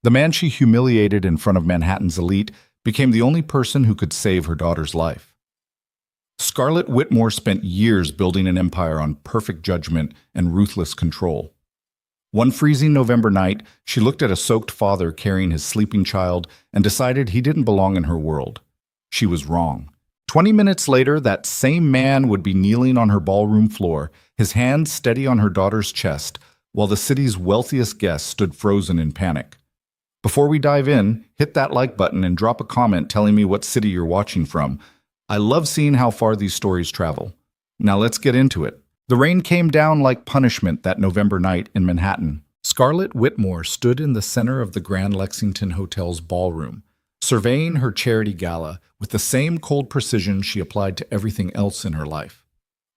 The man she humiliated in front of Manhattan's elite became the only person who could save her daughter's life. Scarlett Whitmore spent years building an empire on perfect judgment and ruthless control. One freezing November night, she looked at a soaked father carrying his sleeping child and decided he didn't belong in her world. She was wrong. 20 minutes later, that same man would be kneeling on her ballroom floor, his hands steady on her daughter's chest, while the city's wealthiest guests stood frozen in panic. Before we dive in, hit that like button and drop a comment telling me what city you're watching from. I love seeing how far these stories travel. Now let's get into it. The rain came down like punishment that November night in Manhattan. Scarlett Whitmore stood in the center of the Grand Lexington Hotel's ballroom, surveying her charity gala with the same cold precision she applied to everything else in her life.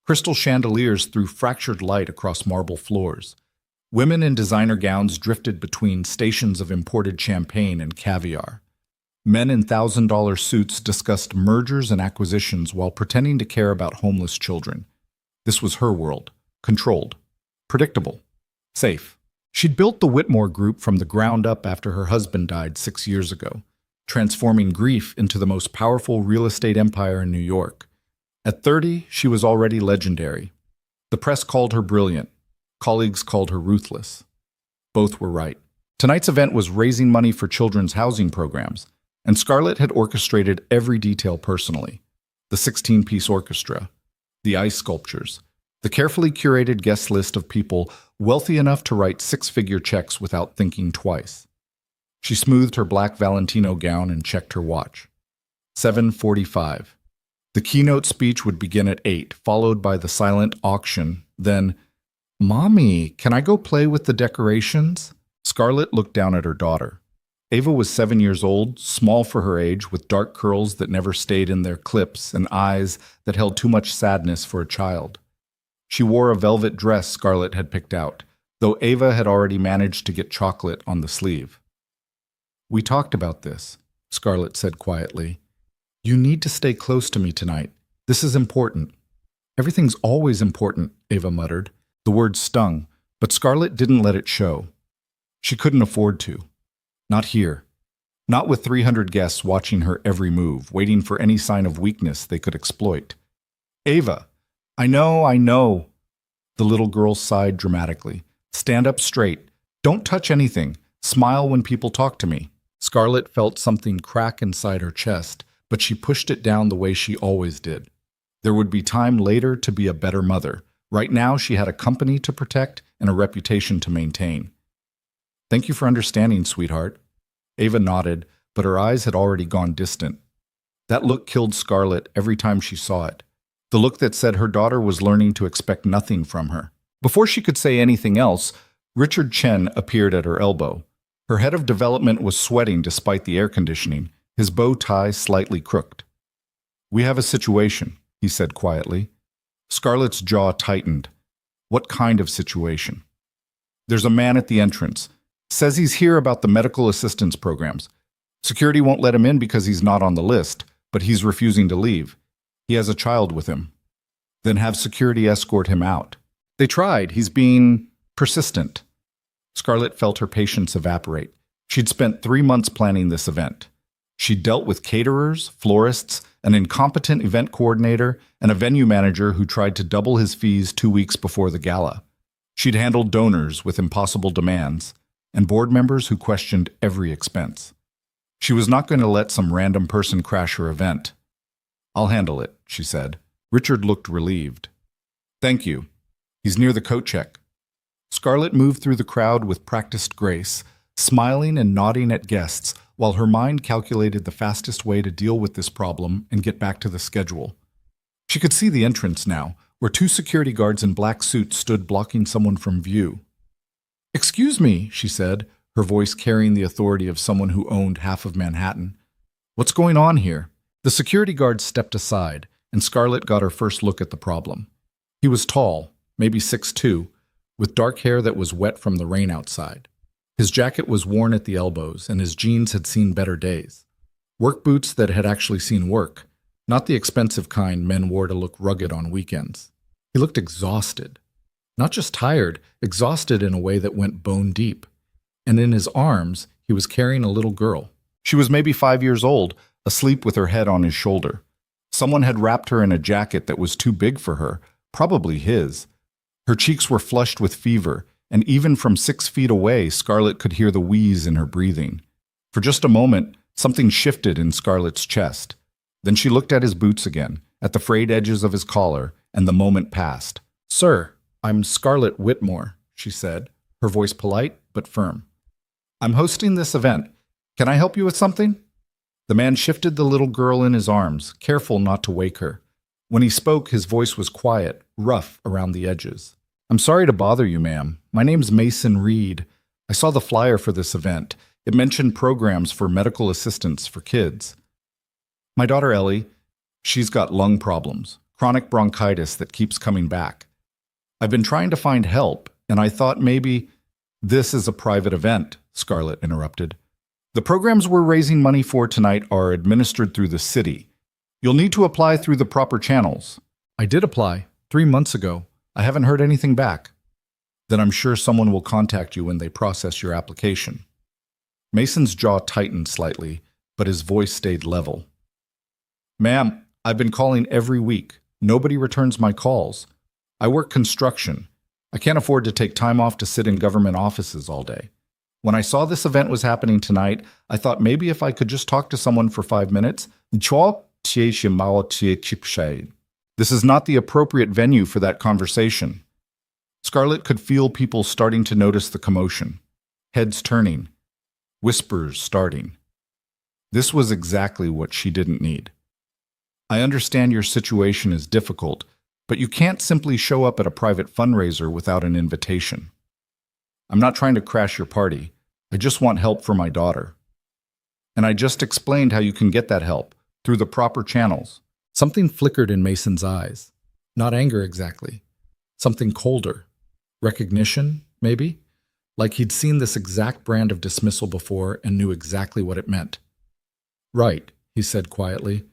Crystal chandeliers threw fractured light across marble floors. Women in designer gowns drifted between stations of imported champagne and caviar. Men in $1,000 suits discussed mergers and acquisitions while pretending to care about homeless children. This was her world, controlled, predictable, safe. She'd built the Whitmore Group from the ground up after her husband died 6 years ago, transforming grief into the most powerful real estate empire in New York. At 30, she was already legendary. The press called her brilliant. Colleagues called her ruthless. Both were right. Tonight's event was raising money for children's housing programs, and Scarlett had orchestrated every detail personally. The 16-piece orchestra, the ice sculptures, the carefully curated guest list of people wealthy enough to write six-figure checks without thinking twice. She smoothed her black Valentino gown and checked her watch. 7:45. The keynote speech would begin at 8, followed by the silent auction, then, "Mommy, can I go play with the decorations?" Scarlett looked down at her daughter. Ava was 7 years old, small for her age, with dark curls that never stayed in their clips and eyes that held too much sadness for a child. She wore a velvet dress Scarlett had picked out, though Ava had already managed to get chocolate on the sleeve. "We talked about this," Scarlett said quietly. "You need to stay close to me tonight. This is important." "Everything's always important," Ava muttered. The word stung, but Scarlett didn't let it show. She couldn't afford to. Not here. Not with 300 guests watching her every move, waiting for any sign of weakness they could exploit. "Ava, I know. The little girl sighed dramatically. "Stand up straight. Don't touch anything. Smile when people talk to me." Scarlett felt something crack inside her chest, but she pushed it down the way she always did. There would be time later to be a better mother. Right now, she had a company to protect and a reputation to maintain. "Thank you for understanding, sweetheart." Ava nodded, but her eyes had already gone distant. That look killed Scarlett every time she saw it. The look that said her daughter was learning to expect nothing from her. Before she could say anything else, Richard Chen appeared at her elbow. Her head of development was sweating despite the air conditioning, his bow tie slightly crooked. "We have a situation," he said quietly. Scarlett's jaw tightened. What kind of situation? "There's a man at the entrance. Says he's here about the medical assistance programs. Security won't let him in because he's not on the list, but he's refusing to leave. He has a child with him." "Then have security escort him out." "They tried. He's being persistent." Scarlett felt her patience evaporate. She'd spent 3 months planning this event. She'd dealt with caterers, florists, an incompetent event coordinator, and a venue manager who tried to double his fees 2 weeks before the gala. She'd handled donors with impossible demands, and board members who questioned every expense. She was not going to let some random person crash her event. "I'll handle it," she said. Richard looked relieved. "Thank you. He's near the coat check." Scarlett moved through the crowd with practiced grace, smiling and nodding at guests, while her mind calculated the fastest way to deal with this problem and get back to the schedule. She could see the entrance now, where 2 security guards in black suits stood blocking someone from view. "Excuse me," she said, her voice carrying the authority of someone who owned half of Manhattan. "What's going on here?" The security guard stepped aside, and Scarlett got her first look at the problem. He was tall, maybe 6'2", with dark hair that was wet from the rain outside. His jacket was worn at the elbows, and his jeans had seen better days. Work boots that had actually seen work, not the expensive kind men wore to look rugged on weekends. He looked exhausted. Not just tired, exhausted in a way that went bone deep. And in his arms, He was carrying a little girl. She was maybe 5 years old, asleep with her head on his shoulder. Someone had wrapped her in a jacket that was too big for her, probably his. Her cheeks were flushed with fever, and even from 6 feet away, Scarlett could hear the wheeze in her breathing. For just a moment, something shifted in Scarlett's chest. Then she looked at his boots again, at the frayed edges of his collar, and the moment passed. "Sir, I'm Scarlett Whitmore," she said, her voice polite but firm. "I'm hosting this event. Can I help you with something?" The man shifted the little girl in his arms, careful not to wake her. When he spoke, his voice was quiet, rough around the edges. "I'm sorry to bother you, ma'am. My name's Mason Reed. I saw the flyer for this event. It mentioned programs for medical assistance for kids. My daughter Ellie, she's got lung problems, chronic bronchitis that keeps coming back. I've been trying to find help, and I thought maybe—" "This is a private event," Scarlett interrupted. "The programs we're raising money for tonight are administered through the city. You'll need to apply through the proper channels." "I did apply 3 months ago. I haven't heard anything back." "Then I'm sure someone will contact you when they process your application." Mason's jaw tightened slightly, but his voice stayed level. "Ma'am, I've been calling every week. Nobody returns my calls. I work construction. I can't afford to take time off to sit in government offices all day. When I saw this event was happening tonight, I thought maybe if I could just talk to someone for 5 minutes. This is not the appropriate venue for that conversation." Scarlett could feel people starting to notice the commotion. Heads turning. Whispers starting. This was exactly what she didn't need. "I understand your situation is difficult, but you can't simply show up at a private fundraiser without an invitation. I'm not trying to crash your party. I just want help for my daughter. And I just explained how you can get that help, through the proper channels." Something flickered in Mason's eyes. Not anger exactly. Something colder. Recognition, maybe? Like he'd seen this exact brand of dismissal before and knew exactly what it meant. "Right," he said quietly.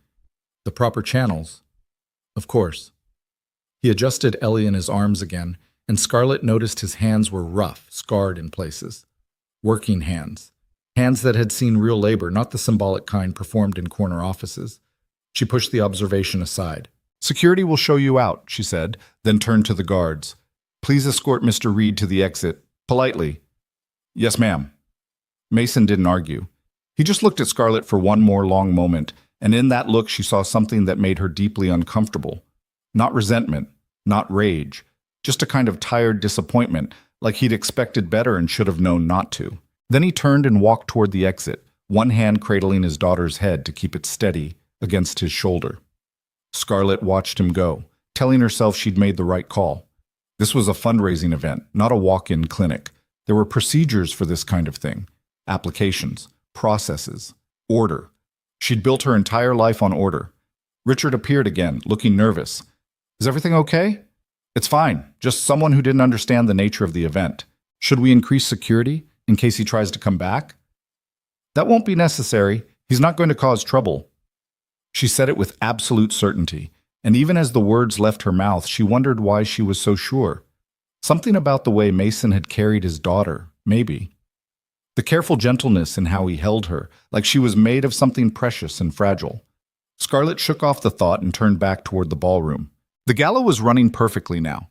"The proper channels. Of course." He adjusted Ellie in his arms again, and Scarlett noticed his hands were rough, scarred in places. Working hands. Hands that had seen real labor, not the symbolic kind performed in corner offices. She pushed the observation aside. "Security will show you out," she said, then turned to the guards. "Please escort Mr. Reed to the exit. Politely." "Yes, ma'am." Mason didn't argue. He just looked at Scarlett for one more long moment, and in that look she saw something that made her deeply uncomfortable. Not resentment, not rage, just a kind of tired disappointment, like he'd expected better and should have known not to. Then he turned and walked toward the exit, one hand cradling his daughter's head to keep it steady against his shoulder. Scarlett watched him go, telling herself she'd made the right call. This was a fundraising event, not a walk-in clinic. There were procedures for this kind of thing. Applications, processes, order. She'd built her entire life on order. Richard appeared again, looking nervous. "Is everything okay?" "It's fine, just someone who didn't understand the nature of the event. Should we increase security in case he tries to come back?" "That won't be necessary. He's not going to cause trouble." She said it with absolute certainty, and even as the words left her mouth, she wondered why she was so sure. Something about the way Mason had carried his daughter, maybe. The careful gentleness in how he held her, like she was made of something precious and fragile. Scarlett shook off the thought and turned back toward the ballroom. The gala was running perfectly now.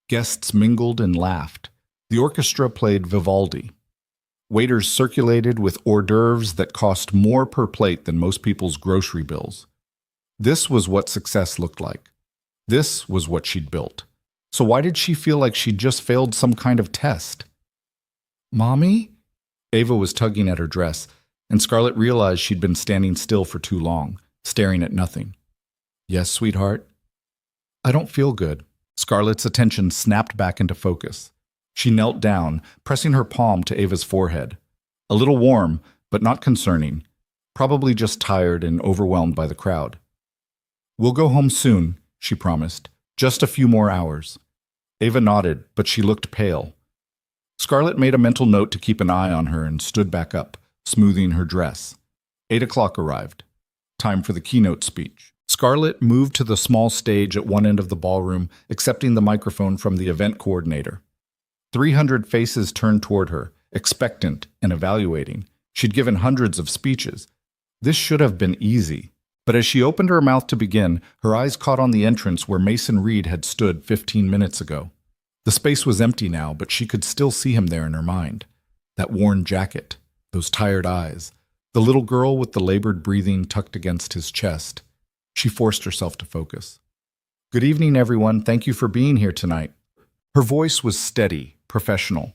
Guests mingled and laughed. The orchestra played Vivaldi. Waiters circulated with hors d'oeuvres that cost more per plate than most people's grocery bills. This was what success looked like. This was what she'd built. So why did she feel like she'd just failed some kind of test? "Mommy?" Ava was tugging at her dress, and Scarlett realized she'd been standing still for too long, staring at nothing. "Yes, sweetheart?" "I don't feel good." Scarlett's attention snapped back into focus. She knelt down, pressing her palm to Ava's forehead. A little warm, but not concerning. Probably just tired and overwhelmed by the crowd. "We'll go home soon," she promised. "Just a few more hours." Ava nodded, but she looked pale. Scarlett made a mental note to keep an eye on her and stood back up, smoothing her dress. 8 o'clock arrived. Time for the keynote speech. Scarlett moved to the small stage at one end of the ballroom, accepting the microphone from the event coordinator. 300 faces turned toward her, expectant and evaluating, She'd given hundreds of speeches. This should have been easy. But as she opened her mouth to begin, her eyes caught on the entrance where Mason Reed had stood 15 minutes ago. The space was empty now, but she could still see him there in her mind. That worn jacket, those tired eyes, the little girl with the labored breathing tucked against his chest. She forced herself to focus. "Good evening, everyone. Thank you for being here tonight." Her voice was steady, professional.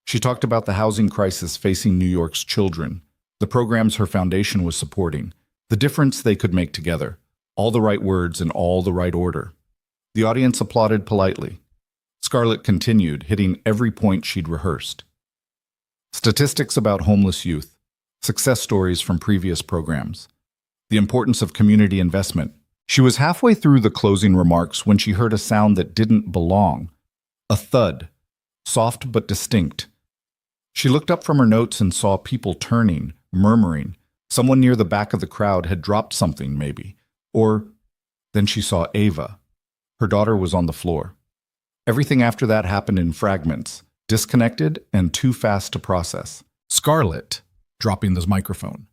She talked about the housing crisis facing New York's children, the programs her foundation was supporting, the difference they could make together, all the right words in all the right order. The audience applauded politely. Scarlett continued, hitting every point she'd rehearsed. Statistics about homeless youth, success stories from previous programs, the importance of community investment. She was halfway through the closing remarks when she heard a sound that didn't belong. A thud, soft but distinct. She looked up from her notes and saw people turning, murmuring. Someone near the back of the crowd had dropped something, maybe. Or then she saw Ava. Her daughter was on the floor. Everything after that happened in fragments, disconnected and too fast to process. Scarlett, dropping the microphone.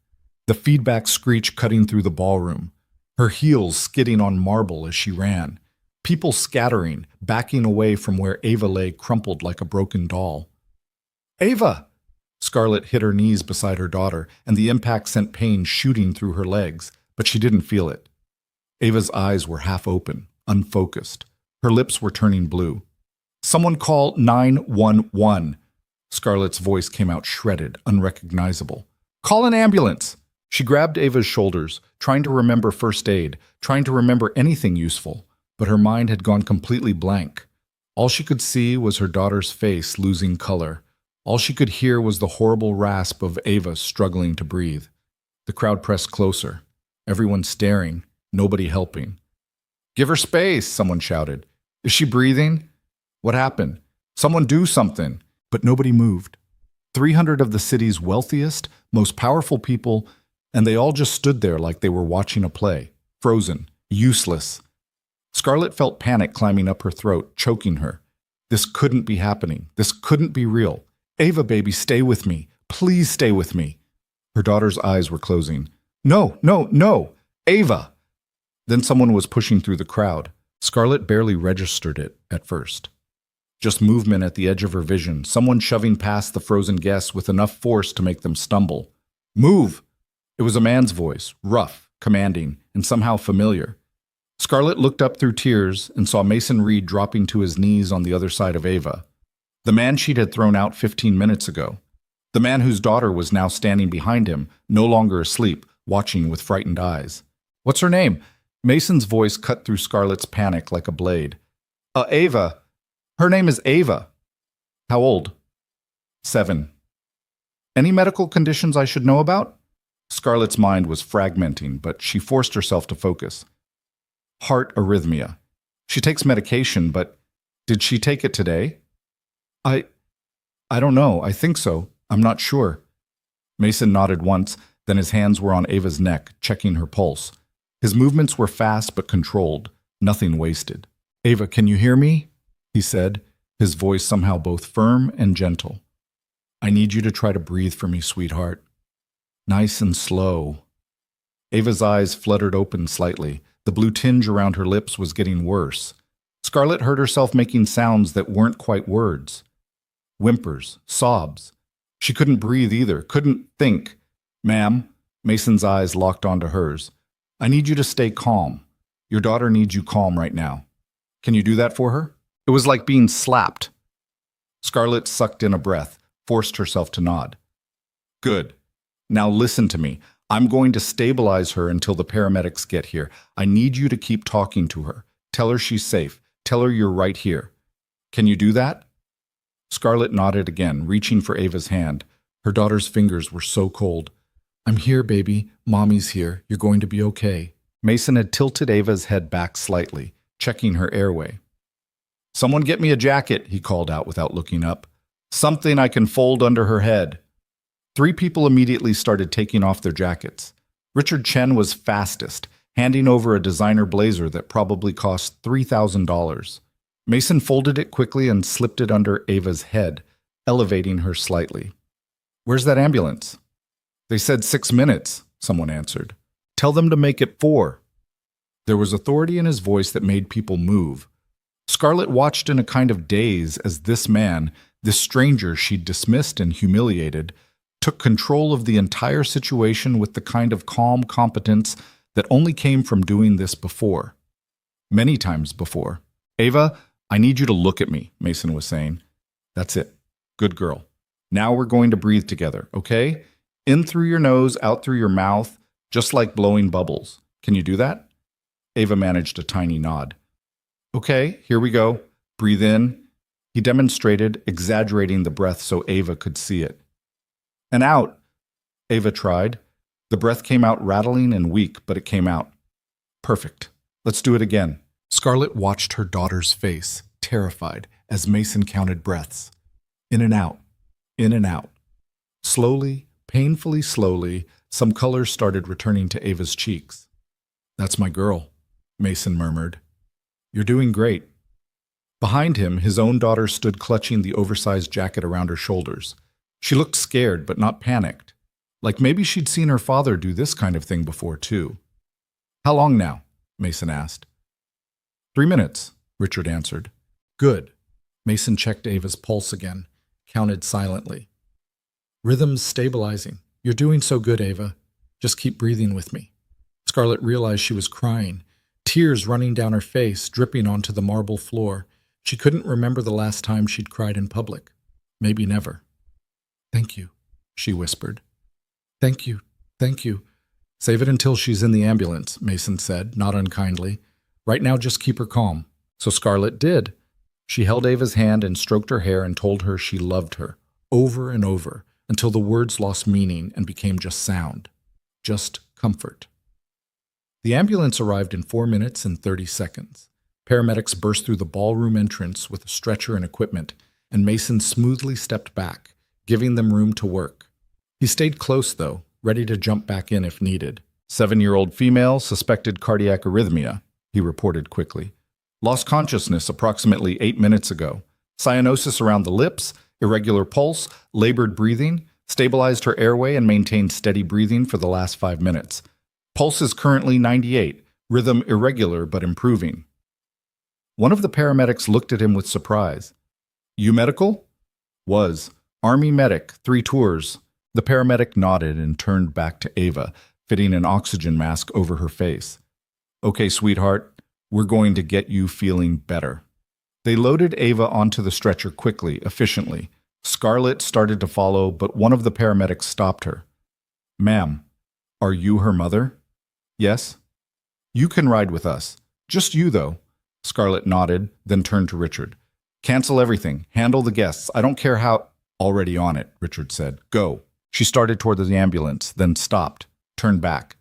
The feedback screech cutting through the ballroom. Her heels skidding on marble as she ran. People scattering, backing away from where Ava lay crumpled like a broken doll. "Ava!" Scarlett hit her knees beside her daughter, and the impact sent pain shooting through her legs, but she didn't feel it. Ava's eyes were half open, unfocused. Her lips were turning blue. "Someone call 911. Scarlett's voice came out shredded, unrecognizable. "Call an ambulance!" She grabbed Ava's shoulders, trying to remember first aid, trying to remember anything useful, but her mind had gone completely blank. All she could see was her daughter's face losing color. All she could hear was the horrible rasp of Ava struggling to breathe. The crowd pressed closer, everyone staring, nobody helping. "Give her space," someone shouted. "Is she breathing? What happened? Someone do something." But nobody moved. 300 of the city's wealthiest, most powerful people, and they all just stood there like they were watching a play, frozen, useless. Scarlett felt panic climbing up her throat, choking her. This couldn't be happening. This couldn't be real. "Ava, baby, stay with me. Please stay with me." Her daughter's eyes were closing. "No, no, no! Ava!" Then someone was pushing through the crowd. Scarlett barely registered it at first. Just movement at the edge of her vision, someone shoving past the frozen guests with enough force to make them stumble. "Move!" It was a man's voice, rough, commanding, and somehow familiar. Scarlett looked up through tears and saw Mason Reed dropping to his knees on the other side of Ava. The man she'd had thrown out 15 minutes ago. The man whose daughter was now standing behind him, no longer asleep, watching with frightened eyes. "What's her name?" Mason's voice cut through Scarlett's panic like a blade. Ava. Her name is Ava." "How old?" 7. "Any medical conditions I should know about?" Scarlett's mind was fragmenting, but she forced herself to focus. "Heart arrhythmia. She takes medication, but did she take it today?" I don't know. I think so. I'm not sure." Mason nodded once, then his hands were on Ava's neck, checking her pulse. His movements were fast but controlled, nothing wasted. "Ava, can you hear me?" he said, his voice somehow both firm and gentle. "I need you to try to breathe for me, sweetheart. Nice and slow." Ava's eyes fluttered open slightly. The blue tinge around her lips was getting worse. Scarlett heard herself making sounds that weren't quite words. Whimpers, sobs. She couldn't breathe either, couldn't think. "Ma'am," Mason's eyes locked onto hers. "I need you to stay calm. Your daughter needs you calm right now. Can you do that for her?" It was like being slapped. Scarlett sucked in a breath, forced herself to nod. "Good. Now listen to me. I'm going to stabilize her until the paramedics get here. I need you to keep talking to her. Tell her she's safe. Tell her you're right here. Can you do that?" Scarlett nodded again, reaching for Ava's hand. Her daughter's fingers were so cold. "I'm here, baby. Mommy's here. You're going to be okay." Mason had tilted Ava's head back slightly, checking her airway. "Someone get me a jacket," he called out without looking up. "Something I can fold under her head." 3 people immediately started taking off their jackets. Richard Chen was fastest, handing over a designer blazer that probably cost $3,000. Mason folded it quickly and slipped it under Ava's head, elevating her slightly. "Where's that ambulance?" They said 6 minutes, someone answered. Tell them to make it 4. There was authority in his voice that made people move. Scarlett watched in a kind of daze as this man, this stranger she'd dismissed and humiliated, took control of the entire situation with the kind of calm competence that only came from doing this before. Many times before. Ava, I need you to look at me, Mason was saying. That's it. Good girl. Now we're going to breathe together, okay? In through your nose, out through your mouth, just like blowing bubbles. Can you do that? Ava managed a tiny nod. Okay, here we go. Breathe in. He demonstrated, exaggerating the breath so Ava could see it. And out. Ava tried. The breath came out rattling and weak, but it came out. Perfect. Let's do it again. Scarlett watched her daughter's face, terrified, as Mason counted breaths. In and out. In and out. Slowly, painfully slowly, some color started returning to Ava's cheeks. That's my girl, Mason murmured. You're doing great. Behind him, his own daughter stood clutching the oversized jacket around her shoulders. She looked scared, but not panicked. Like maybe she'd seen her father do this kind of thing before, too. How long now? Mason asked. 3 minutes, Richard answered. Good. Mason checked Ava's pulse again, counted silently. Rhythm's stabilizing. You're doing so good, Ava. Just keep breathing with me. Scarlett realized she was crying, tears running down her face, dripping onto the marble floor. She couldn't remember the last time she'd cried in public. Maybe never. Thank you, she whispered. Thank you, thank you. Save it until she's in the ambulance, Mason said, not unkindly. Right now, just keep her calm. So Scarlett did. She held Ava's hand and stroked her hair and told her she loved her, over and over, until the words lost meaning and became just sound. Just comfort. The ambulance arrived in 4 minutes and 30 seconds. Paramedics burst through the ballroom entrance with a stretcher and equipment, and Mason smoothly stepped back, giving them room to work. He stayed close, though, ready to jump back in if needed. 7-year-old female, suspected cardiac arrhythmia, he reported quickly. Lost consciousness approximately 8 minutes ago. Cyanosis around the lips, irregular pulse, labored breathing, stabilized her airway and maintained steady breathing for the last 5 minutes. Pulse is currently 98, rhythm irregular but improving. One of the paramedics looked at him with surprise. You medical? Was. Army medic, 3 tours. The paramedic nodded and turned back to Ava, fitting an oxygen mask over her face. Okay, sweetheart, we're going to get you feeling better. They loaded Ava onto the stretcher quickly, efficiently. Scarlett started to follow, but one of the paramedics stopped her. Ma'am, are you her mother? Yes. You can ride with us. Just you, though. Scarlett nodded, then turned to Richard. Cancel everything. Handle the guests. I don't care how— Already on it, Richard said. Go. She started toward the ambulance, then stopped, turned back.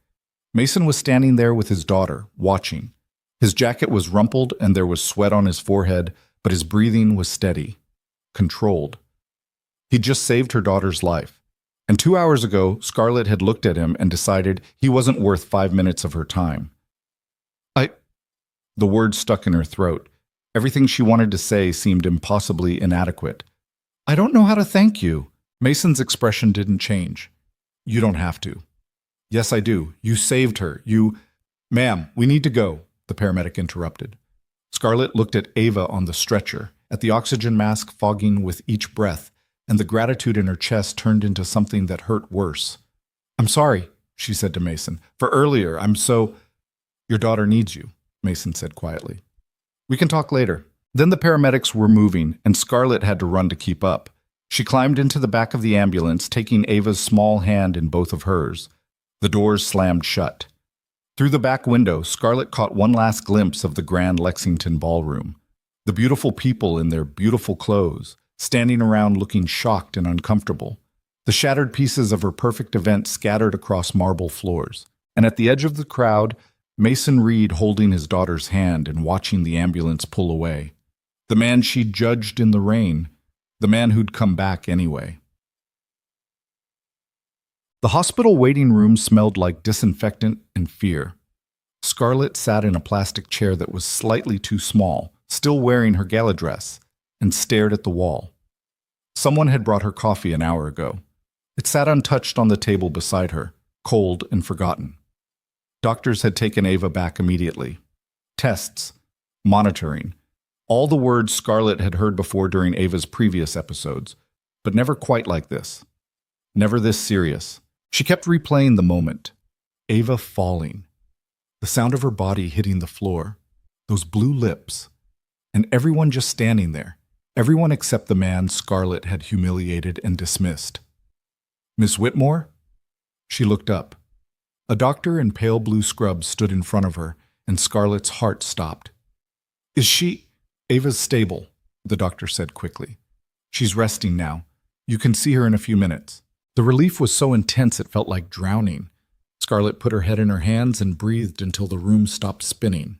Mason was standing there with his daughter, watching. His jacket was rumpled and there was sweat on his forehead, but his breathing was steady, controlled. He'd just saved her daughter's life. And 2 hours ago, Scarlett had looked at him and decided he wasn't worth 5 minutes of her time. The words stuck in her throat. Everything she wanted to say seemed impossibly inadequate. I don't know how to thank you. Mason's expression didn't change. You don't have to. Yes, I do. You saved her. Ma'am, we need to go, the paramedic interrupted. Scarlett looked at Ava on the stretcher, at the oxygen mask fogging with each breath, and the gratitude in her chest turned into something that hurt worse. I'm sorry, she said to Mason. For earlier, Your daughter needs you, Mason said quietly. We can talk later. Then the paramedics were moving, and Scarlett had to run to keep up. She climbed into the back of the ambulance, taking Ava's small hand in both of hers. The doors slammed shut. Through the back window, Scarlett caught one last glimpse of the Grand Lexington Ballroom. The beautiful people in their beautiful clothes, standing around looking shocked and uncomfortable. The shattered pieces of her perfect event scattered across marble floors. And at the edge of the crowd, Mason Reed holding his daughter's hand and watching the ambulance pull away. The man she'd judged in the rain, the man who'd come back anyway. The hospital waiting room smelled like disinfectant and fear. Scarlett sat in a plastic chair that was slightly too small, still wearing her gala dress, and stared at the wall. Someone had brought her coffee an hour ago. It sat untouched on the table beside her, cold and forgotten. Doctors had taken Ava back immediately. Tests, monitoring, all the words Scarlett had heard before during Ava's previous episodes, but never quite like this. Never this serious. She kept replaying the moment. Ava falling. The sound of her body hitting the floor. Those blue lips. And everyone just standing there. Everyone except the man Scarlett had humiliated and dismissed. Miss Whitmore? She looked up. A doctor in pale blue scrubs stood in front of her, and Scarlett's heart stopped. Is she? Ava's stable, the doctor said quickly. She's resting now. You can see her in a few minutes. The relief was so intense it felt like drowning. Scarlett put her head in her hands and breathed until the room stopped spinning.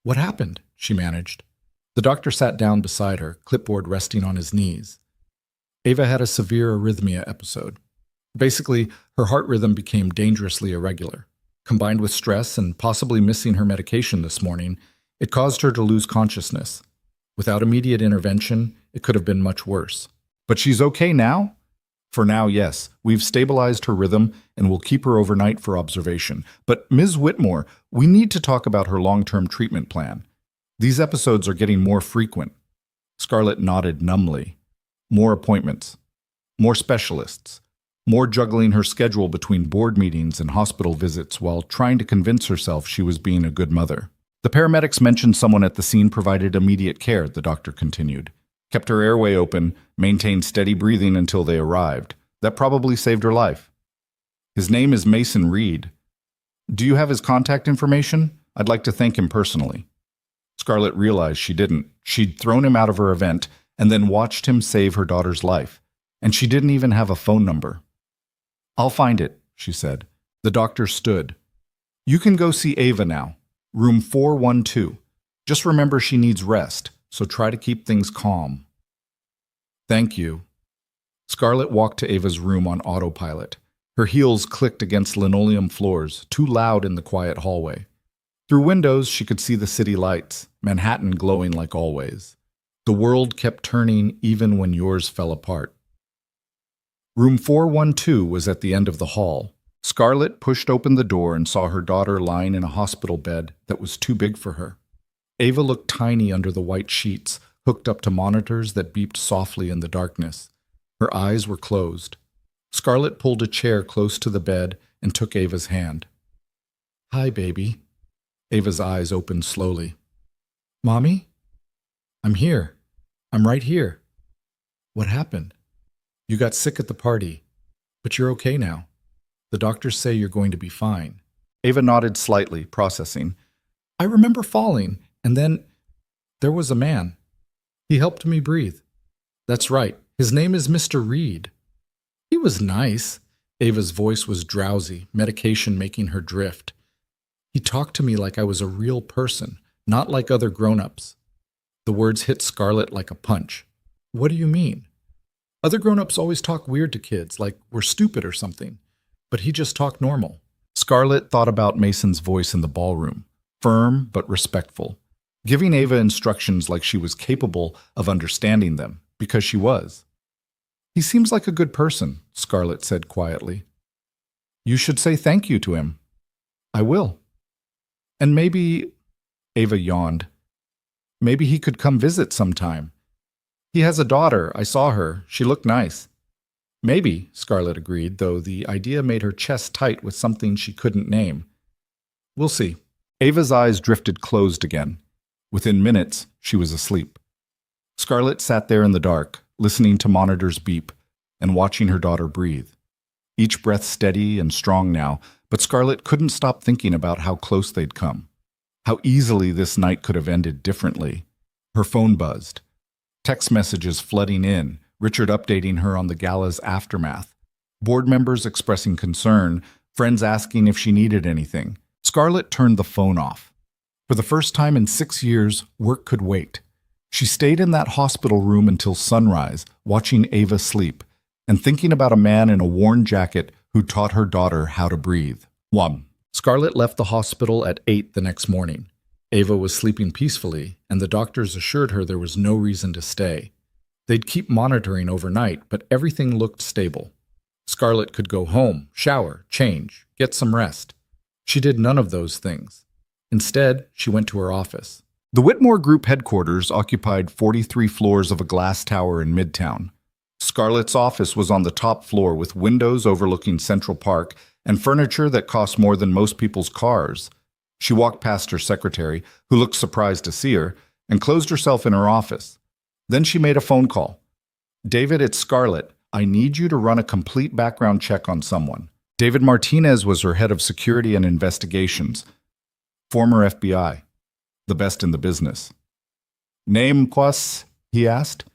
What happened? She managed. The doctor sat down beside her, clipboard resting on his knees. Ava had a severe arrhythmia episode. Basically, her heart rhythm became dangerously irregular. Combined with stress and possibly missing her medication this morning, it caused her to lose consciousness. Without immediate intervention, it could have been much worse. But she's okay now? For now, yes. We've stabilized her rhythm and will keep her overnight for observation. But Ms. Whitmore, we need to talk about her long-term treatment plan. These episodes are getting more frequent. Scarlett nodded numbly. More appointments. More specialists. More juggling her schedule between board meetings and hospital visits while trying to convince herself she was being a good mother. The paramedics mentioned someone at the scene provided immediate care, the doctor continued. Kept her airway open, maintained steady breathing until they arrived. That probably saved her life. His name is Mason Reed. Do you have his contact information? I'd like to thank him personally. Scarlett realized she didn't. She'd thrown him out of her event and then watched him save her daughter's life. And she didn't even have a phone number. I'll find it, she said. The doctor stood. You can go see Ava now. Room 412. Just remember she needs rest, so try to keep things calm. Thank you. Scarlett walked to Ava's room on autopilot. Her heels clicked against linoleum floors, too loud in the quiet hallway. Through windows, she could see the city lights, Manhattan glowing like always. The world kept turning even when yours fell apart. Room 412 was at the end of the hall. Scarlett pushed open the door and saw her daughter lying in a hospital bed that was too big for her. Ava looked tiny under the white sheets, hooked up to monitors that beeped softly in the darkness. Her eyes were closed. Scarlett pulled a chair close to the bed and took Ava's hand. Hi, baby. Ava's eyes opened slowly. Mommy? I'm here. I'm right here. What happened? You got sick at the party, but you're okay now. The doctors say you're going to be fine. Ava nodded slightly, processing. I remember falling, and then there was a man. He helped me breathe. That's right. His name is Mr. Reed. He was nice. Ava's voice was drowsy, medication making her drift. He talked to me like I was a real person, not like other grown-ups. The words hit Scarlett like a punch. What do you mean? Other grown-ups always talk weird to kids, like we're stupid or something. But he just talked normal. Scarlett thought about Mason's voice in the ballroom, firm but respectful, giving Ava instructions like she was capable of understanding them, because she was. He seems like a good person, Scarlett said quietly. You should say thank you to him. I will. And maybe, Ava yawned, maybe he could come visit sometime. He has a daughter. I saw her. She looked nice. Maybe, Scarlett agreed, though the idea made her chest tight with something she couldn't name. We'll see. Ava's eyes drifted closed again. Within minutes, she was asleep. Scarlett sat there in the dark, listening to monitors beep and watching her daughter breathe. Each breath steady and strong now, but Scarlett couldn't stop thinking about how close they'd come. How easily this night could have ended differently. Her phone buzzed. Text messages flooding in, Richard updating her on the gala's aftermath. Board members expressing concern, friends asking if she needed anything. Scarlett turned the phone off. For the first time in 6 years, work could wait. She stayed in that hospital room until sunrise, watching Ava sleep, and thinking about a man in a worn jacket who taught her daughter how to breathe. 1. Scarlett left the hospital at 8 the next morning. Ava was sleeping peacefully, and the doctors assured her there was no reason to stay. They'd keep monitoring overnight, but everything looked stable. Scarlett could go home, shower, change, get some rest. She did none of those things. Instead, she went to her office. The Whitmore Group headquarters occupied 43 floors of a glass tower in Midtown. Scarlett's office was on the top floor with windows overlooking Central Park and furniture that cost more than most people's cars. She walked past her secretary, who looked surprised to see her, and closed herself in her office. Then she made a phone call. "David, it's Scarlett. I need you to run a complete background check on someone." David Martinez was her head of security and investigations. Former FBI. The best in the business. "Name, pues?" he asked.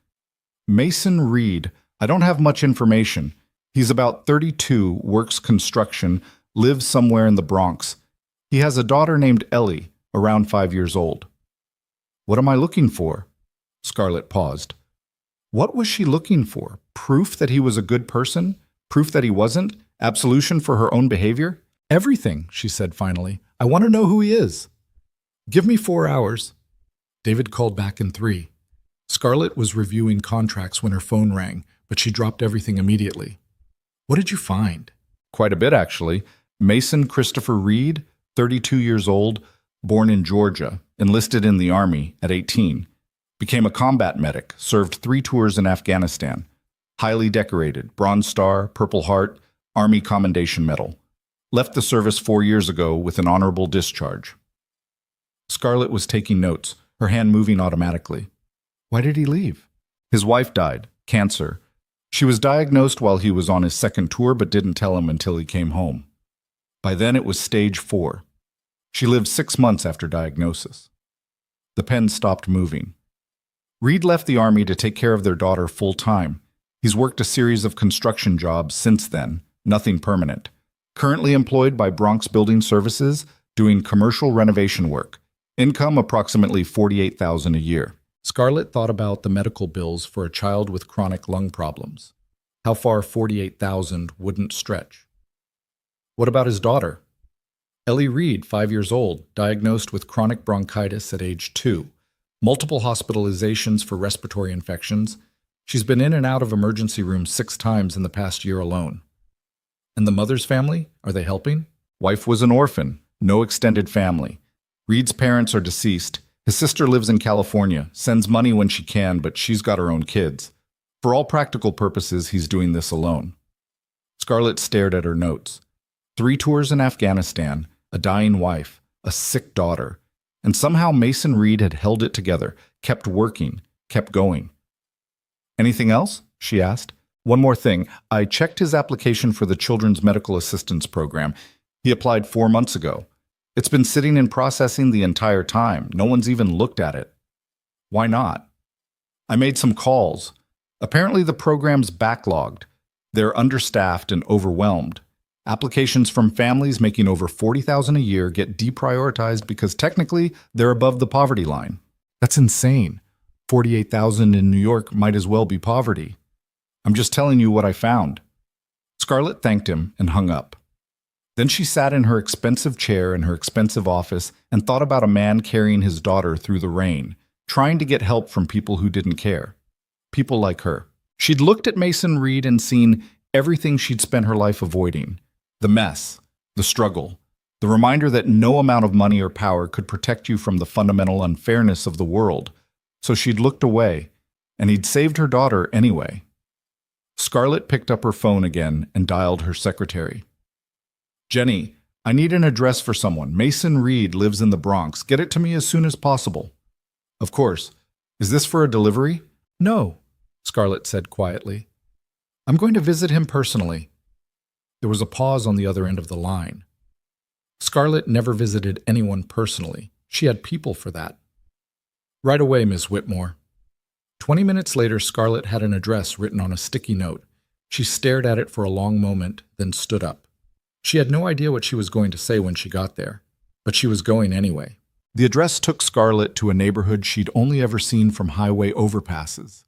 "Mason Reed. I don't have much information. He's about 32, works construction, lives somewhere in the Bronx. He has a daughter named Ellie, around 5 years old." "What am I looking for?" Scarlett paused. What was she looking for? Proof that he was a good person? Proof that he wasn't? Absolution for her own behavior? "Everything," she said finally. "I want to know who he is." "Give me 4 hours." David called back in 3. Scarlett was reviewing contracts when her phone rang, but she dropped everything immediately. "What did you find?" "Quite a bit, actually. Mason Christopher Reed, 32 years old, born in Georgia, enlisted in the Army at 18. Became a combat medic, served 3 tours in Afghanistan. Highly decorated, Bronze Star, Purple Heart, Army Commendation Medal. Left the service 4 years ago with an honorable discharge." Scarlett was taking notes, her hand moving automatically. "Why did he leave?" "His wife died. Cancer. She was diagnosed while he was on his 2nd tour but didn't tell him until he came home. By then it was stage 4. She lived 6 months after diagnosis." The pen stopped moving. Reed left the Army to take care of their daughter full-time. He's worked a series of construction jobs since then, nothing permanent. Currently employed by Bronx Building Services, doing commercial renovation work. Income approximately $48,000 a year. Scarlett thought about the medical bills for a child with chronic lung problems. How far $48,000 wouldn't stretch. What about his daughter? Ellie Reed, 5 years old, diagnosed with chronic bronchitis at age 2. Multiple hospitalizations for respiratory infections. She's been in and out of emergency rooms 6 times in the past year alone. And the mother's family? Are they helping? Wife was an orphan, no extended family. Reed's parents are deceased. His sister lives in California, sends money when she can, but she's got her own kids. For all practical purposes, he's doing this alone. Scarlett stared at her notes. 3 tours in Afghanistan, a dying wife, a sick daughter. And somehow Mason Reed had held it together, kept working, kept going. "Anything else?" she asked. "One more thing. I checked his application for the Children's Medical Assistance Program. He applied 4 months ago. It's been sitting in processing the entire time. No one's even looked at it." "Why not?" "I made some calls. Apparently the program's backlogged. They're understaffed and overwhelmed. Applications from families making over $40,000 a year get deprioritized because technically they're above the poverty line." "That's insane. $48,000 in New York might as well be poverty." "I'm just telling you what I found." Scarlett thanked him and hung up. Then she sat in her expensive chair in her expensive office and thought about a man carrying his daughter through the rain, trying to get help from people who didn't care. People like her. She'd looked at Mason Reed and seen everything she'd spent her life avoiding. The mess, the struggle, the reminder that no amount of money or power could protect you from the fundamental unfairness of the world. So she'd looked away, and he'd saved her daughter anyway. Scarlett picked up her phone again and dialed her secretary. "Jenny, I need an address for someone. Mason Reed lives in the Bronx. Get it to me as soon as possible." "Of course. Is this for a delivery?" "No," Scarlett said quietly. "I'm going to visit him personally." There was a pause on the other end of the line. Scarlett never visited anyone personally. She had people for that. "Right away, Miss Whitmore." 20 minutes later, Scarlett had an address written on a sticky note. She stared at it for a long moment, then stood up. She had no idea what she was going to say when she got there, but she was going anyway. The address took Scarlett to a neighborhood she'd only ever seen from highway overpasses.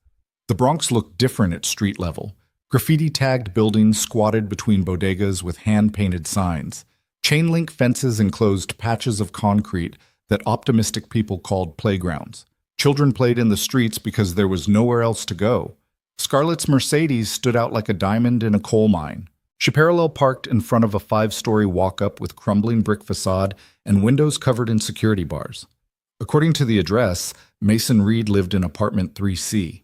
The Bronx looked different at street level. Graffiti-tagged buildings squatted between bodegas with hand-painted signs. Chain-link fences enclosed patches of concrete that optimistic people called playgrounds. Children played in the streets because there was nowhere else to go. Scarlett's Mercedes stood out like a diamond in a coal mine. She parallel parked in front of a 5-story walk-up with crumbling brick facade and windows covered in security bars. According to the address, Mason Reed lived in apartment 3C.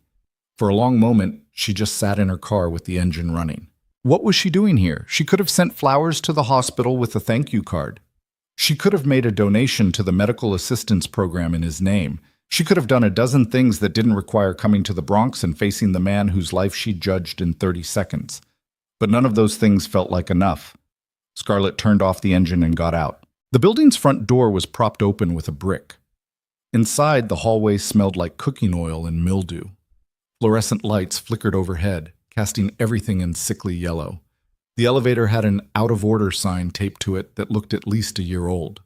For a long moment, she just sat in her car with the engine running. What was she doing here? She could have sent flowers to the hospital with a thank you card. She could have made a donation to the medical assistance program in his name. She could have done a dozen things that didn't require coming to the Bronx and facing the man whose life she judged in 30 seconds. But none of those things felt like enough. Scarlett turned off the engine and got out. The building's front door was propped open with a brick. Inside, the hallway smelled like cooking oil and mildew. Fluorescent lights flickered overhead, casting everything in sickly yellow. The elevator had an out-of-order sign taped to it that looked at least a year old.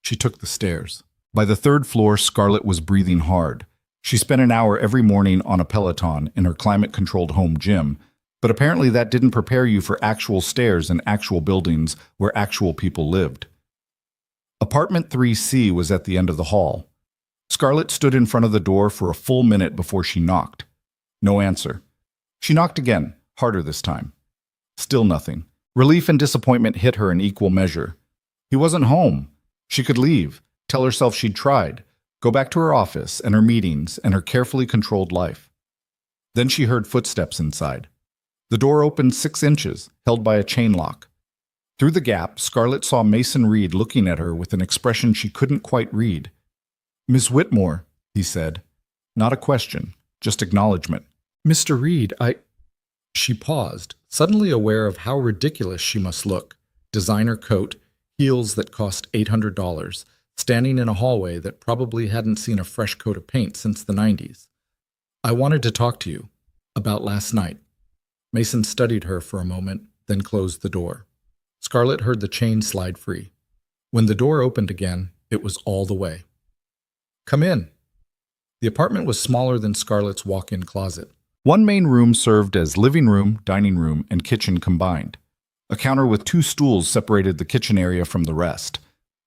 She took the stairs. By the 3rd floor, Scarlett was breathing hard. She spent an hour every morning on a Peloton in her climate-controlled home gym, but apparently that didn't prepare you for actual stairs and actual buildings where actual people lived. Apartment 3C was at the end of the hall. Scarlett stood in front of the door for a full minute before she knocked. No answer. She knocked again, harder this time. Still nothing. Relief and disappointment hit her in equal measure. He wasn't home. She could leave, tell herself she'd tried, go back to her office and her meetings and her carefully controlled life. Then she heard footsteps inside. The door opened 6 inches, held by a chain lock. Through the gap, Scarlett saw Mason Reed looking at her with an expression she couldn't quite read. "Miss Whitmore," he said. Not a question, just acknowledgement. "Mr. Reed, She paused, suddenly aware of how ridiculous she must look. Designer coat, heels that cost $800, standing in a hallway that probably hadn't seen a fresh coat of paint since the 90s. "I wanted to talk to you about last night." Mason studied her for a moment, then closed the door. Scarlett heard the chain slide free. When the door opened again, it was all the way. "Come in." The apartment was smaller than Scarlett's walk-in closet. One main room served as living room, dining room, and kitchen combined. A counter with 2 stools separated the kitchen area from the rest.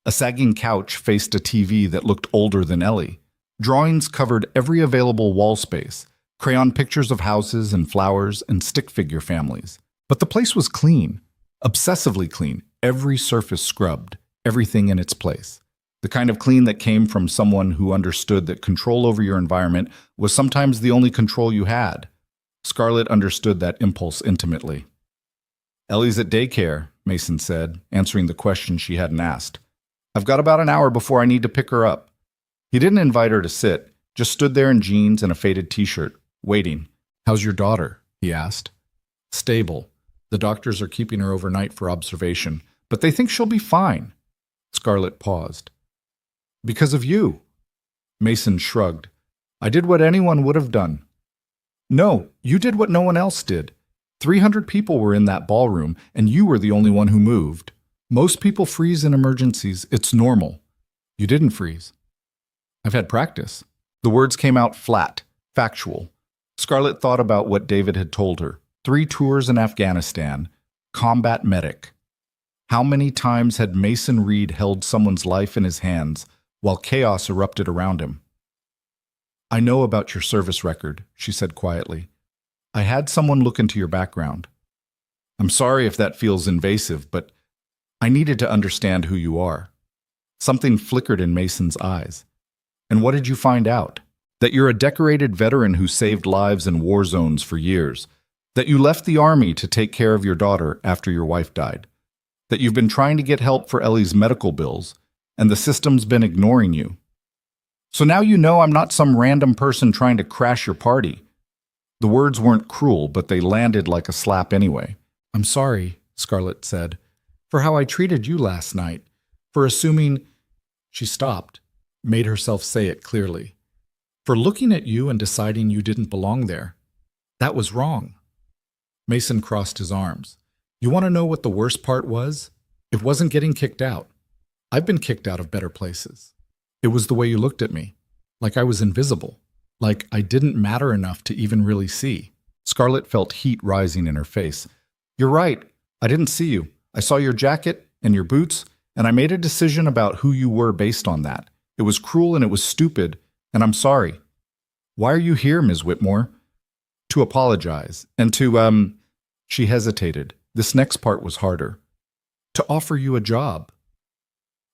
A sagging couch faced a TV that looked older than Ellie. Drawings covered every available wall space, crayon pictures of houses and flowers and stick figure families. But the place was clean, obsessively clean, every surface scrubbed, everything in its place. The kind of clean that came from someone who understood that control over your environment was sometimes the only control you had. Scarlett understood that impulse intimately. "Ellie's at daycare," Mason said, answering the question she hadn't asked. "I've got about an hour before I need to pick her up." He didn't invite her to sit, just stood there in jeans and a faded t-shirt, waiting. "How's your daughter?" he asked. "Stable. The doctors are keeping her overnight for observation, but they think she'll be fine." Scarlett paused. "Because of you." Mason shrugged. "I did what anyone would have done." "No, you did what no one else did. 300 people were in that ballroom, and you were the only one who moved. Most people freeze in emergencies. It's normal. You didn't freeze." "I've had practice." The words came out flat, factual. Scarlett thought about what David had told her. 3 tours in Afghanistan. Combat medic. How many times had Mason Reed held someone's life in his hands while chaos erupted around him? "I know about your service record," she said quietly. "I had someone look into your background. I'm sorry if that feels invasive, but I needed to understand who you are." Something flickered in Mason's eyes. "And what did you find out?" "That you're a decorated veteran who saved lives in war zones for years. That you left the army to take care of your daughter after your wife died. That you've been trying to get help for Ellie's medical bills, and the system's been ignoring you. So now you know I'm not some random person trying to crash your party." The words weren't cruel, but they landed like a slap anyway. "I'm sorry," Scarlett said, "for how I treated you last night, for assuming—" She stopped, made herself say it clearly. "For looking at you and deciding you didn't belong there. That was wrong." Mason crossed his arms. "You want to know what the worst part was? It wasn't getting kicked out. I've been kicked out of better places. It was the way you looked at me, like I was invisible, like I didn't matter enough to even really see." Scarlett felt heat rising in her face. "You're right. I didn't see you. I saw your jacket and your boots, and I made a decision about who you were based on that. It was cruel and it was stupid, and I'm sorry. Why are you here, Ms. Whitmore? To apologize, and to. She hesitated. This next part was harder. To offer you a job.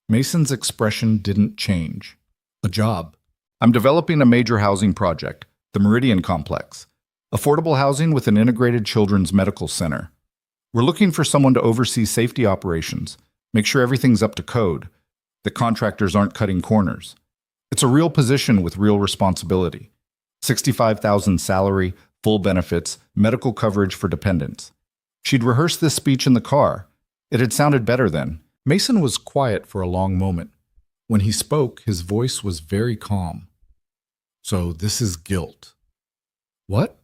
Mason's expression didn't change. A job. I'm developing a major housing project, the Meridian Complex. Affordable housing with an integrated children's medical center. We're looking for someone to oversee safety operations, make sure everything's up to code, that contractors aren't cutting corners. It's a real position with real responsibility. $65,000 salary, full benefits, medical coverage for dependents. She'd rehearsed this speech in the car. It had sounded better then. Mason was quiet for a long moment. When he spoke, his voice was very calm. So this is guilt. What?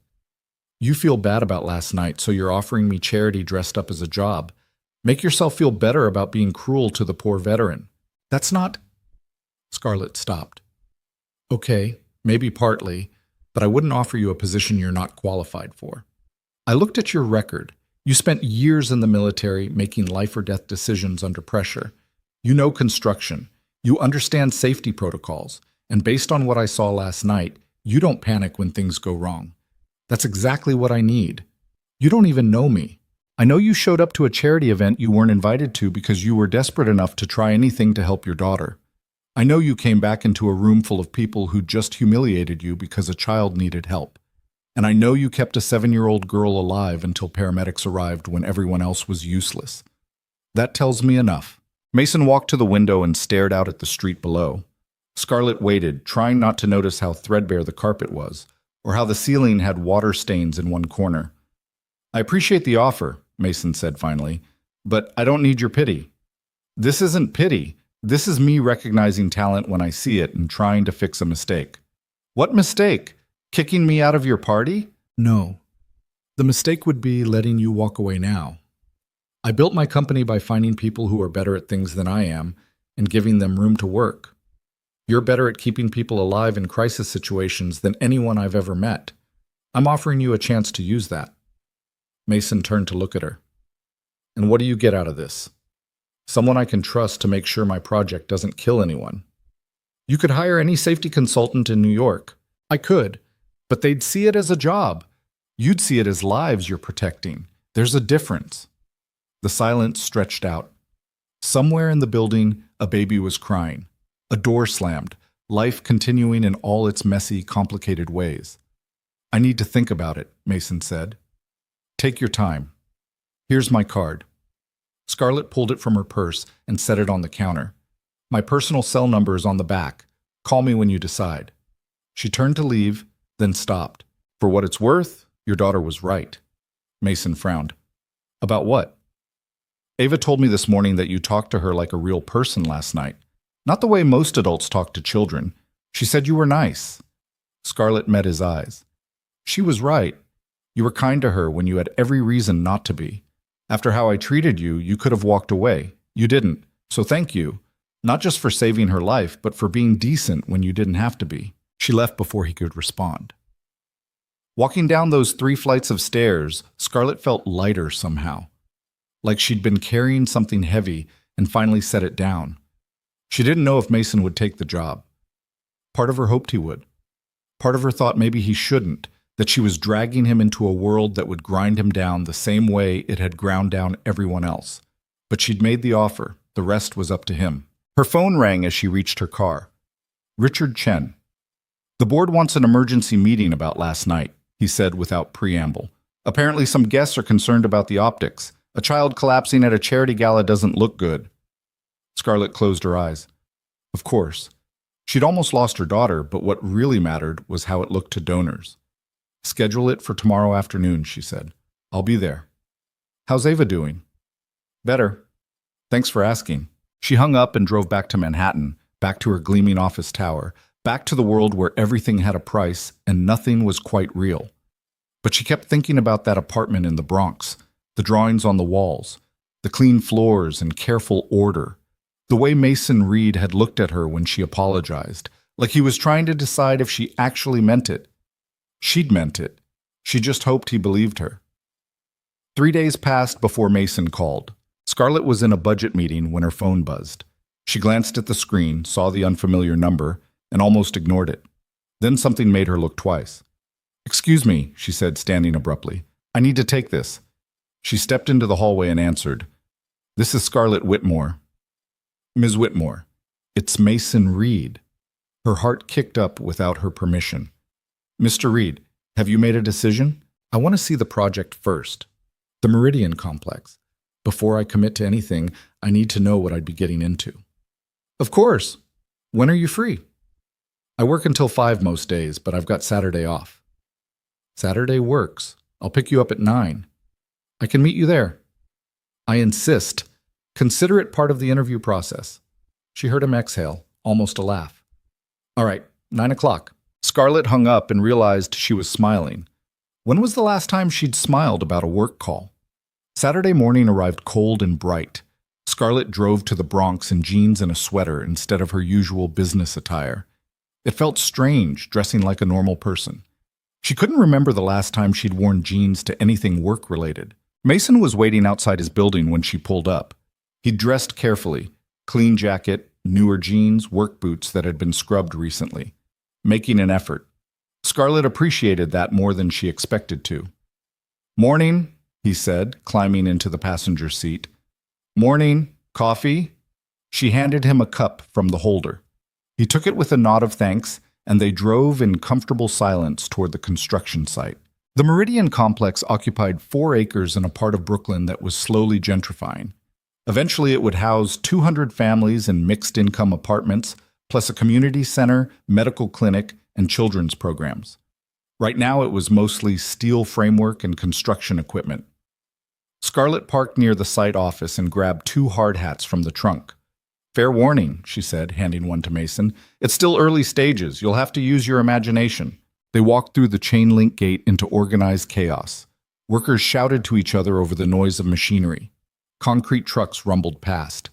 You feel bad about last night, so you're offering me charity dressed up as a job. Make yourself feel better about being cruel to the poor veteran. That's not... Scarlett stopped. Okay, maybe partly, but I wouldn't offer you a position you're not qualified for. I looked at your record. You spent years in the military making life or death decisions under pressure. You know construction. You understand safety protocols. And based on what I saw last night, you don't panic when things go wrong. That's exactly what I need. You don't even know me. I know you showed up to a charity event you weren't invited to because you were desperate enough to try anything to help your daughter. I know you came back into a room full of people who just humiliated you because a child needed help. And I know you kept a 7-year-old girl alive until paramedics arrived when everyone else was useless. That tells me enough. Mason walked to the window and stared out at the street below. Scarlett waited, trying not to notice how threadbare the carpet was, or how the ceiling had water stains in one corner. I appreciate the offer, Mason said finally, but I don't need your pity. This isn't pity. This is me recognizing talent when I see it and trying to fix a mistake. What mistake? Kicking me out of your party? No. The mistake would be letting you walk away now. I built my company by finding people who are better at things than I am and giving them room to work. You're better at keeping people alive in crisis situations than anyone I've ever met. I'm offering you a chance to use that. Mason turned to look at her. And what do you get out of this? Someone I can trust to make sure my project doesn't kill anyone. You could hire any safety consultant in New York. I could, but they'd see it as a job. You'd see it as lives you're protecting. There's a difference. The silence stretched out. Somewhere in the building, a baby was crying. A door slammed, life continuing in all its messy, complicated ways. I need to think about it, Mason said. Take your time. Here's my card. Scarlett pulled it from her purse and set it on the counter. My personal cell number is on the back. Call me when you decide. She turned to leave, then stopped. For what it's worth, your daughter was right. Mason frowned. About what? Ava told me this morning that you talked to her like a real person last night. Not the way most adults talk to children. She said you were nice. Scarlett met his eyes. She was right. You were kind to her when you had every reason not to be. After how I treated you, you could have walked away. You didn't. So thank you. Not just for saving her life, but for being decent when you didn't have to be. She left before he could respond. Walking down those 3 flights of stairs, Scarlett felt lighter somehow. Like she'd been carrying something heavy and finally set it down. She didn't know if Mason would take the job. Part of her hoped he would. Part of her thought maybe he shouldn't, that she was dragging him into a world that would grind him down the same way it had ground down everyone else. But she'd made the offer. The rest was up to him. Her phone rang as she reached her car. Richard Chen. The board wants an emergency meeting about last night, he said without preamble. Apparently some guests are concerned about the optics. A child collapsing at a charity gala doesn't look good. Scarlett closed her eyes. Of course. She'd almost lost her daughter, but what really mattered was how it looked to donors. Schedule it for tomorrow afternoon, she said. I'll be there. How's Ava doing? Better. Thanks for asking. She hung up and drove back to Manhattan, back to her gleaming office tower, back to the world where everything had a price and nothing was quite real. But she kept thinking about that apartment in the Bronx, the drawings on the walls, the clean floors and careful order, the way Mason Reed had looked at her when she apologized, like he was trying to decide if she actually meant it. She'd meant it. She just hoped he believed her. 3 days passed before Mason called. Scarlett was in a budget meeting when her phone buzzed. She glanced at the screen, saw the unfamiliar number, and almost ignored it. Then something made her look twice. "Excuse me," she said, standing abruptly. "I need to take this." She stepped into the hallway and answered, "This is Scarlett Whitmore." "Ms. Whitmore, it's Mason Reed." Her heart kicked up without her permission. "Mr. Reed, have you made a decision? I want to see the project first. The Meridian Complex. Before I commit to anything, I need to know what I'd be getting into." "Of course. When are you free?" "I work until 5 most days, but I've got Saturday off." "Saturday works. I'll pick you up at 9. I can meet you there." "I insist. Consider it part of the interview process." She heard him exhale, almost a laugh. "All right, 9 o'clock. Scarlett hung up and realized she was smiling. When was the last time she'd smiled about a work call? Saturday morning arrived cold and bright. Scarlett drove to the Bronx in jeans and a sweater instead of her usual business attire. It felt strange, dressing like a normal person. She couldn't remember the last time she'd worn jeans to anything work-related. Mason was waiting outside his building when she pulled up. He'd dressed carefully, clean jacket, newer jeans, work boots that had been scrubbed recently, making an effort. Scarlett appreciated that more than she expected to. "Morning," he said, climbing into the passenger seat. "Morning. Coffee?" She handed him a cup from the holder. He took it with a nod of thanks, and they drove in comfortable silence toward the construction site. The Meridian Complex occupied 4 acres in a part of Brooklyn that was slowly gentrifying. Eventually, it would house 200 families in mixed-income apartments, plus a community center, medical clinic, and children's programs. Right now, it was mostly steel framework and construction equipment. Scarlett parked near the site office and grabbed 2 hard hats from the trunk. "Fair warning," she said, handing one to Mason. "It's still early stages. You'll have to use your imagination." They walked through the chain-link gate into organized chaos. Workers shouted to each other over the noise of machinery. Concrete trucks rumbled past.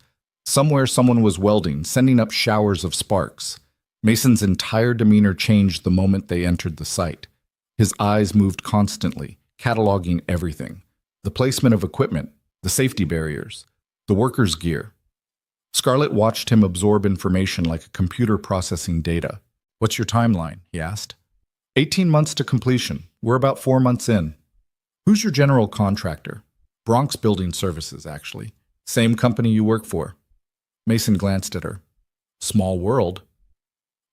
Somewhere someone was welding, sending up showers of sparks. Mason's entire demeanor changed the moment they entered the site. His eyes moved constantly, cataloging everything. The placement of equipment, the safety barriers, the workers' gear. Scarlett watched him absorb information like a computer processing data. "What's your timeline?" he asked. 18 months to completion. We're about 4 months in." "Who's your general contractor?" "Bronx Building Services, actually. Same company you work for." Mason glanced at her. "Small world."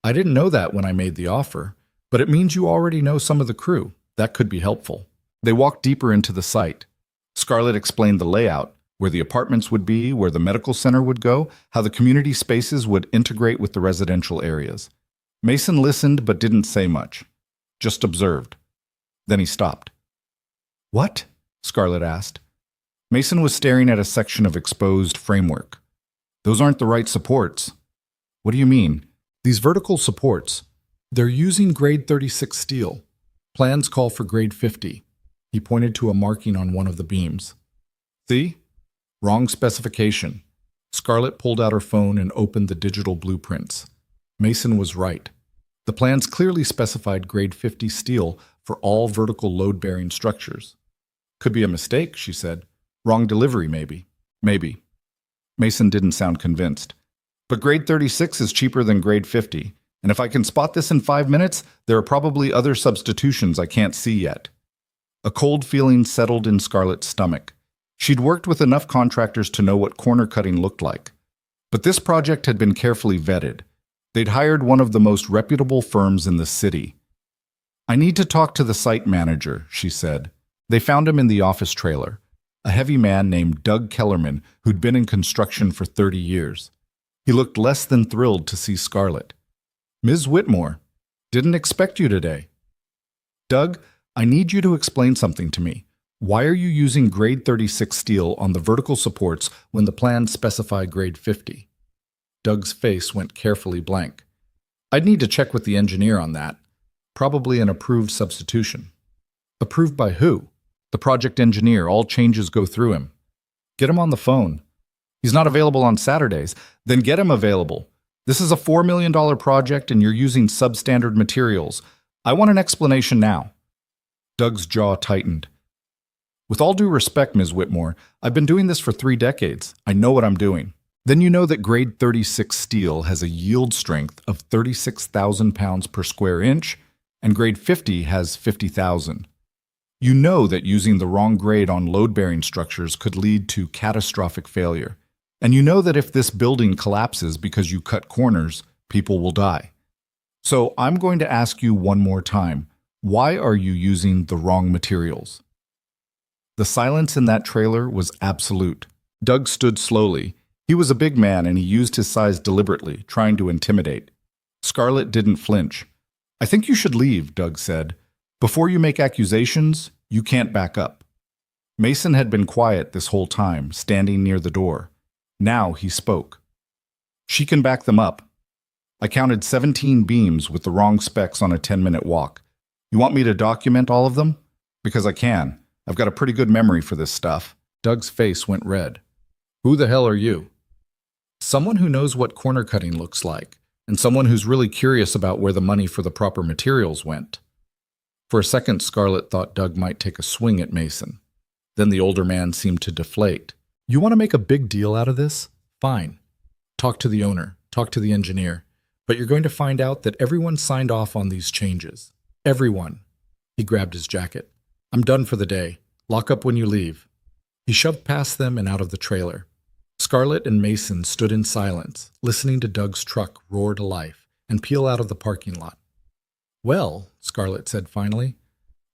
"I didn't know that when I made the offer, but it means you already know some of the crew. That could be helpful." They walked deeper into the site. Scarlett explained the layout, where the apartments would be, where the medical center would go, how the community spaces would integrate with the residential areas. Mason listened but didn't say much, just observed. Then he stopped. "What?" Scarlett asked. Mason was staring at a section of exposed framework. "Those aren't the right supports." "What do you mean?" "These vertical supports. They're using grade 36 steel. Plans call for grade 50. He pointed to a marking on one of the beams. "See? Wrong specification." Scarlett pulled out her phone and opened the digital blueprints. Mason was right. The plans clearly specified grade 50 steel for all vertical load-bearing structures. "Could be a mistake," she said. "Wrong delivery, maybe." "Maybe." Mason didn't sound convinced. "But grade 36 is cheaper than grade 50, and if I can spot this in 5 minutes, there are probably other substitutions I can't see yet." A cold feeling settled in Scarlett's stomach. She'd worked with enough contractors to know what corner cutting looked like. But this project had been carefully vetted. They'd hired one of the most reputable firms in the city. "I need to talk to the site manager," she said. They found him in the office trailer, a heavy man named Doug Kellerman who'd been in construction for 30 years. He looked less than thrilled to see Scarlett. "Ms. Whitmore, didn't expect you today." "Doug, I need you to explain something to me. Why are you using grade 36 steel on the vertical supports when the plans specify grade 50? Doug's face went carefully blank. "I'd need to check with the engineer on that. Probably an approved substitution." "Approved by who?" "The project engineer. All changes go through him." "Get him on the phone." "He's not available on Saturdays." "Then get him available. This is a $4 million project and you're using substandard materials. I want an explanation now." Doug's jaw tightened. "With all due respect, Ms. Whitmore, I've been doing this for 3 decades. I know what I'm doing. Then you know that grade 36 steel has a yield strength of 36,000 pounds per square inch, and grade 50 has 50,000. You know that using the wrong grade on load-bearing structures could lead to catastrophic failure. And you know that if this building collapses because you cut corners, people will die. So I'm going to ask you one more time, why are you using the wrong materials? The silence in that trailer was absolute. Doug stood slowly. He was a big man and he used his size deliberately, trying to intimidate. Scarlett didn't flinch. "I think you should leave," Doug said. "Before you make accusations, you can't back up." Mason had been quiet this whole time, standing near the door. Now he spoke. "She can back them up. I counted 17 beams with the wrong specs on a 10-minute walk. You want me to document all of them? Because I can. I've got a pretty good memory for this stuff." Doug's face went red. "Who the hell are you?" "Someone who knows what corner cutting looks like, and someone who's really curious about where the money for the proper materials went." For a second, Scarlett thought Doug might take a swing at Mason. Then the older man seemed to deflate. "You want to make a big deal out of this? Fine. Talk to the owner, talk to the engineer. But you're going to find out that everyone signed off on these changes. Everyone." He grabbed his jacket. "I'm done for the day. Lock up when you leave." He shoved past them and out of the trailer. Scarlett and Mason stood in silence, listening to Doug's truck roar to life and peel out of the parking lot. "Well," Scarlett said finally,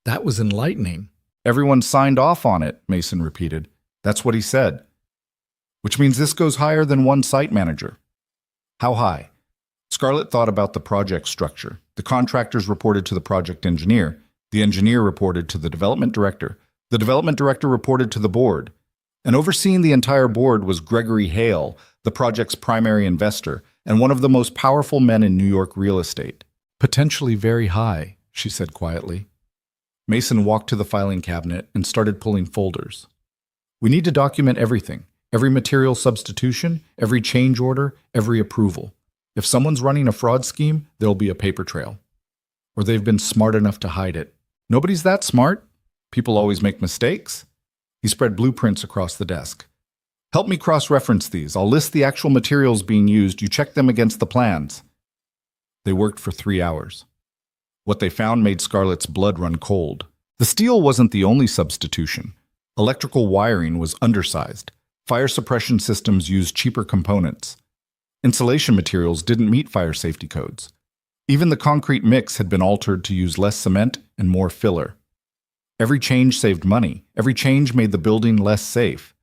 "that was enlightening." "Everyone signed off on it," Mason repeated. "That's what he said." "Which means this goes higher than one site manager." "How high?" Scarlett thought about the project structure. The contractors reported to the project engineer. The engineer reported to the development director. The development director reported to the board. And overseeing the entire board was Gregory Hale, the project's primary investor, and one of the most powerful men in New York real estate. "Potentially very high," she said quietly. Mason walked to the filing cabinet and started pulling folders. "We need to document everything, every material substitution, every change order, every approval. If someone's running a fraud scheme, there'll be a paper trail. Or they've been smart enough to hide it. Nobody's that smart. People always make mistakes." He spread blueprints across the desk. "Help me cross-reference these. I'll list the actual materials being used. You check them against the plans." They worked for 3 hours. What they found made Scarlett's blood run cold. The steel wasn't the only substitution. Electrical wiring was undersized. Fire suppression systems used cheaper components. Insulation materials didn't meet fire safety codes. Even the concrete mix had been altered to use less cement and more filler. Every change saved money. Every change made the building less safe.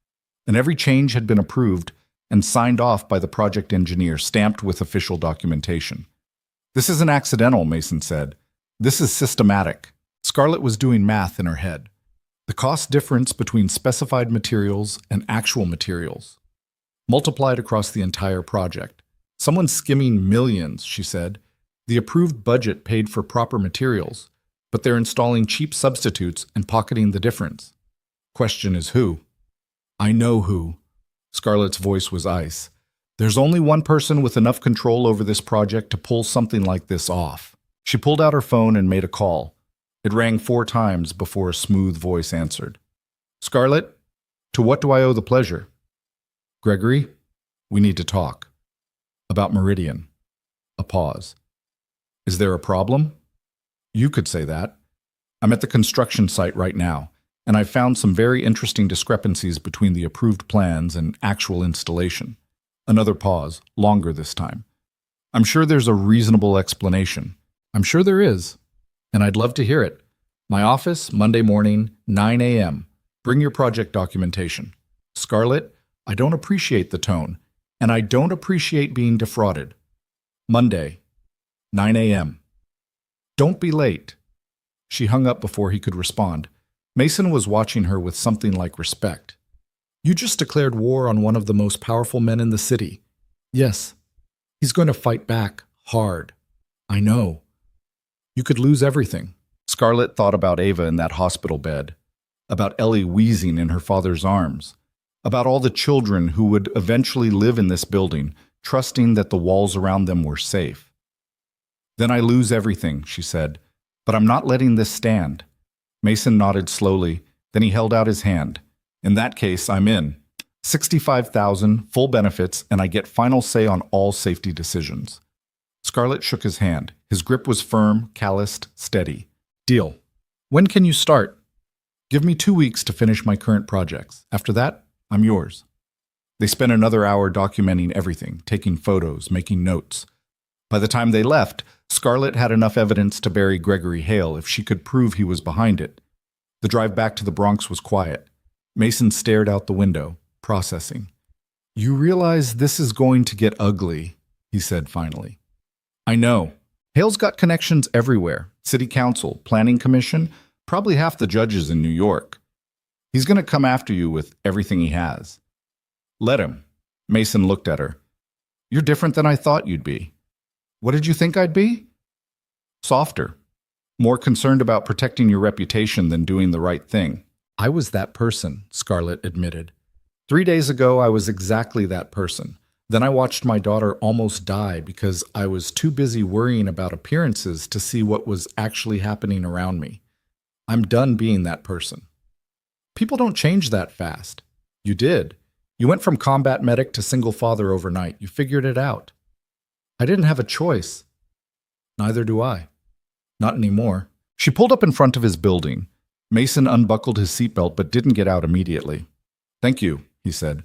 And every change had been approved and signed off by the project engineer, stamped with official documentation. "This isn't accidental," Mason said. "This is systematic." Scarlett was doing math in her head. The cost difference between specified materials and actual materials, multiplied across the entire project. "Someone's skimming millions," she said. "The approved budget paid for proper materials, but they're installing cheap substitutes and pocketing the difference. Question is who?" "I know who." Scarlett's voice was ice. "There's only one person with enough control over this project to pull something like this off." She pulled out her phone and made a call. It rang 4 times before a smooth voice answered. "Scarlett, to what do I owe the pleasure?" "Gregory, we need to talk." "About Meridian." A pause. "Is there a problem?" "You could say that. I'm at the construction site right now, and I've found some very interesting discrepancies between the approved plans and actual installation." Another pause, longer this time. "I'm sure there's a reasonable explanation." "I'm sure there is, and I'd love to hear it. My office, Monday morning, 9 a.m. Bring your project documentation." "Scarlett, I don't appreciate the tone, and I don't appreciate being defrauded." "Monday, 9 a.m. Don't be late." She hung up before he could respond. Mason was watching her with something like respect. "You just declared war on one of the most powerful men in the city." "Yes. He's going to fight back, hard." "I know." "You could lose everything." Scarlett thought about Ava in that hospital bed, about Ellie wheezing in her father's arms, about all the children who would eventually live in this building, trusting that the walls around them were safe. "Then I lose everything," she said, "but I'm not letting this stand." Mason nodded slowly, then he held out his hand. "In that case, I'm in." $65,000, full benefits, and I get final say on all safety decisions. Scarlett shook his hand. His grip was firm, calloused, steady. Deal. When can you start? Give me 2 weeks to finish my current projects. After that, I'm yours. They spent another hour documenting everything, taking photos, making notes. By the time they left, Scarlett had enough evidence to bury Gregory Hale if she could prove he was behind it. The drive back to the Bronx was quiet. Mason stared out the window, processing. You realize this is going to get ugly, he said finally. I know. Hale's got connections everywhere. City Council, Planning Commission, probably half the judges in New York. He's going to come after you with everything he has. Let him. Mason looked at her. You're different than I thought you'd be. What did you think I'd be? Softer. More concerned about protecting your reputation than doing the right thing. I was that person, Scarlett admitted. 3 days ago, I was exactly that person. Then I watched my daughter almost die because I was too busy worrying about appearances to see what was actually happening around me. I'm done being that person. People don't change that fast. You did. You went from combat medic to single father overnight. You figured it out. I didn't have a choice. Neither do I. Not anymore. She pulled up in front of his building. Mason unbuckled his seatbelt but didn't get out immediately. Thank you, he said,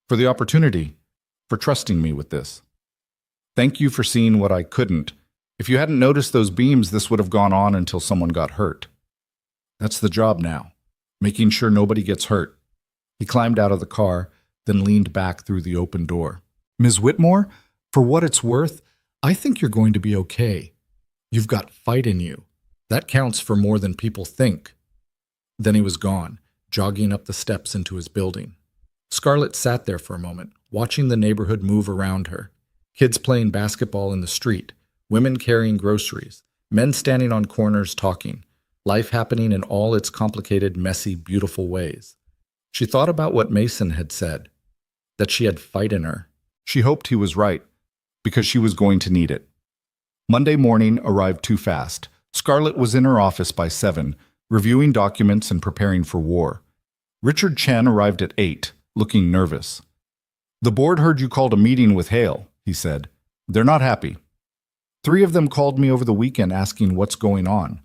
for the opportunity, for trusting me with this. Thank you for seeing what I couldn't. If you hadn't noticed those beams, this would have gone on until someone got hurt. That's the job now, making sure nobody gets hurt. He climbed out of the car, then leaned back through the open door. Ms. Whitmore, for what it's worth, I think you're going to be okay. You've got fight in you. That counts for more than people think. Then he was gone, jogging up the steps into his building. Scarlett sat there for a moment, watching the neighborhood move around her. Kids playing basketball in the street, women carrying groceries, men standing on corners talking, life happening in all its complicated, messy, beautiful ways. She thought about what Mason had said, that she had fight in her. She hoped he was right, because she was going to need it. Monday morning arrived too fast. Scarlett was in her office by 7, reviewing documents and preparing for war. Richard Chen arrived at 8, looking nervous. The board heard you called a meeting with Hale, he said. They're not happy. 3 of them called me over the weekend asking what's going on.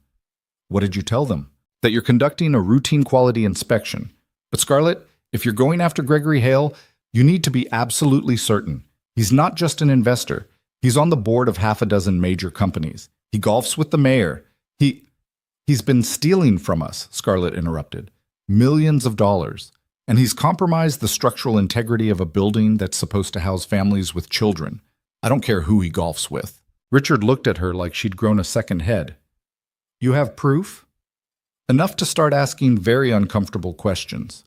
What did you tell them? That you're conducting a routine quality inspection. But Scarlett, if you're going after Gregory Hale, you need to be absolutely certain. He's not just an investor. He's on the board of half a dozen major companies. He golfs with the mayor. He's been stealing from us, Scarlett interrupted. Millions of dollars. And he's compromised the structural integrity of a building that's supposed to house families with children. I don't care who he golfs with. Richard looked at her like she'd grown a second head. You have proof? Enough to start asking very uncomfortable questions.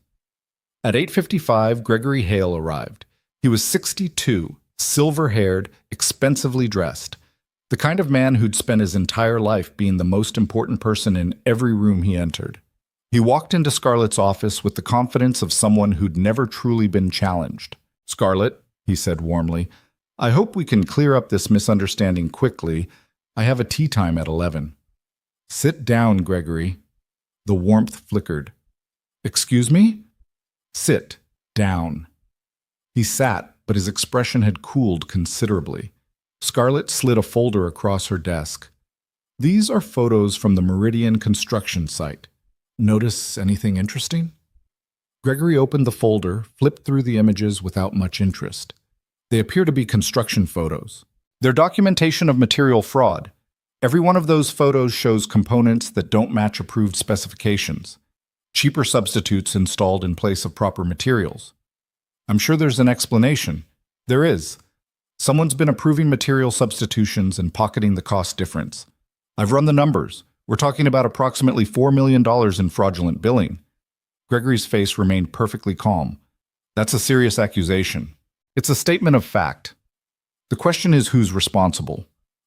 At 8:55, Gregory Hale arrived. He was 62, silver-haired, expensively dressed. The kind of man who'd spent his entire life being the most important person in every room he entered. He walked into Scarlett's office with the confidence of someone who'd never truly been challenged. Scarlett, he said warmly, I hope we can clear up this misunderstanding quickly. I have a tea time at 11. Sit down, Gregory. The warmth flickered. Excuse me? Sit down. He sat, but his expression had cooled considerably. Scarlett slid a folder across her desk. These are photos from the Meridian construction site. Notice anything interesting? Gregory opened the folder, flipped through the images without much interest. They appear to be construction photos. They're documentation of material fraud. Every one of those photos shows components that don't match approved specifications. Cheaper substitutes installed in place of proper materials. I'm sure there's an explanation. There is. Someone's been approving material substitutions and pocketing the cost difference. I've run the numbers. We're talking about approximately $4 million in fraudulent billing. Gregory's face remained perfectly calm. That's a serious accusation. It's a statement of fact. The question is who's responsible.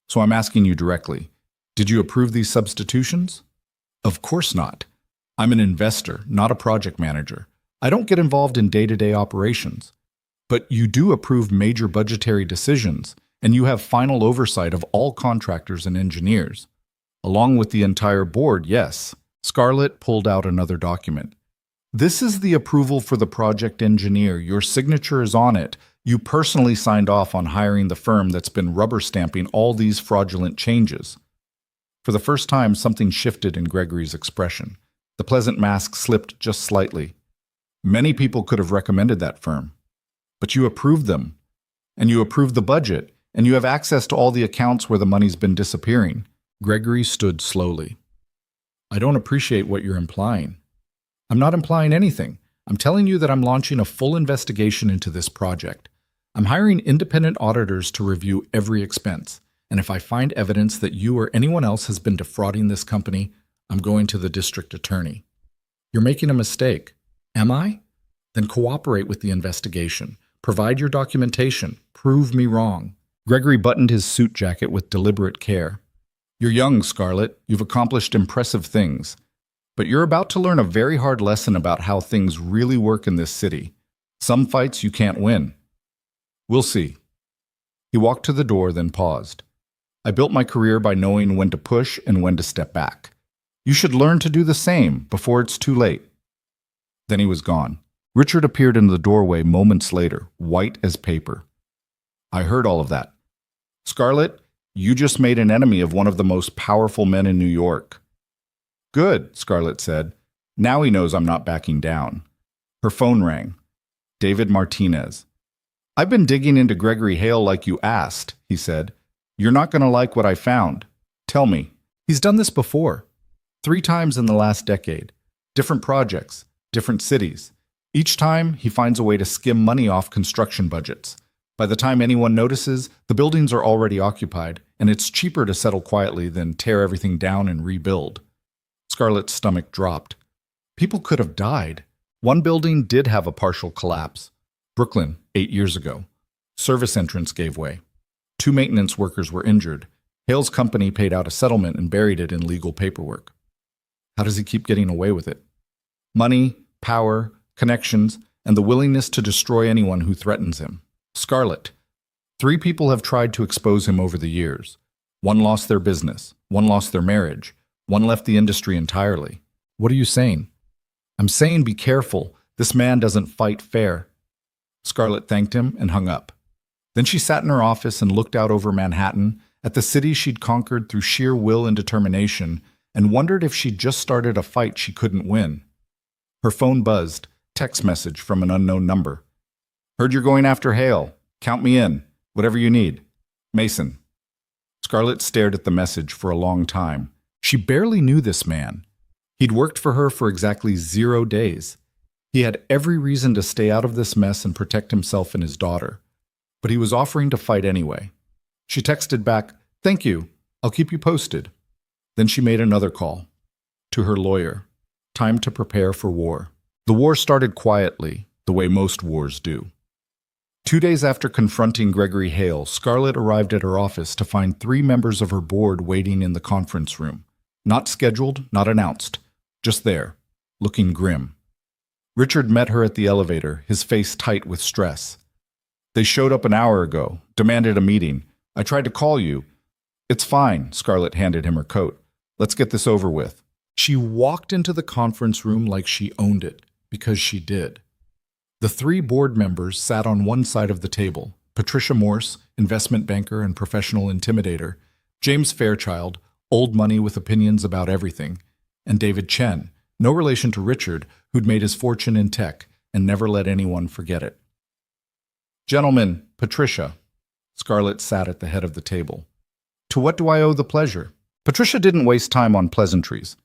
So I'm asking you directly. Did you approve these substitutions? Of course not. I'm an investor, not a project manager. I don't get involved in day-to-day operations. But you do approve major budgetary decisions, and you have final oversight of all contractors and engineers. Along with the entire board, yes. Scarlett pulled out another document. This is the approval for the project engineer. Your signature is on it. You personally signed off on hiring the firm that's been rubber stamping all these fraudulent changes." For the first time, something shifted in Gregory's expression. The pleasant mask slipped just slightly. "Many people could have recommended that firm. But you approved them. And you approved the budget. And you have access to all the accounts where the money's been disappearing." Gregory stood slowly. "I don't appreciate what you're implying." "I'm not implying anything. I'm telling you that I'm launching a full investigation into this project. I'm hiring independent auditors to review every expense. And if I find evidence that you or anyone else has been defrauding this company, I'm going to the district attorney." "You're making a mistake." "Am I?" "Then cooperate with the investigation. Provide your documentation. Prove me wrong." Gregory buttoned his suit jacket with deliberate care. "You're young, Scarlett. You've accomplished impressive things. But you're about to learn a very hard lesson about how things really work in this city. Some fights you can't win." "We'll see." He walked to the door, then paused. "I built my career by knowing when to push and when to step back. You should learn to do the same before it's too late." Then he was gone. Richard appeared in the doorway moments later, white as paper. "I heard all of that. Scarlett, you just made an enemy of one of the most powerful men in New York." "Good," Scarlett said. "Now he knows I'm not backing down." Her phone rang. David Martinez. "I've been digging into Gregory Hale like you asked," he said. "You're not going to like what I found. Tell me." "He's done this before. 3 times in the last decade. Different projects, different cities. Each time, he finds a way to skim money off construction budgets. By the time anyone notices, the buildings are already occupied, and it's cheaper to settle quietly than tear everything down and rebuild." Scarlett's stomach dropped. People could have died. One building did have a partial collapse. Brooklyn, 8 years ago. Service entrance gave way. 2 maintenance workers were injured. Hale's company paid out a settlement and buried it in legal paperwork. How does he keep getting away with it? Money, power, connections, and the willingness to destroy anyone who threatens him. Scarlett. 3 people have tried to expose him over the years. 1 lost their business. 1 lost their marriage. 1 left the industry entirely. What are you saying? I'm saying be careful. This man doesn't fight fair. Scarlett thanked him and hung up. Then she sat in her office and looked out over Manhattan at the city she'd conquered through sheer will and determination, and wondered if she'd just started a fight she couldn't win. Her phone buzzed. Text message from an unknown number. "Heard you're going after Hale. Count me in. Whatever you need. Mason." Scarlett stared at the message for a long time. She barely knew this man. He'd worked for her for exactly 0 days. He had every reason to stay out of this mess and protect himself and his daughter. But he was offering to fight anyway. She texted back, "Thank you. I'll keep you posted." Then she made another call. To her lawyer. Time to prepare for war. The war started quietly, the way most wars do. 2 days after confronting Gregory Hale, Scarlett arrived at her office to find 3 members of her board waiting in the conference room. Not scheduled, not announced. Just there, looking grim. Richard met her at the elevator, his face tight with stress. "They showed up an hour ago, demanded a meeting. I tried to call you." "It's fine," Scarlett handed him her coat. "Let's get this over with." She walked into the conference room like she owned it, because she did. The 3 board members sat on one side of the table: Patricia Morse, investment banker and professional intimidator; James Fairchild, old money with opinions about everything; and David Chen, no relation to Richard, who'd made his fortune in tech and never let anyone forget it. "Gentlemen, Patricia." Scarlett sat at the head of the table. "To what do I owe the pleasure?" Patricia didn't waste time on pleasantries.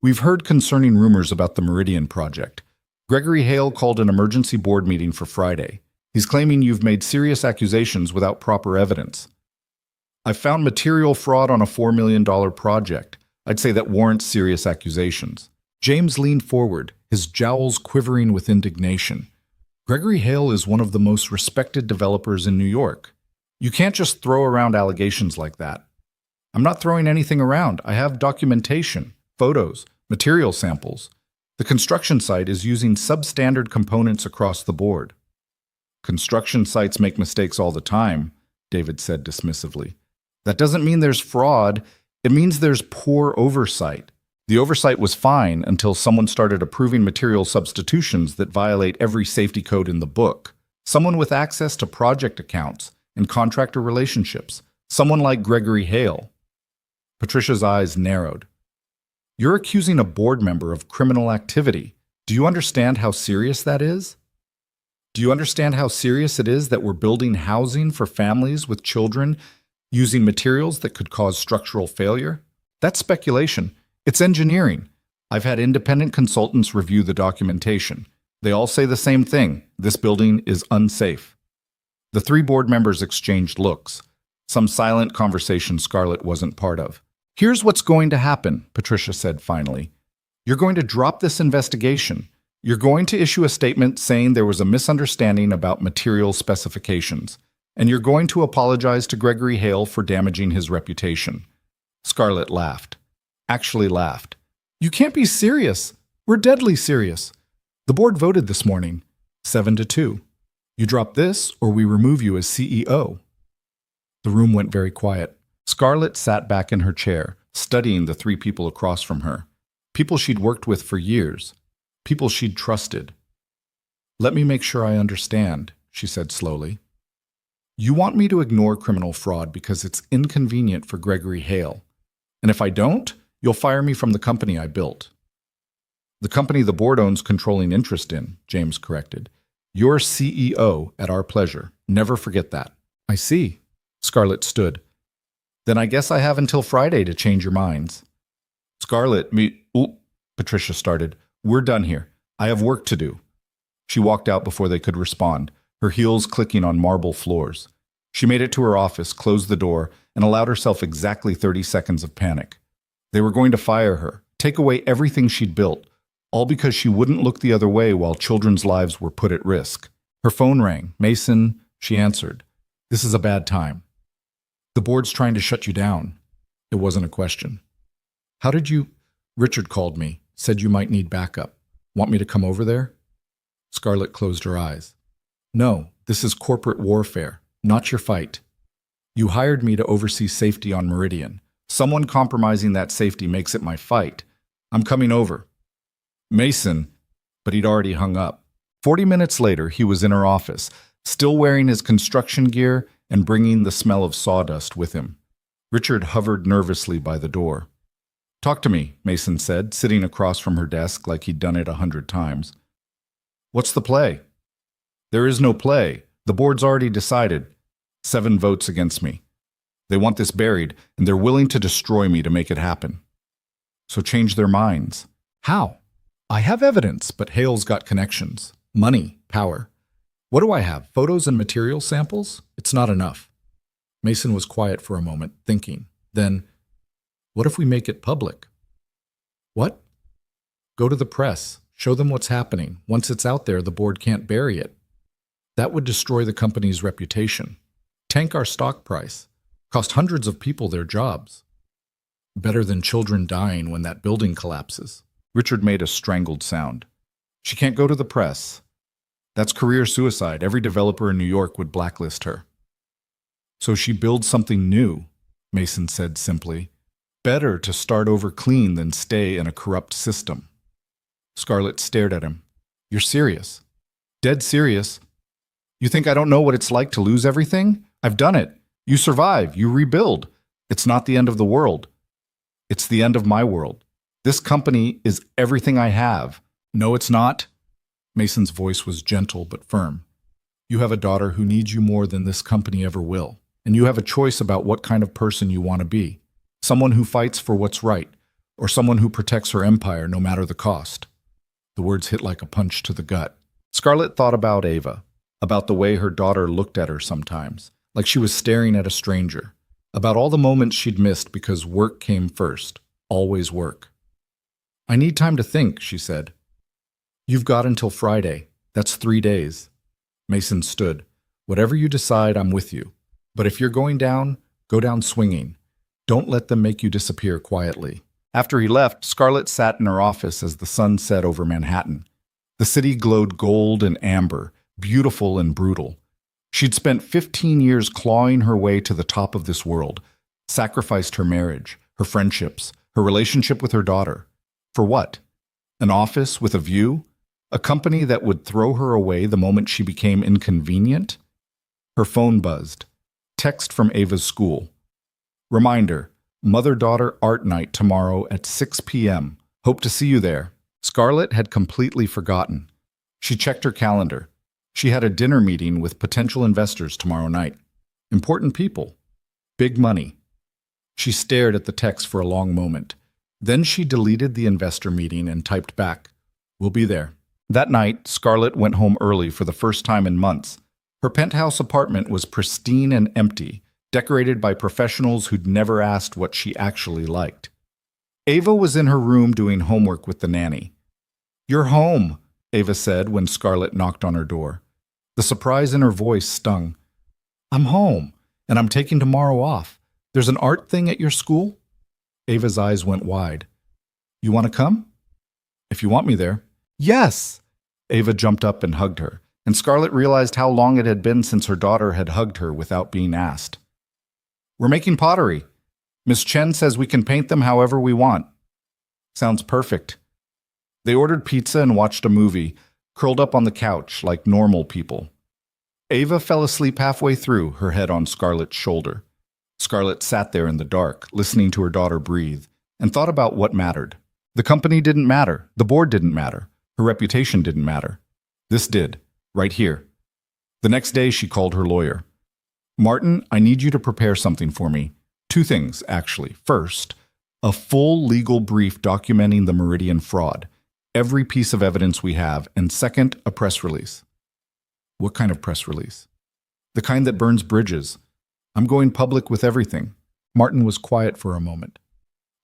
"We've heard concerning rumors about the Meridian project. Gregory Hale called an emergency board meeting for Friday. He's claiming you've made serious accusations without proper evidence. I've found material fraud on a $4 million project. I'd say that warrants serious accusations." James leaned forward, his jowls quivering with indignation. "Gregory Hale is one of the most respected developers in New York. You can't just throw around allegations like that." "I'm not throwing anything around. I have documentation, photos, material samples. The construction site is using substandard components across the board." "Construction sites make mistakes all the time," David said dismissively. "That doesn't mean there's fraud. It means there's poor oversight. The oversight was fine until someone started approving material substitutions that violate every safety code in the book. Someone with access to project accounts and contractor relationships. Someone like Gregory Hale. Patricia's eyes narrowed. You're accusing a board member of criminal activity. Do you understand how serious that is? Do you understand how serious it is that we're building housing for families with children using materials that could cause structural failure? That's speculation. It's engineering. I've had independent consultants review the documentation. They all say the same thing. This building is unsafe. The three board members exchanged looks. Some silent conversation Scarlett wasn't part of. Here's what's going to happen, Patricia said finally. You're going to drop this investigation. You're going to issue a statement saying there was a misunderstanding about material specifications. And you're going to apologize to Gregory Hale for damaging his reputation. Scarlett laughed. Actually laughed. You can't be serious. We're deadly serious. The board voted this morning, 7-2. You drop this or we remove you as CEO. The room went very quiet. Scarlett sat back in her chair, studying the three people across from her. People she'd worked with for years. People she'd trusted. Let me make sure I understand, she said slowly. You want me to ignore criminal fraud because it's inconvenient for Gregory Hale. And if I don't, you'll fire me from the company I built. The company the board owns controlling interest in, James corrected. You're CEO at our pleasure. Never forget that. I see. Scarlett stood. Then I guess I have until Friday to change your minds. Scarlett, Patricia started. We're done here. I have work to do. She walked out before they could respond, her heels clicking on marble floors. She made it to her office, closed the door, and allowed herself exactly 30 seconds of panic. They were going to fire her, take away everything she'd built, all because she wouldn't look the other way while children's lives were put at risk. Her phone rang. Mason, she answered. This is a bad time. The board's trying to shut you down. It wasn't a question. How did you... Richard called me, said you might need backup. Want me to come over there? Scarlett closed her eyes. No, this is corporate warfare, not your fight. You hired me to oversee safety on Meridian. Someone compromising that safety makes it my fight. I'm coming over. Mason, but he'd already hung up. 40 minutes later, he was in her office, still wearing his construction gear and bringing the smell of sawdust with him. Richard hovered nervously by the door. Talk to me, Mason said, sitting across from her desk like he'd done it 100 times. What's the play? There is no play. The board's already decided. 7 votes against me. They want this buried, and they're willing to destroy me to make it happen. So change their minds. How? I have evidence, but Hale's got connections. Money, power. What do I have? Photos and material samples? It's not enough. Mason was quiet for a moment, thinking. Then, what if we make it public? What? Go to the press. Show them what's happening. Once it's out there, the board can't bury it. That would destroy the company's reputation. Tank our stock price. Cost hundreds of people their jobs. Better than children dying when that building collapses. Richard made a strangled sound. She can't go to the press. That's career suicide. Every developer in New York would blacklist her. So she builds something new, Mason said simply. Better to start over clean than stay in a corrupt system. Scarlett stared at him. You're serious. Dead serious. You think I don't know what it's like to lose everything? I've done it. You survive. You rebuild. It's not the end of the world. It's the end of my world. This company is everything I have. No, it's not. Mason's voice was gentle but firm. You have a daughter who needs you more than this company ever will. And you have a choice about what kind of person you want to be. Someone who fights for what's right, or someone who protects her empire no matter the cost. The words hit like a punch to the gut. Scarlett thought about Ava, about the way her daughter looked at her sometimes, like she was staring at a stranger, about all the moments she'd missed because work came first, always work. I need time to think, she said. You've got until Friday. That's 3 days. Mason stood. Whatever you decide, I'm with you. But if you're going down, go down swinging. Don't let them make you disappear quietly. After he left, Scarlett sat in her office as the sun set over Manhattan. The city glowed gold and amber, beautiful and brutal. She'd spent 15 years clawing her way to the top of this world, sacrificed her marriage, her friendships, her relationship with her daughter. For what? An office with a view? A company that would throw her away the moment she became inconvenient? Her phone buzzed. Text from Ava's school. Reminder, mother-daughter art night tomorrow at 6 p.m. Hope to see you there. Scarlett had completely forgotten. She checked her calendar. She had a dinner meeting with potential investors tomorrow night. Important people. Big money. She stared at the text for a long moment. Then she deleted the investor meeting and typed back, "We'll be there." That night, Scarlett went home early for the first time in months. Her penthouse apartment was pristine and empty, decorated by professionals who'd never asked what she actually liked. Ava was in her room doing homework with the nanny. "You're home," Ava said when Scarlett knocked on her door. The surprise in her voice stung. "I'm home, and I'm taking tomorrow off. There's an art thing at your school?" Ava's eyes went wide. "You want to come?" "If you want me there." "Yes!" Ava jumped up and hugged her, and Scarlett realized how long it had been since her daughter had hugged her without being asked. "We're making pottery. Miss Chen says we can paint them however we want." "Sounds perfect." They ordered pizza and watched a movie, curled up on the couch like normal people. Ava fell asleep halfway through, her head on Scarlett's shoulder. Scarlett sat there in the dark, listening to her daughter breathe, and thought about what mattered. The company didn't matter. The board didn't matter. Her reputation didn't matter. This did, right here. The next day, she called her lawyer. "Martin, I need you to prepare something for me. 2 things, actually. First, a full legal brief documenting the Meridian fraud, every piece of evidence we have, and second, a press release." "What kind of press release?" "The kind that burns bridges. I'm going public with everything." Martin was quiet for a moment.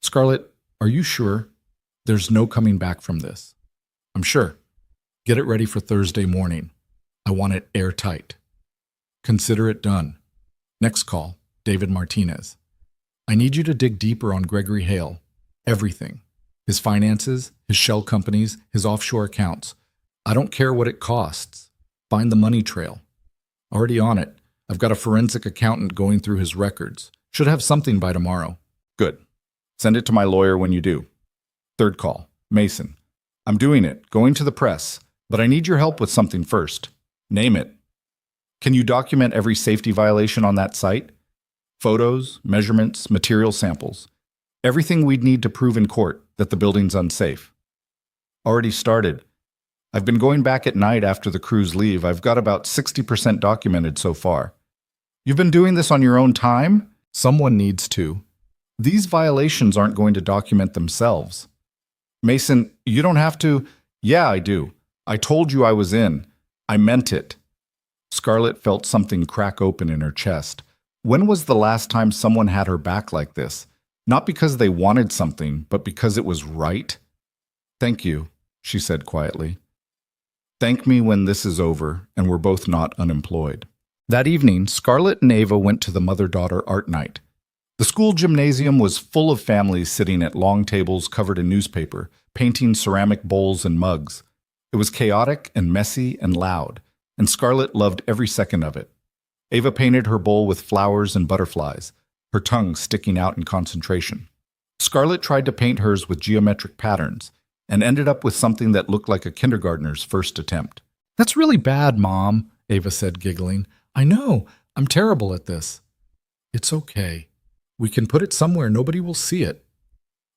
"Scarlett, are you sure? There's no coming back from this." "I'm sure. Get it ready for Thursday morning. I want it airtight." "Consider it done." Next call, David Martinez. "I need you to dig deeper on Gregory Hale. Everything. His finances, his shell companies, his offshore accounts. I don't care what it costs. Find the money trail." "Already on it. I've got a forensic accountant going through his records. Should have something by tomorrow." "Good. Send it to my lawyer when you do." Third call, Mason. "I'm doing it, going to the press, but I need your help with something first." "Name it." "Can you document every safety violation on that site? Photos, measurements, material samples. Everything we'd need to prove in court that the building's unsafe." "Already started. I've been going back at night after the crews leave. I've got about 60% documented so far." "You've been doing this on your own time?" "Someone needs to. These violations aren't going to document themselves." "Mason, you don't have to." "Yeah, I do. I told you I was in. I meant it." Scarlett felt something crack open in her chest. When was the last time someone had her back like this? Not because they wanted something, but because it was right? "Thank you," she said quietly. "Thank me when this is over and we're both not unemployed." That evening, Scarlett and Ava went to the mother-daughter art night. The school gymnasium was full of families sitting at long tables covered in newspaper, painting ceramic bowls and mugs. It was chaotic and messy and loud, and Scarlett loved every second of it. Ava painted her bowl with flowers and butterflies, her tongue sticking out in concentration. Scarlett tried to paint hers with geometric patterns, and ended up with something that looked like a kindergartner's first attempt. "That's really bad, Mom," Ava said, giggling. "I know. I'm terrible at this." "It's okay. We can put it somewhere nobody will see it."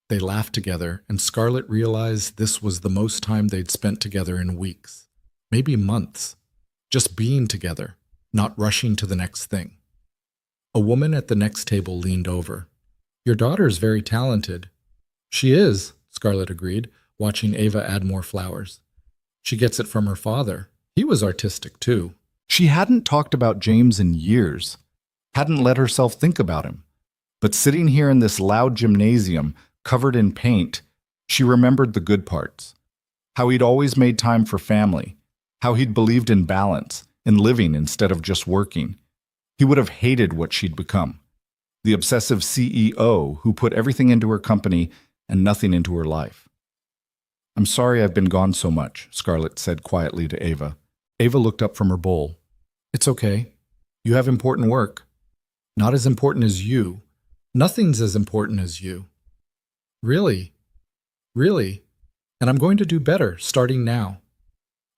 They laughed together, and Scarlett realized this was the most time they'd spent together in weeks, maybe months, just being together, not rushing to the next thing. A woman at the next table leaned over. "Your daughter's very talented." "She is," Scarlett agreed, watching Ava add more flowers. "She gets it from her father. He was artistic, too." She hadn't talked about James in years, hadn't let herself think about him. But sitting here in this loud gymnasium, covered in paint, she remembered the good parts. How he'd always made time for family, how he'd believed in balance, in living instead of just working. He would have hated what she'd become. The obsessive CEO who put everything into her company and nothing into her life. "I'm sorry I've been gone so much," Scarlett said quietly to Ava. Ava looked up from her bowl. "It's okay. You have important work. Not as important as you. Nothing's as important as you." "Really?" Really? And I'm going to do better, starting now.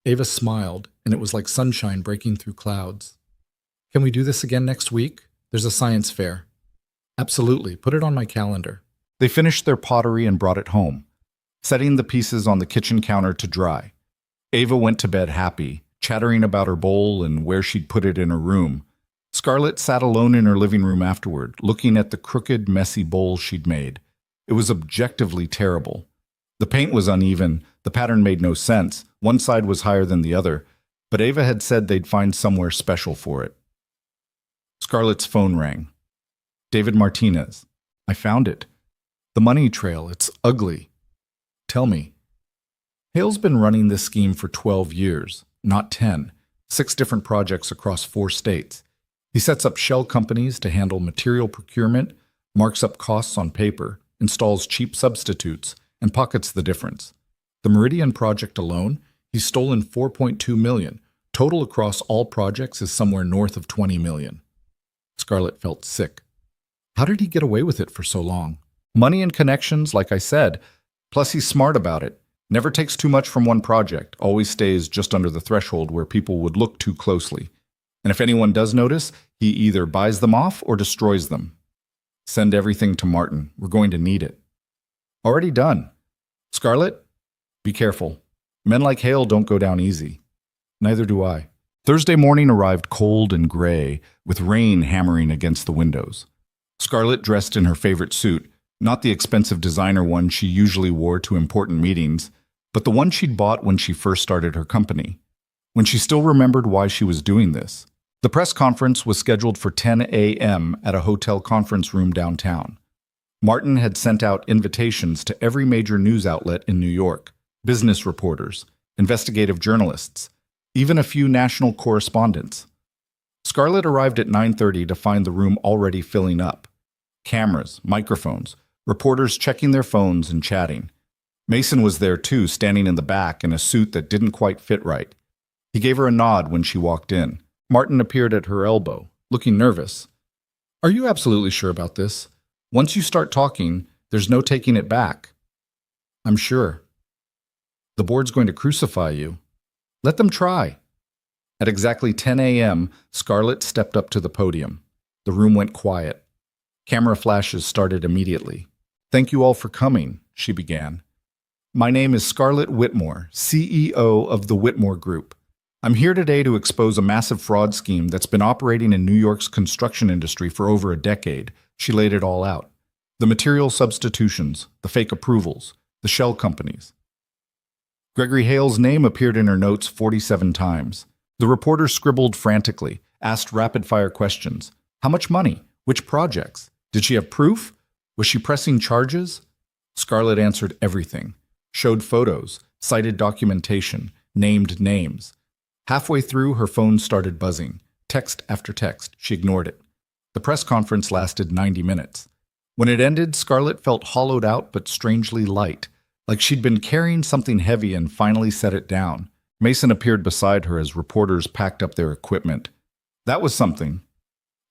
Ava smiled, and it was like sunshine breaking through clouds. Can we do this again next week? There's a science fair. Absolutely. Put it on my calendar. They finished their pottery and brought it home, setting the pieces on the kitchen counter to dry. Ava went to bed happy, chattering about her bowl and where she'd put it in her room. Scarlett sat alone in her living room afterward, looking at the crooked, messy bowl she'd made. It was objectively terrible. The paint was uneven, the pattern made no sense, one side was higher than the other, but Ava had said they'd find somewhere special for it. Scarlett's phone rang. David Martinez. I found it. The money trail, it's ugly. Tell me. Hale's been running this scheme for 12 years, not 10, 6 different projects across 4 states. He sets up shell companies to handle material procurement, marks up costs on paper, installs cheap substitutes, and pockets the difference. The Meridian project alone, he's stolen $4.2 million. Total across all projects is somewhere north of $20 million. Scarlett felt sick. How did he get away with it for so long? Money and connections, like I said. Plus he's smart about it. Never takes too much from one project, always stays just under the threshold where people would look too closely. And if anyone does notice, he either buys them off or destroys them. Send everything to Martin. We're going to need it. Already done. Scarlett, be careful. Men like Hale don't go down easy. Neither do I. Thursday morning arrived cold and gray, with rain hammering against the windows. Scarlett dressed in her favorite suit, not the expensive designer one she usually wore to important meetings, but the one she'd bought when she first started her company, when she still remembered why she was doing this. The press conference was scheduled for 10 a.m. at a hotel conference room downtown. Martin had sent out invitations to every major news outlet in New York, business reporters, investigative journalists, even a few national correspondents. Scarlett arrived at 9:30 to find the room already filling up. Cameras, microphones, reporters checking their phones and chatting. Mason was there too, standing in the back in a suit that didn't quite fit right. He gave her a nod when she walked in. Martin appeared at her elbow, looking nervous. Are you absolutely sure about this? Once you start talking, there's no taking it back. I'm sure. The board's going to crucify you. Let them try. At exactly 10 a.m., Scarlett stepped up to the podium. The room went quiet. Camera flashes started immediately. Thank you all for coming, she began. My name is Scarlett Whitmore, CEO of the Whitmore Group. I'm here today to expose a massive fraud scheme that's been operating in New York's construction industry for over a decade. She laid it all out. The material substitutions, the fake approvals, the shell companies. Gregory Hale's name appeared in her notes 47 times. The reporter scribbled frantically, asked rapid-fire questions. How much money? Which projects? Did she have proof? Was she pressing charges? Scarlett answered everything, showed photos, cited documentation, named names. Halfway through, her phone started buzzing. Text after text, she ignored it. The press conference lasted 90 minutes. When it ended, Scarlett felt hollowed out but strangely light, like she'd been carrying something heavy and finally set it down. Mason appeared beside her as reporters packed up their equipment. That was something.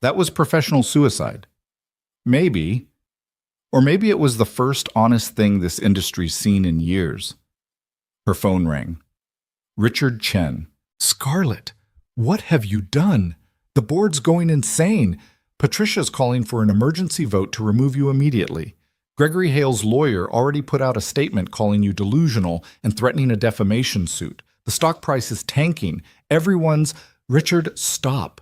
That was professional suicide. Maybe. Or maybe it was the first honest thing this industry's seen in years. Her phone rang. Richard Chen. Scarlett, what have you done? The board's going insane. Patricia's calling for an emergency vote to remove you immediately. Gregory Hale's lawyer already put out a statement calling you delusional and threatening a defamation suit. The stock price is tanking. Everyone's... Richard, stop.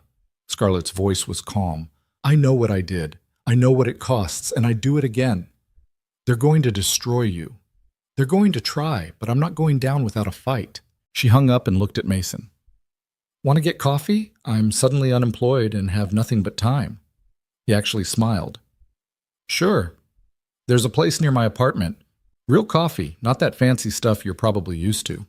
Scarlett's voice was calm. I know what I did. I know what it costs, and I'd do it again. They're going to destroy you. They're going to try, but I'm not going down without a fight. She hung up and looked at Mason. Want to get coffee? I'm suddenly unemployed and have nothing but time. He actually smiled. Sure. There's a place near my apartment. Real coffee, not that fancy stuff you're probably used to.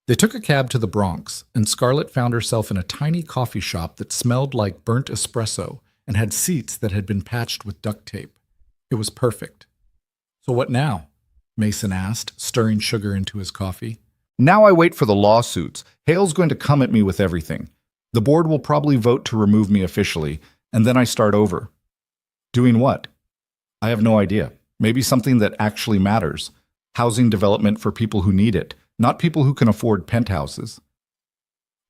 They took a cab to the Bronx, and Scarlett found herself in a tiny coffee shop that smelled like burnt espresso and had seats that had been patched with duct tape. It was perfect. So what now? Mason asked, stirring sugar into his coffee. Now I wait for the lawsuits. Hale's going to come at me with everything. The board will probably vote to remove me officially, and then I start over. Doing what? I have no idea. Maybe something that actually matters. Housing development for people who need it, not people who can afford penthouses.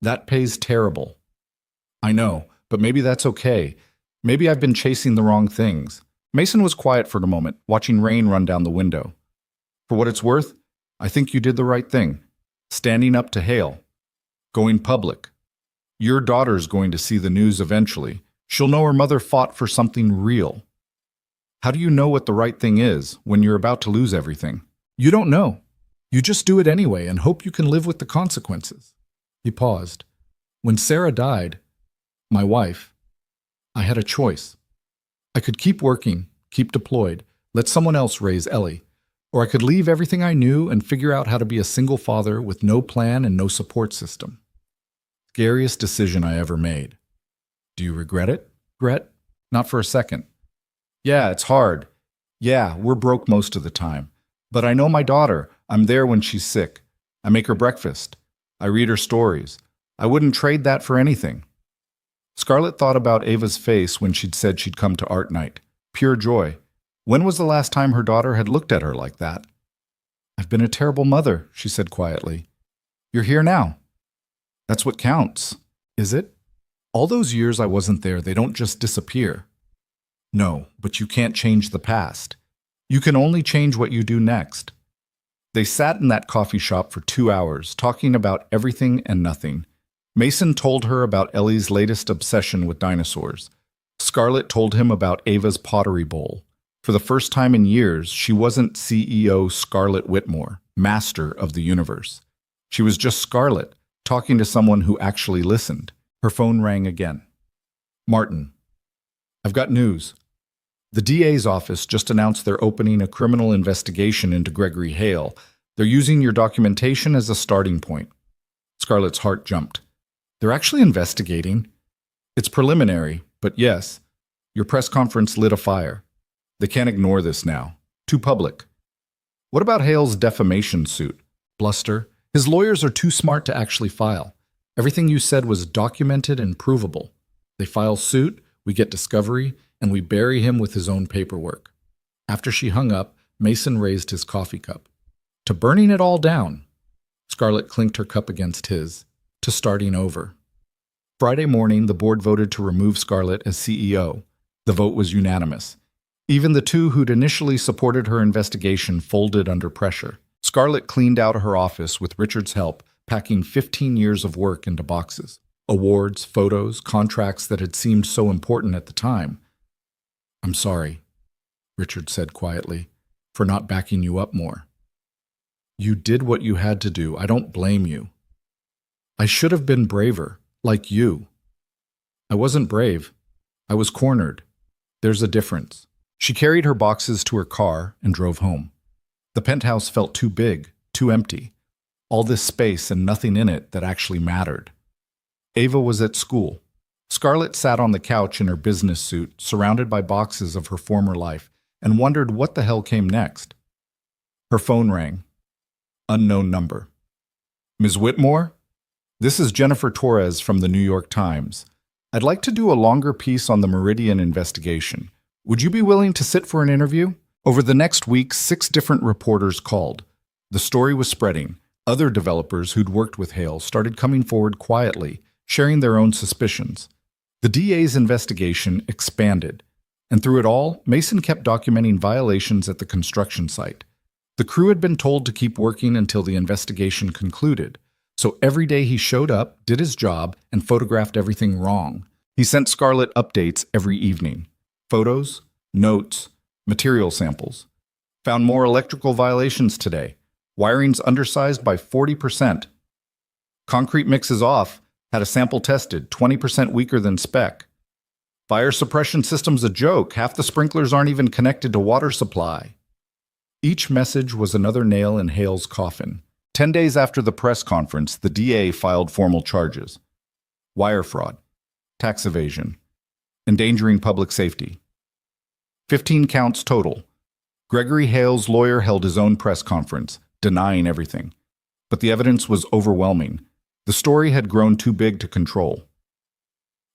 That pays terrible. I know, but maybe that's okay. Maybe I've been chasing the wrong things. Mason was quiet for a moment, watching rain run down the window. For what it's worth, I think you did the right thing. Standing up to Hale. Going public. Your daughter's going to see the news eventually. She'll know her mother fought for something real. How do you know what the right thing is when you're about to lose everything? You don't know. You just do it anyway and hope you can live with the consequences. He paused. When Sarah died, my wife, I had a choice. I could keep working, keep deployed, let someone else raise Ellie, or I could leave everything I knew and figure out how to be a single father with no plan and no support system. Scariest decision I ever made. Do you regret it? Regret? Not for a second. Yeah, it's hard. Yeah, we're broke most of the time. But I know my daughter. I'm there when she's sick. I make her breakfast. I read her stories. I wouldn't trade that for anything. Scarlett thought about Ava's face when she'd said she'd come to art night. Pure joy. When was the last time her daughter had looked at her like that? I've been a terrible mother, she said quietly. You're here now. That's what counts, is it? All those years I wasn't there, they don't just disappear. No, but you can't change the past. You can only change what you do next. They sat in that coffee shop for 2 hours, talking about everything and nothing. Mason told her about Ellie's latest obsession with dinosaurs. Scarlett told him about Ava's pottery bowl. For the first time in years, she wasn't CEO Scarlett Whitmore, master of the universe. She was just Scarlett, talking to someone who actually listened. Her phone rang again. Martin. I've got news. The DA's office just announced they're opening a criminal investigation into Gregory Hale. They're using your documentation as a starting point. Scarlett's heart jumped. They're actually investigating. It's preliminary, but yes, your press conference lit a fire. They can't ignore this now. Too public. What about Hale's defamation suit? Bluster. His lawyers are too smart to actually file. Everything you said was documented and provable. They file suit, we get discovery, and we bury him with his own paperwork. After she hung up, Mason raised his coffee cup. To burning it all down. Scarlett clinked her cup against his. To starting over. Friday morning, the board voted to remove Scarlett as CEO. The vote was unanimous. Even the two who'd initially supported her investigation folded under pressure. Scarlett cleaned out her office with Richard's help, packing 15 years of work into boxes. Awards, photos, contracts that had seemed so important at the time. I'm sorry, Richard said quietly, for not backing you up more. You did what you had to do. I don't blame you. I should have been braver, like you. I wasn't brave. I was cornered. There's a difference. She carried her boxes to her car and drove home. The penthouse felt too big, too empty. All this space and nothing in it that actually mattered. Ava was at school. Scarlett sat on the couch in her business suit, surrounded by boxes of her former life, and wondered what the hell came next. Her phone rang. Unknown number. Ms. Whitmore? This is Jennifer Torres from the New York Times. I'd like to do a longer piece on the Meridian investigation. Would you be willing to sit for an interview? Over the next week, 6 different reporters called. The story was spreading. Other developers who'd worked with Hale started coming forward quietly, sharing their own suspicions. The DA's investigation expanded, and through it all, Mason kept documenting violations at the construction site. The crew had been told to keep working until the investigation concluded, so every day he showed up, did his job, and photographed everything wrong. He sent Scarlett updates every evening. Photos, notes, material samples. Found more electrical violations today. Wiring's undersized by 40%. Concrete mix is off. Had a sample tested, 20% weaker than spec. Fire suppression system's a joke. Half the sprinklers aren't even connected to water supply. Each message was another nail in Hale's coffin. 10 days after the press conference, the DA filed formal charges. Wire fraud, tax evasion, endangering public safety. 15 counts total. Gregory Hale's lawyer held his own press conference, denying everything. But the evidence was overwhelming. The story had grown too big to control.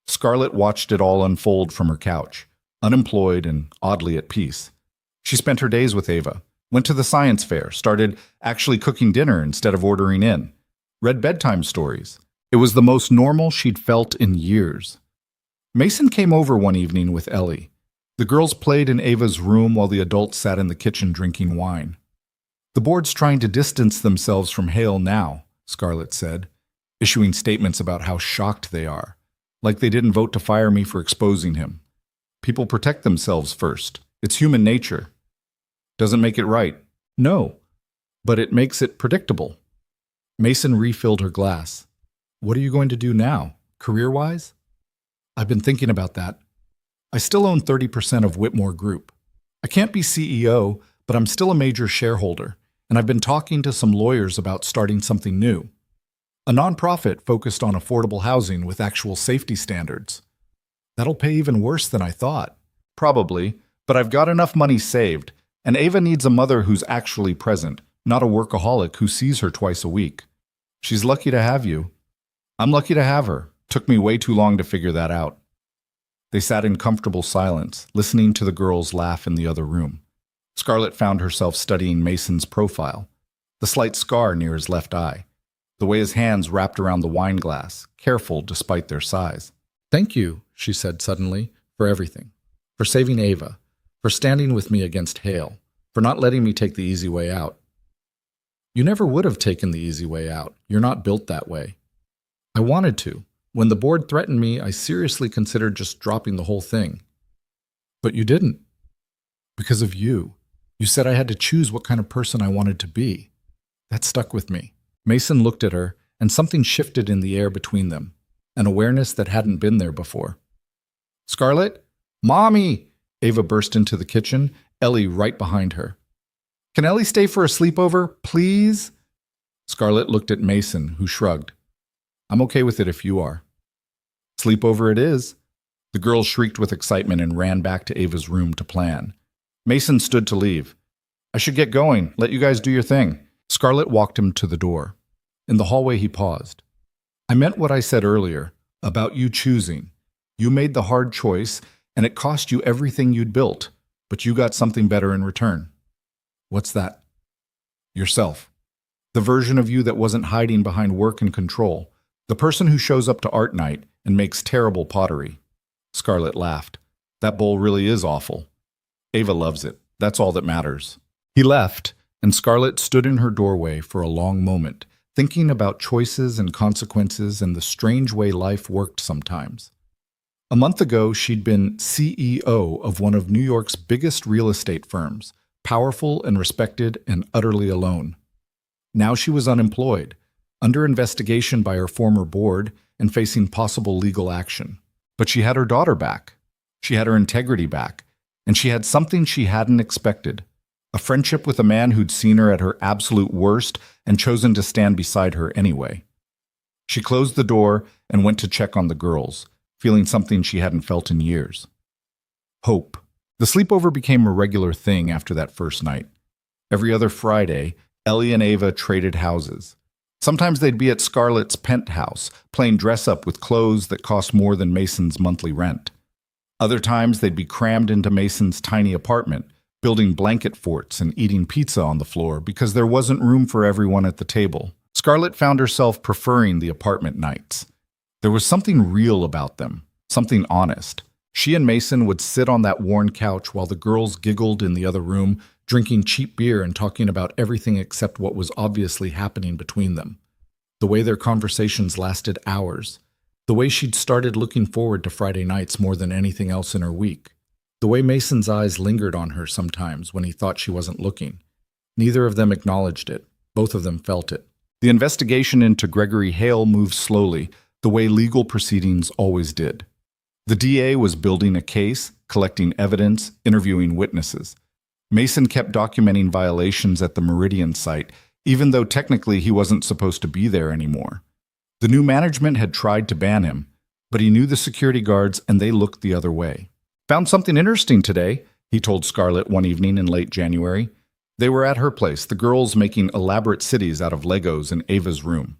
Scarlett watched it all unfold from her couch, unemployed and oddly at peace. She spent her days with Ava, Went to the science fair, started actually cooking dinner instead of ordering in, read bedtime stories. It was the most normal she'd felt in years. Mason came over one evening with Ellie. The girls played in Ava's room while the adults sat in the kitchen drinking wine. "The board's trying to distance themselves from Hale now," Scarlett said, issuing statements about how shocked they are, like they didn't vote to fire me for exposing him. "People protect themselves first. It's human nature. Doesn't make it right. No, but it makes it predictable." Mason refilled her glass. "What are you going to do now, career-wise?" "I've been thinking about that. I still own 30% of Whitmore Group. I can't be CEO, but I'm still a major shareholder, and I've been talking to some lawyers about starting something new. A nonprofit focused on affordable housing with actual safety standards. That'll pay even worse than I thought." "Probably, but I've got enough money saved, and Ava needs a mother who's actually present, not a workaholic who sees her twice a week. She's lucky to have you." "I'm lucky to have her. Took me way too long to figure that out." They sat in comfortable silence, listening to the girls laugh in the other room. Scarlett found herself studying Mason's profile, the slight scar near his left eye, the way his hands wrapped around the wine glass, careful despite their size. "Thank you," she said suddenly, "for everything. For saving Ava, for standing with me against Hale, for not letting me take the easy way out." "You never would have taken the easy way out. You're not built that way." "I wanted to. When the board threatened me, I seriously considered just dropping the whole thing." "But you didn't." "Because of you. You said I had to choose what kind of person I wanted to be. That stuck with me." Mason looked at her, and something shifted in the air between them, an awareness that hadn't been there before. "Scarlett? Mommy!" Ava burst into the kitchen, Ellie right behind her. "Can Ellie stay for a sleepover, please?" Scarlett looked at Mason, who shrugged. "I'm okay with it if you are." "Sleepover it is." The girls shrieked with excitement and ran back to Ava's room to plan. Mason stood to leave. "I should get going. Let you guys do your thing." Scarlett walked him to the door. In the hallway he paused. "I meant what I said earlier, about you choosing. You made the hard choice, and it cost you everything you'd built, but you got something better in return." "What's that?" "Yourself. The version of you that wasn't hiding behind work and control. The person who shows up to art night and makes terrible pottery." Scarlett laughed. "That bowl really is awful. Ava loves it. That's all that matters." He left, and Scarlett stood in her doorway for a long moment, thinking about choices and consequences and the strange way life worked sometimes. A month ago, she'd been CEO of one of New York's biggest real estate firms, powerful and respected and utterly alone. Now she was unemployed, under investigation by her former board and facing possible legal action. But she had her daughter back. She had her integrity back. And she had something she hadn't expected. A friendship with a man who'd seen her at her absolute worst and chosen to stand beside her anyway. She closed the door and went to check on the girls, feeling something she hadn't felt in years. Hope. The sleepover became a regular thing after that first night. Every other Friday, Ellie and Ava traded houses. Sometimes they'd be at Scarlett's penthouse, playing dress-up with clothes that cost more than Mason's monthly rent. Other times they'd be crammed into Mason's tiny apartment, building blanket forts and eating pizza on the floor because there wasn't room for everyone at the table. Scarlett found herself preferring the apartment nights. There was something real about them, something honest. She and Mason would sit on that worn couch while the girls giggled in the other room, drinking cheap beer and talking about everything except what was obviously happening between them. The way their conversations lasted hours. The way she'd started looking forward to Friday nights more than anything else in her week. The way Mason's eyes lingered on her sometimes when he thought she wasn't looking. Neither of them acknowledged it. Both of them felt it. The investigation into Gregory Hale moved slowly, the way legal proceedings always did. The DA was building a case, collecting evidence, interviewing witnesses. Mason kept documenting violations at the Meridian site, even though technically he wasn't supposed to be there anymore. The new management had tried to ban him, but he knew the security guards and they looked the other way. "Found something interesting today," he told Scarlett one evening in late January. They were at her place, the girls making elaborate cities out of Legos in Ava's room.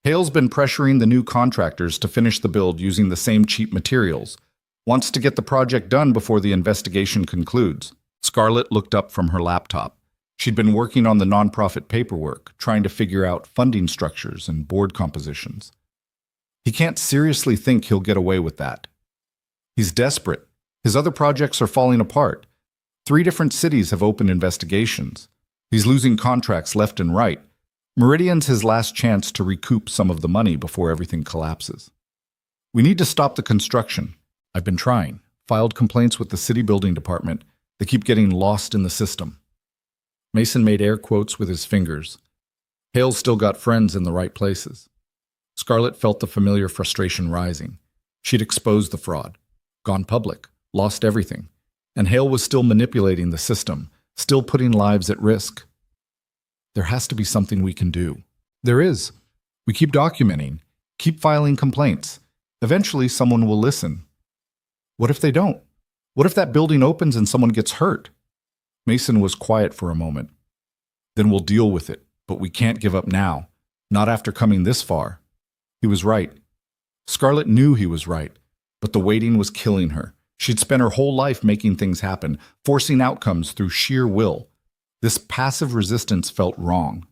"Hale's been pressuring the new contractors to finish the build using the same cheap materials. Wants to get the project done before the investigation concludes." Scarlett looked up from her laptop. She'd been working on the nonprofit paperwork, trying to figure out funding structures and board compositions. He can't seriously think he'll get away with that. He's desperate. His other projects are falling apart. 3 different cities have opened investigations. He's losing contracts left and right. Meridian's his last chance to recoup some of the money before everything collapses. We need to stop the construction. I've been trying. Filed complaints with the city building department. They keep getting lost in the system. Mason made air quotes with his fingers. Hale's still got friends in the right places. Scarlett felt the familiar frustration rising. She'd exposed the fraud, gone public, lost everything. And Hale was still manipulating the system, still putting lives at risk. There has to be something we can do. There is. We keep documenting, keep filing complaints. Eventually, someone will listen. What if they don't? What if that building opens and someone gets hurt? Mason was quiet for a moment. Then we'll deal with it, but we can't give up now. Not after coming this far. He was right. Scarlett knew he was right, but the waiting was killing her. She'd spent her whole life making things happen, forcing outcomes through sheer will. This passive resistance felt wrong.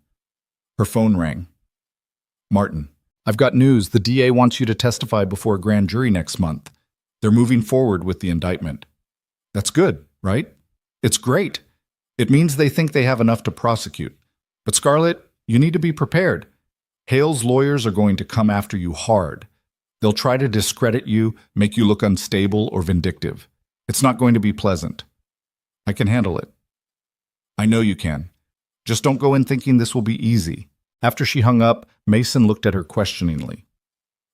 Her phone rang. Martin, I've got news. The DA wants you to testify before a grand jury next month. They're moving forward with the indictment. That's good, right? It's great. It means they think they have enough to prosecute. But Scarlett, you need to be prepared. Hale's lawyers are going to come after you hard. They'll try to discredit you, make you look unstable or vindictive. It's not going to be pleasant. I can handle it. I know you can. Just don't go in thinking this will be easy. After she hung up, Mason looked at her questioningly.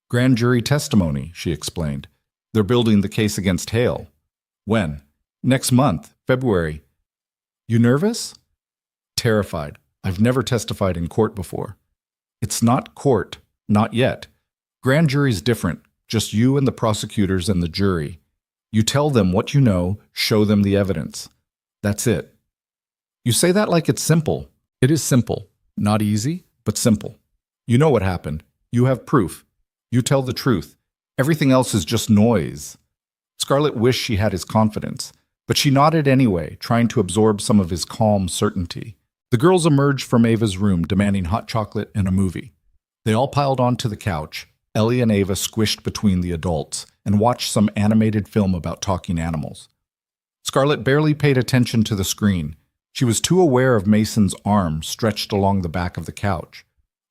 Grand jury testimony, she explained. They're building the case against Hale. When? Next month, February. You nervous? Terrified. I've never testified in court before. It's not court, not yet. Grand jury's different, just you and the prosecutors and the jury. You tell them what you know, show them the evidence. That's it. You say that like it's simple. It is simple. Not easy, but simple. You know what happened. You have proof. You tell the truth. Everything else is just noise. Scarlett wished she had his confidence, but she nodded anyway, trying to absorb some of his calm certainty. The girls emerged from Ava's room, demanding hot chocolate and a movie. They all piled onto the couch. Ellie and Ava squished between the adults and watched some animated film about talking animals. Scarlett barely paid attention to the screen. She was too aware of Mason's arm stretched along the back of the couch,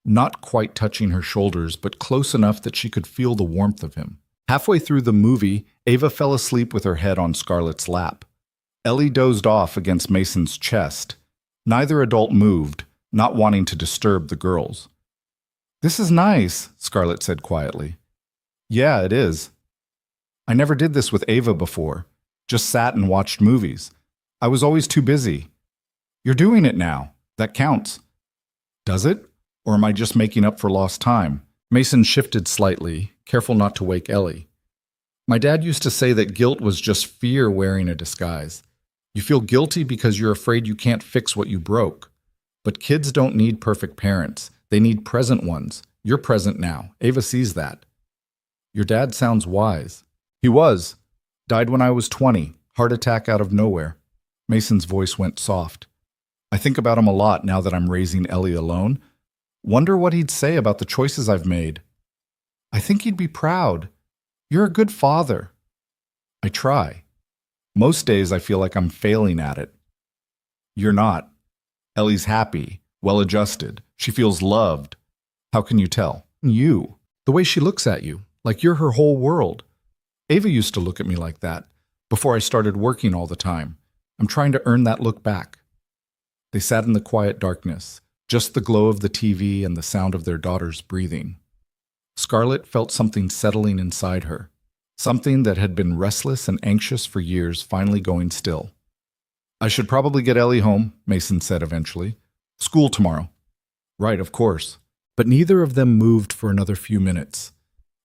not quite touching her shoulders, but close enough that she could feel the warmth of him. Halfway through the movie, Ava fell asleep with her head on Scarlett's lap. Ellie dozed off against Mason's chest. Neither adult moved, not wanting to disturb the girls. This is nice, Scarlett said quietly. Yeah, it is. I never did this with Ava before, just sat and watched movies. I was always too busy. You're doing it now. That counts. Does it? Or am I just making up for lost time? Mason shifted slightly, careful not to wake Ellie. My dad used to say that guilt was just fear wearing a disguise. You feel guilty because you're afraid you can't fix what you broke. But kids don't need perfect parents. They need present ones. You're present now. Ava sees that. Your dad sounds wise. He was. Died when I was 20. Heart attack out of nowhere. Mason's voice went soft. I think about him a lot now that I'm raising Ellie alone. Wonder what he'd say about the choices I've made. I think he'd be proud. You're a good father. I try. Most days I feel like I'm failing at it. You're not. Ellie's happy, well-adjusted. She feels loved. How can you tell? You. The way she looks at you, like you're her whole world. Ava used to look at me like that, before I started working all the time. I'm trying to earn that look back. They sat in the quiet darkness, just the glow of the TV and the sound of their daughter's breathing. Scarlett felt something settling inside her, something that had been restless and anxious for years finally going still. I should probably get Ellie home, Mason said eventually. School tomorrow. Right, of course. But neither of them moved for another few minutes.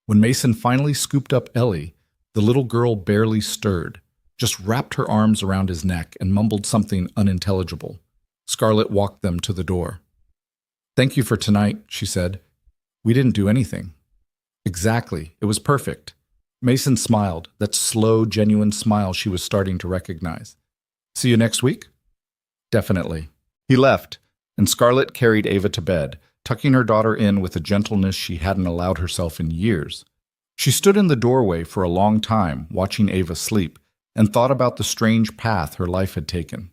When Mason finally scooped up Ellie, the little girl barely stirred, just wrapped her arms around his neck and mumbled something unintelligible. Scarlett walked them to the door. Thank you for tonight, she said. We didn't do anything. Exactly. It was perfect. Mason smiled, that slow, genuine smile she was starting to recognize. See you next week? Definitely. He left, and Scarlett carried Ava to bed, tucking her daughter in with a gentleness she hadn't allowed herself in years. She stood in the doorway for a long time, watching Ava sleep, and thought about the strange path her life had taken.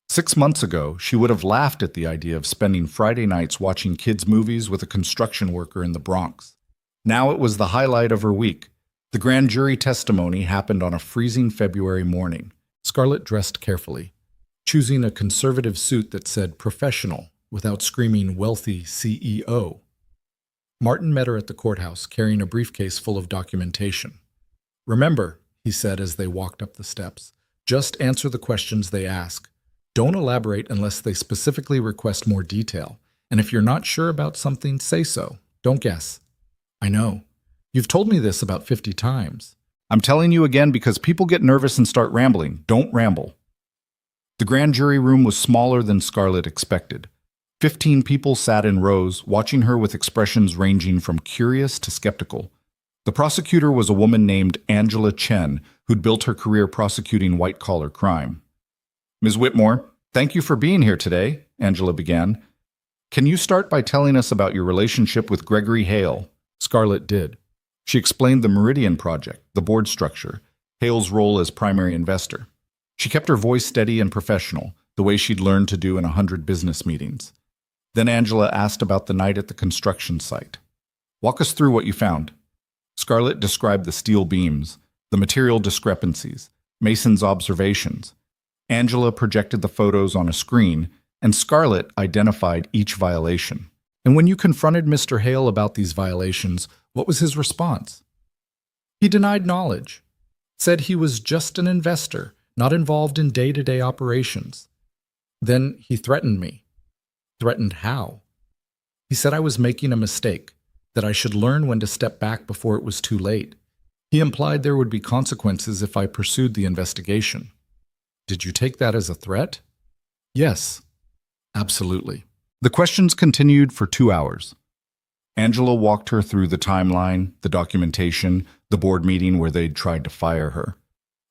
6 months ago, she would have laughed at the idea of spending Friday nights watching kids' movies with a construction worker in the Bronx. Now it was the highlight of her week. The grand jury testimony happened on a freezing February morning. Scarlett dressed carefully, choosing a conservative suit that said professional without screaming wealthy CEO. Martin met her at the courthouse, carrying a briefcase full of documentation. "Remember," he said as they walked up the steps, "just answer the questions they ask. Don't elaborate unless they specifically request more detail. And if you're not sure about something, say so. Don't guess." "I know. You've told me this about 50 times. I'm telling you again because people get nervous and start rambling. Don't ramble." The grand jury room was smaller than Scarlett expected. 15 people sat in rows, watching her with expressions ranging from curious to skeptical. The prosecutor was a woman named Angela Chen, who'd built her career prosecuting white-collar crime. "Ms. Whitmore, thank you for being here today," Angela began. "Can you start by telling us about your relationship with Gregory Hale?" Scarlett did. She explained the Meridian Project, the board structure, Hale's role as primary investor. She kept her voice steady and professional, the way she'd learned to do in 100 business meetings. Then Angela asked about the night at the construction site. "Walk us through what you found." Scarlett described the steel beams, the material discrepancies, Mason's observations. Angela projected the photos on a screen, and Scarlett identified each violation. "And when you confronted Mr. Hale about these violations, what was his response?" "He denied knowledge, said he was just an investor, not involved in day-to-day operations. Then he threatened me." "Threatened how?" "He said I was making a mistake, that I should learn when to step back before it was too late. He implied there would be consequences if I pursued the investigation." "Did you take that as a threat?" "Yes, absolutely." The questions continued for 2 hours. Angela walked her through the timeline, the documentation, the board meeting where they'd tried to fire her.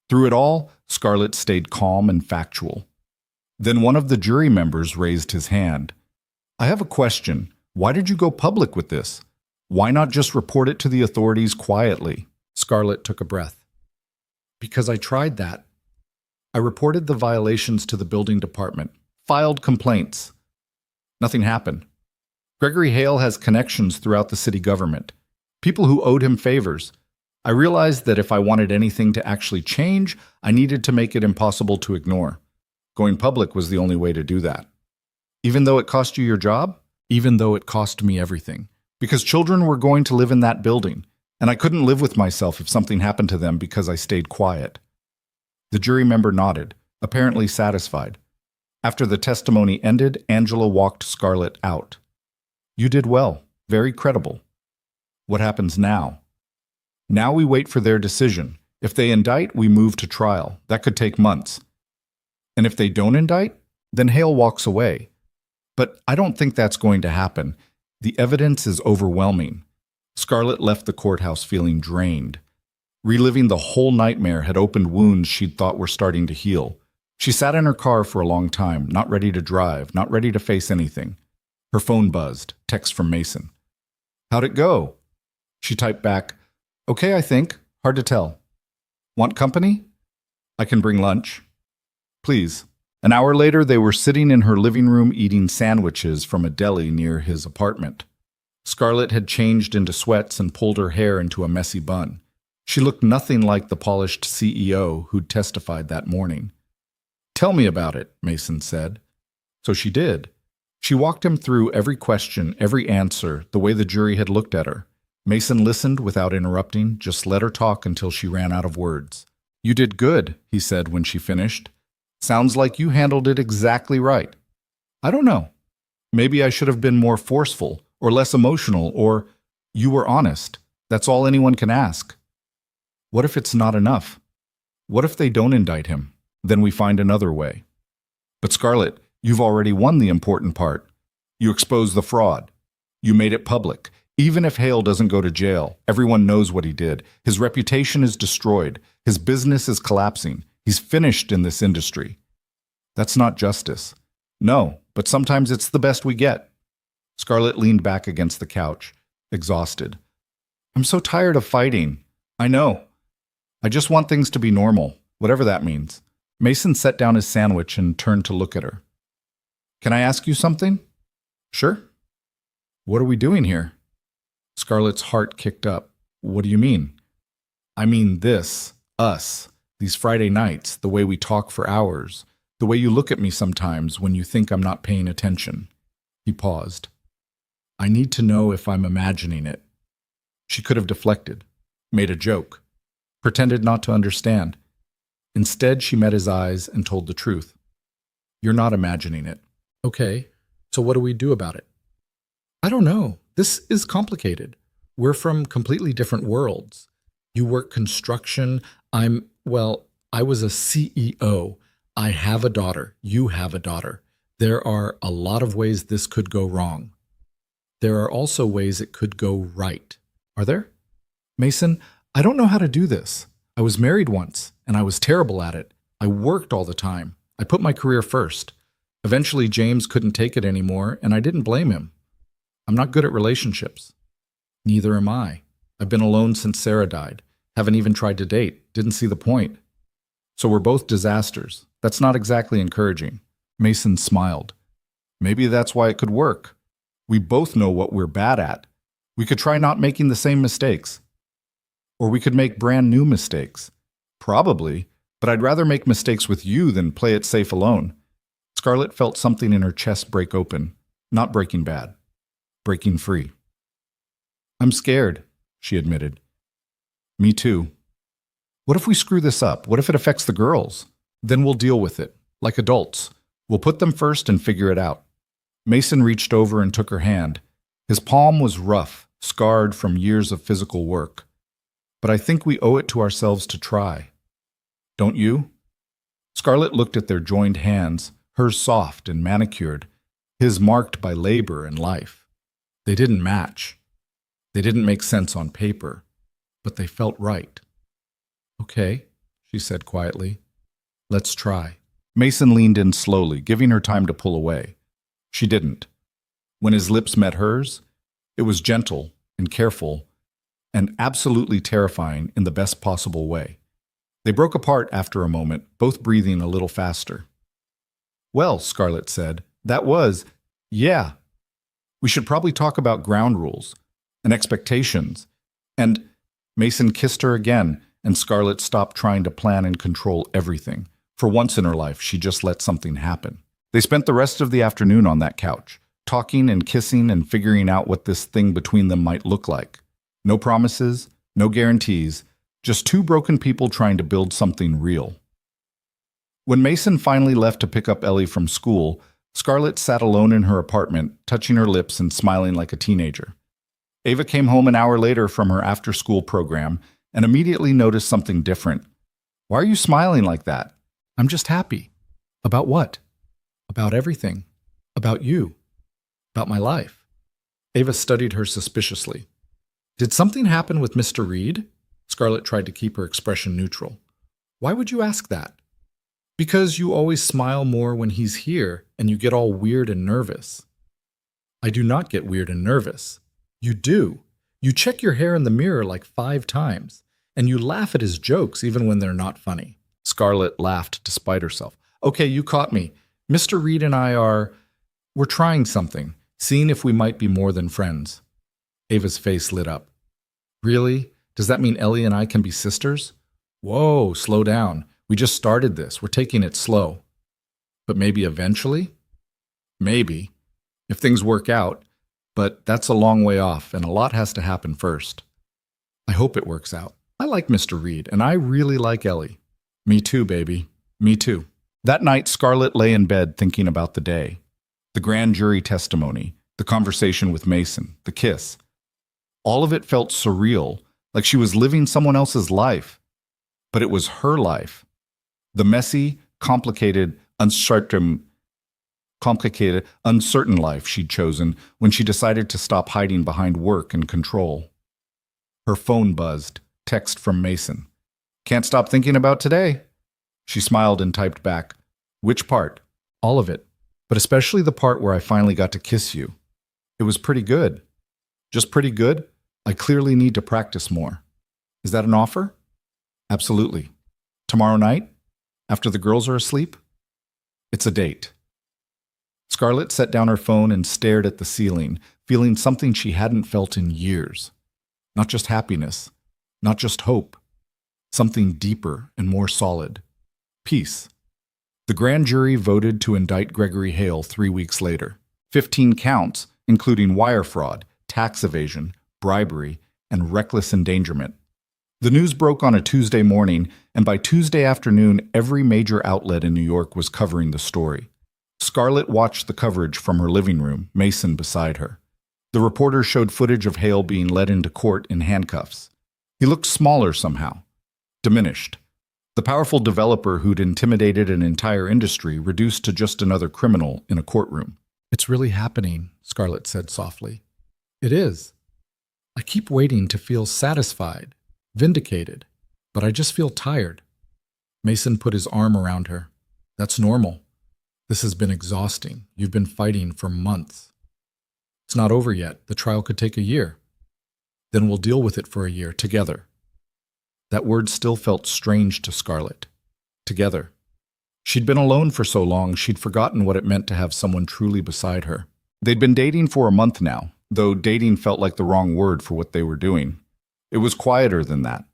Through it all, Scarlett stayed calm and factual. Then one of the jury members raised his hand. "I have a question. Why did you go public with this? Why not just report it to the authorities quietly?" Scarlett took a breath. "Because I tried that. I reported the violations to the building department, filed complaints. Nothing happened. Gregory Hale has connections throughout the city government, people who owed him favors. I realized that if I wanted anything to actually change, I needed to make it impossible to ignore. Going public was the only way to do that. Even though it cost you your job? Even though it cost me everything. Because children were going to live in that building, and I couldn't live with myself if something happened to them because I stayed quiet." The jury member nodded, apparently satisfied. After the testimony ended, Angela walked Scarlett out. "You did well. Very credible. What happens now?" "Now we wait for their decision. If they indict, we move to trial. That could take months. And if they don't indict, then Hale walks away. But I don't think that's going to happen. The evidence is overwhelming." Scarlett left the courthouse feeling drained. Reliving the whole nightmare had opened wounds she'd thought were starting to heal. She sat in her car for a long time, not ready to drive, not ready to face anything. Her phone buzzed, text from Mason. "How'd it go?" She typed back, "Okay, I think. Hard to tell. Want company? I can bring lunch." "Please." An hour later, they were sitting in her living room eating sandwiches from a deli near his apartment. Scarlett had changed into sweats and pulled her hair into a messy bun. She looked nothing like the polished CEO who'd testified that morning. "Tell me about it," Mason said. So she did. She walked him through every question, every answer, the way the jury had looked at her. Mason listened without interrupting, just let her talk until she ran out of words. "You did good," he said when she finished. "Sounds like you handled it exactly right." "I don't know. Maybe I should have been more forceful, or less emotional, or you were honest. That's all anyone can ask." "What if it's not enough? What if they don't indict him? Then we find another way." "But Scarlett, you've already won the important part. You exposed the fraud. You made it public. Even if Hale doesn't go to jail, everyone knows what he did. His reputation is destroyed. His business is collapsing. He's finished in this industry." "That's not justice." "No, but sometimes it's the best we get. Scarlett leaned back against the couch, exhausted. I'm so tired of fighting. I know. I just want things to be normal, whatever that means. Mason set down his sandwich and turned to look at her. Can I ask you something? Sure. What are we doing here? Scarlett's heart kicked up. What do you mean? I mean this, us, these Friday nights, the way we talk for hours, the way you look at me sometimes when you think I'm not paying attention. He paused. I need to know if I'm imagining it. She could have deflected, made a joke, pretended not to understand. Instead, she met his eyes and told the truth. You're not imagining it. Okay, so what do we do about it? I don't know. This is complicated. We're from completely different worlds. You work construction. I was a CEO. I have a daughter. You have a daughter. There are a lot of ways this could go wrong. There are also ways it could go right. Are there? Mason, I don't know how to do this. I was married once, and I was terrible at it. I worked all the time. I put my career first. Eventually, James couldn't take it anymore, and I didn't blame him. I'm not good at relationships. Neither am I. I've been alone since Sarah died. Haven't even tried to date. Didn't see the point. So we're both disasters. That's not exactly encouraging. Mason smiled. Maybe that's why it could work. We both know what we're bad at. We could try not making the same mistakes. Or we could make brand new mistakes. Probably, but I'd rather make mistakes with you than play it safe alone. Scarlett felt something in her chest break open. Not breaking bad. Breaking free. I'm scared, she admitted. Me too. What if we screw this up? What if it affects the girls? Then we'll deal with it, like adults. We'll put them first and figure it out. Mason reached over and took her hand. His palm was rough, scarred from years of physical work. But I think we owe it to ourselves to try. Don't you? Scarlett looked at their joined hands, hers soft and manicured, his marked by labor and life. They didn't match. They didn't make sense on paper, but they felt right. Okay, she said quietly. Let's try. Mason leaned in slowly, giving her time to pull away. She didn't. When his lips met hers, it was gentle and careful and absolutely terrifying in the best possible way. They broke apart after a moment, both breathing a little faster. Well, Scarlett said, yeah. We should probably talk about ground rules and expectations. And Mason kissed her again, and Scarlett stopped trying to plan and control everything. For once in her life, she just let something happen. They spent the rest of the afternoon on that couch, talking and kissing and figuring out what this thing between them might look like. No promises, no guarantees, just two broken people trying to build something real. When Mason finally left to pick up Ellie from school, Scarlett sat alone in her apartment, touching her lips and smiling like a teenager. Ava came home an hour later from her after-school program and immediately noticed something different. Why are you smiling like that? I'm just happy. About what? About everything. About you. About my life. Ava studied her suspiciously. Did something happen with Mr. Reed? Scarlett tried to keep her expression neutral. Why would you ask that? Because you always smile more when he's here and you get all weird and nervous. I do not get weird and nervous. You do. You check your hair in the mirror like 5 times, and you laugh at his jokes even when they're not funny. Scarlett laughed despite herself. Okay, you caught me. Mr. Reed and we're trying something, seeing if we might be more than friends. Ava's face lit up. Really? Does that mean Ellie and I can be sisters? Whoa, slow down. We just started this. We're taking it slow. But maybe eventually? Maybe. If things work out. But that's a long way off, and a lot has to happen first. I hope it works out. I like Mr. Reed, and I really like Ellie. Me too, baby. Me too. That night, Scarlett lay in bed thinking about the day. The grand jury testimony, the conversation with Mason, the kiss. All of it felt surreal, like she was living someone else's life. But it was her life. The messy, complicated, uncertain life she'd chosen when she decided to stop hiding behind work and control. Her phone buzzed. Text from Mason. Can't stop thinking about today. She smiled and typed back. Which part? All of it. but especially the part where I finally got to kiss you. It was pretty good. Just pretty good? I clearly need to practice more. Is that an offer? Absolutely. Tomorrow night? After the girls are asleep? It's a date. Scarlett set down her phone and stared at the ceiling, feeling something she hadn't felt in years. Not just happiness, not just hope. Something deeper and more solid. Peace. The grand jury voted to indict Gregory Hale 3 weeks later. 15 counts, including wire fraud, tax evasion, bribery, and reckless endangerment. The news broke on a Tuesday morning, and by Tuesday afternoon, every major outlet in New York was covering the story. Scarlett watched the coverage from her living room, Mason beside her. The reporters showed footage of Hale being led into court in handcuffs. He looked smaller somehow, diminished. The powerful developer who'd intimidated an entire industry reduced to just another criminal in a courtroom. It's really happening, Scarlett said softly. It is. I keep waiting to feel satisfied, vindicated, but I just feel tired. Mason put his arm around her. That's normal. This has been exhausting. You've been fighting for months. It's not over yet. The trial could take a year. Then we'll deal with it for a year, together. That word still felt strange to Scarlett. Together. She'd been alone for so long, she'd forgotten what it meant to have someone truly beside her. They'd been dating for a month now, though dating felt like the wrong word for what they were doing. It was quieter than that.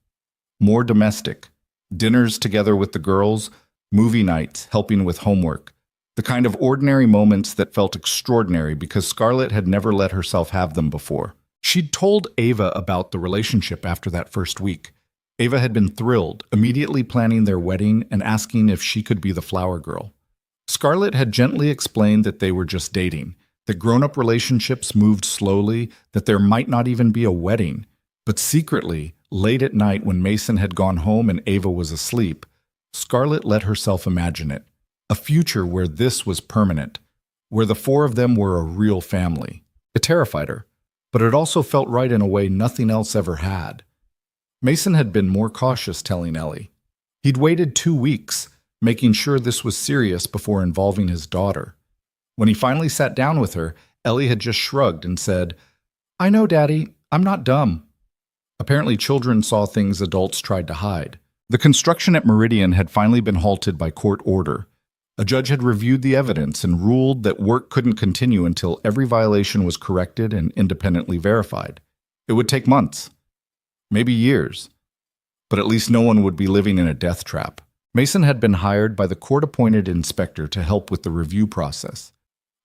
More domestic. Dinners together with the girls, movie nights, helping with homework. The kind of ordinary moments that felt extraordinary because Scarlett had never let herself have them before. She'd told Ava about the relationship after that first week. Ava had been thrilled, immediately planning their wedding and asking if she could be the flower girl. Scarlett had gently explained that they were just dating, that grown-up relationships moved slowly, that there might not even be a wedding. But secretly, late at night when Mason had gone home and Ava was asleep, Scarlett let herself imagine it. A future where this was permanent, where the four of them were a real family. It terrified her, but it also felt right in a way nothing else ever had. Mason had been more cautious, telling Ellie. He'd waited 2 weeks, making sure this was serious before involving his daughter. When he finally sat down with her, Ellie had just shrugged and said, "I know, Daddy, I'm not dumb." Apparently, children saw things adults tried to hide. The construction at Meridian had finally been halted by court order. A judge had reviewed the evidence and ruled that work couldn't continue until every violation was corrected and independently verified. It would take months, maybe years, but at least no one would be living in a death trap. Mason had been hired by the court-appointed inspector to help with the review process.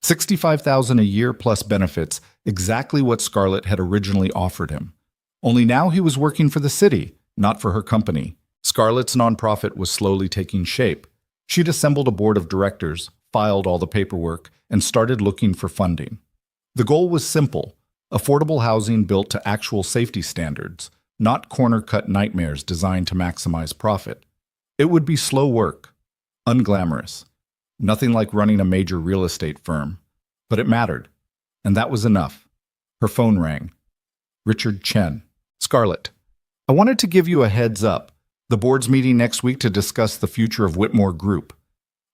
$65,000 a year plus benefits, exactly what Scarlett had originally offered him. Only now he was working for the city, not for her company. Scarlett's nonprofit was slowly taking shape. She'd assembled a board of directors, filed all the paperwork, and started looking for funding. The goal was simple: affordable housing built to actual safety standards, not corner-cut nightmares designed to maximize profit. It would be slow work, unglamorous, nothing like running a major real estate firm. But it mattered, and that was enough. Her phone rang. Richard Chen. "Scarlett, I wanted to give you a heads up. The board's meeting next week to discuss the future of Whitmore Group.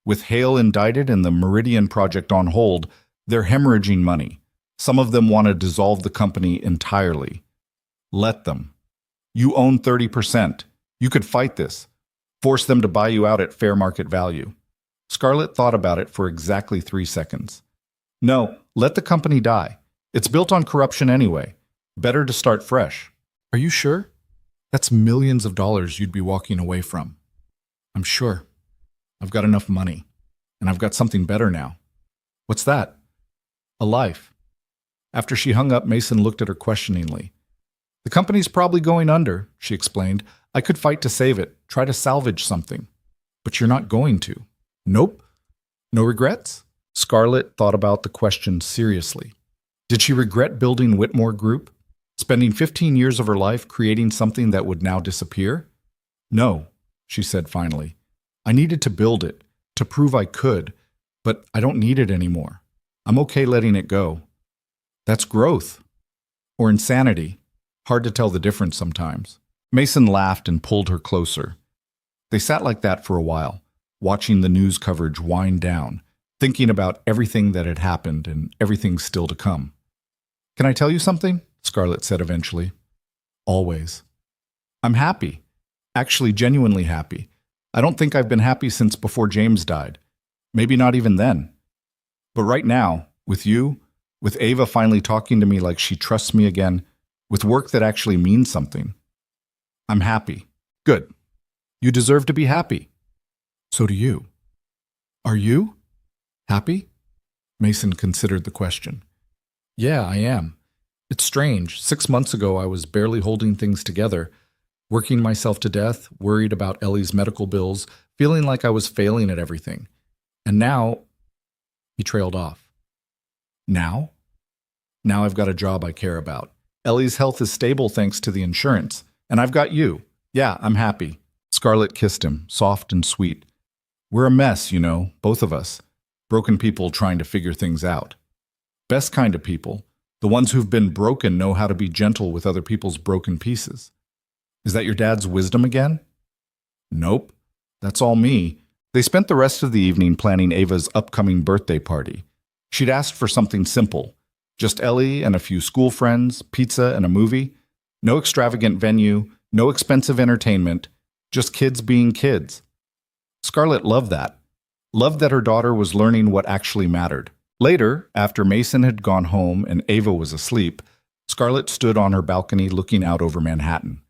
With Hale indicted and the Meridian project on hold, they're hemorrhaging money. Some of them want to dissolve the company entirely. Let them. You own 30%. You could fight this. Force them to buy you out at fair market value." Scarlett thought about it for exactly 3 seconds. "No, let the company die. It's built on corruption anyway. Better to start fresh." "Are you sure? That's millions of dollars you'd be walking away from." "I'm sure. I've got enough money. And I've got something better now." "What's that?" "A life." After she hung up, Mason looked at her questioningly. "The company's probably going under," she explained. "I could fight to save it, try to salvage something. But you're not going to." "Nope." "No regrets?" Scarlett thought about the question seriously. Did she regret building Whitmore Group? Spending 15 years of her life creating something that would now disappear? "No," she said finally. "I needed to build it, to prove I could, but I don't need it anymore. I'm okay letting it go." That's growth. Or insanity. Hard to tell the difference sometimes. Mason laughed and pulled her closer. They sat like that for a while, watching the news coverage wind down. thinking about everything that had happened and everything still to come. "Can I tell you something?" Scarlett said eventually. "Always. I'm happy. Actually, genuinely happy. I don't think I've been happy since before James died. Maybe not even then. But right now, with you, with Ava finally talking to me like she trusts me again, with work that actually means something, I'm happy. Good. You deserve to be happy. So do you. Are you happy?" Mason considered the question. "Yeah, I am. It's strange. 6 months ago, I was barely holding things together, working myself to death, worried about Ellie's medical bills, feeling like I was failing at everything. And now," he trailed off. "Now? Now I've got a job I care about. Ellie's health is stable thanks to the insurance. And I've got you. Yeah, I'm happy." Scarlett kissed him, soft and sweet. "We're a mess, you know, both of us. Broken people trying to figure things out. Best kind of people. The ones who've been broken know how to be gentle with other people's broken pieces. Is that your dad's wisdom again?" "Nope. That's all me." They spent the rest of the evening planning Ava's upcoming birthday party. She'd asked for something simple. Just Ellie and a few school friends, pizza and a movie. No extravagant venue, no expensive entertainment, just kids being kids. Scarlett loved that. Loved that her daughter was learning what actually mattered. Later, after Mason had gone home and Ava was asleep, Scarlett stood on her balcony looking out over Manhattan.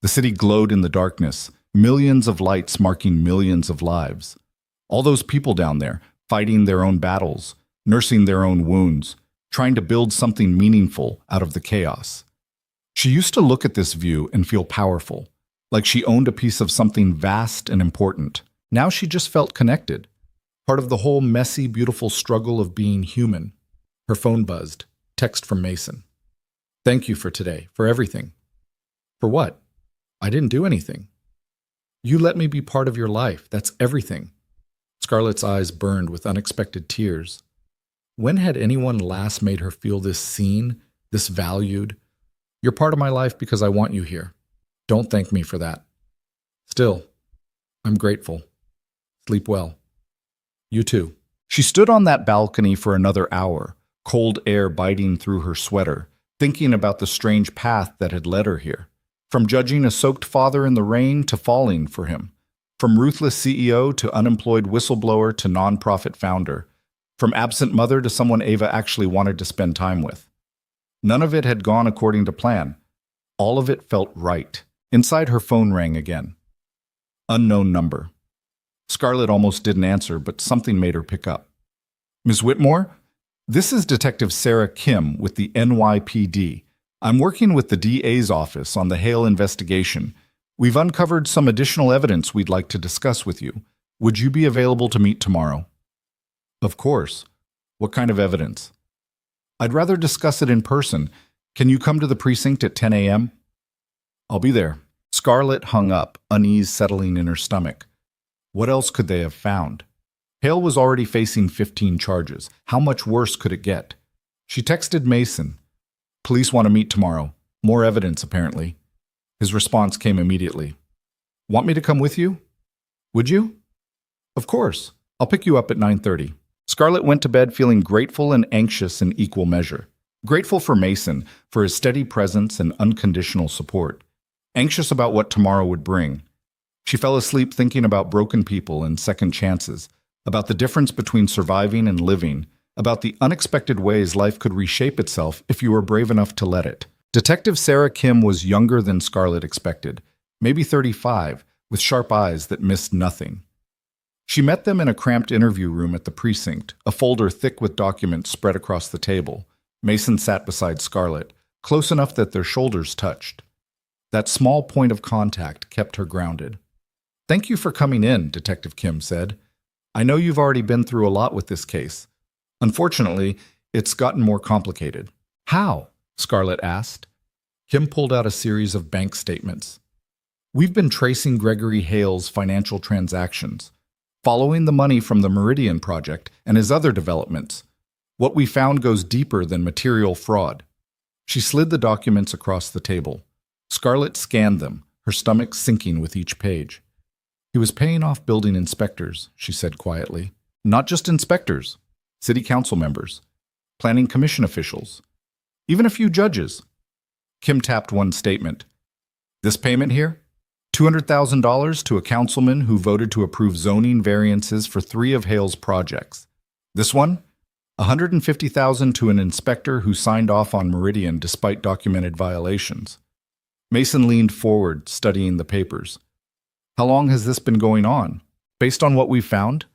The city glowed in the darkness, millions of lights marking millions of lives. All those people down there, fighting their own battles, nursing their own wounds, trying to build something meaningful out of the chaos. She used to look at this view and feel powerful, like she owned a piece of something vast and important. Now she just felt connected, part of the whole messy, beautiful struggle of being human. Her phone buzzed. Text from Mason. "Thank you for today, for everything." "For what?" "I didn't do anything." "You let me be part of your life. That's everything." Scarlett's eyes burned with unexpected tears. When had anyone last made her feel this seen, this valued? "You're part of my life because I want you here. Don't thank me for that. Still, I'm grateful. Sleep well. You too." She stood on that balcony for another hour, cold air biting through her sweater, thinking about the strange path that had led her here. From judging a soaked father in the rain to falling for him. From ruthless CEO to unemployed whistleblower to nonprofit founder. From absent mother to someone Ava actually wanted to spend time with. None of it had gone according to plan. All of it felt right. Inside, her phone rang again. Unknown number. Scarlett almost didn't answer, but something made her pick up. "Ms. Whitmore? This is Detective Sarah Kim with the NYPD. I'm working with the DA's office on the Hale investigation. We've uncovered some additional evidence we'd like to discuss with you. Would you be available to meet tomorrow?" "Of course. What kind of evidence?" "I'd rather discuss it in person. Can you come to the precinct at 10 a.m.? "I'll be there." Scarlett hung up, unease settling in her stomach. What else could they have found? Hale was already facing 15 charges. How much worse could it get? She texted Mason. "Police want to meet tomorrow. More evidence, apparently." His response came immediately. "Want me to come with you? Would you?" "Of course. I'll pick you up at 9:30. Scarlett went to bed feeling grateful and anxious in equal measure. Grateful for Mason, for his steady presence and unconditional support. Anxious about what tomorrow would bring. She fell asleep thinking about broken people and second chances, about the difference between surviving and living, about the unexpected ways life could reshape itself if you were brave enough to let it. Detective Sarah Kim was younger than Scarlett expected, maybe 35, with sharp eyes that missed nothing. She met them in a cramped interview room at the precinct, a folder thick with documents spread across the table. Mason sat beside Scarlett, close enough that their shoulders touched. That small point of contact kept her grounded. "Thank you for coming in," Detective Kim said. "I know you've already been through a lot with this case. Unfortunately, it's gotten more complicated." "How?" Scarlett asked. Kim pulled out a series of bank statements. "We've been tracing Gregory Hale's financial transactions, following the money from the Meridian Project and his other developments. What we found goes deeper than material fraud." She slid the documents across the table. Scarlett scanned them, her stomach sinking with each page. "He was paying off building inspectors," she said quietly. Not just inspectors, city council members, planning commission officials, even a few judges. Kim tapped one statement. This payment here? $200,000 to a councilman who voted to approve zoning variances for 3 of Hale's projects. This one? $150,000 to an inspector who signed off on Meridian despite documented violations. Mason leaned forward, studying the papers. How long has this been going on? Based on what we've found?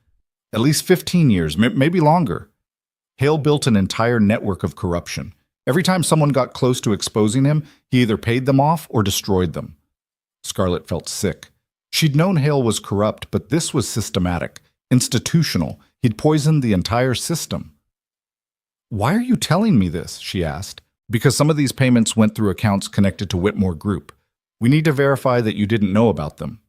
At least 15 years, maybe longer. Hale built an entire network of corruption. Every time someone got close to exposing him, he either paid them off or destroyed them. Scarlett felt sick. She'd known Hale was corrupt, but this was systematic, institutional. He'd poisoned the entire system. Why are you telling me this? She asked. Because some of these payments went through accounts connected to Whitmore Group. We need to verify that you didn't know about them.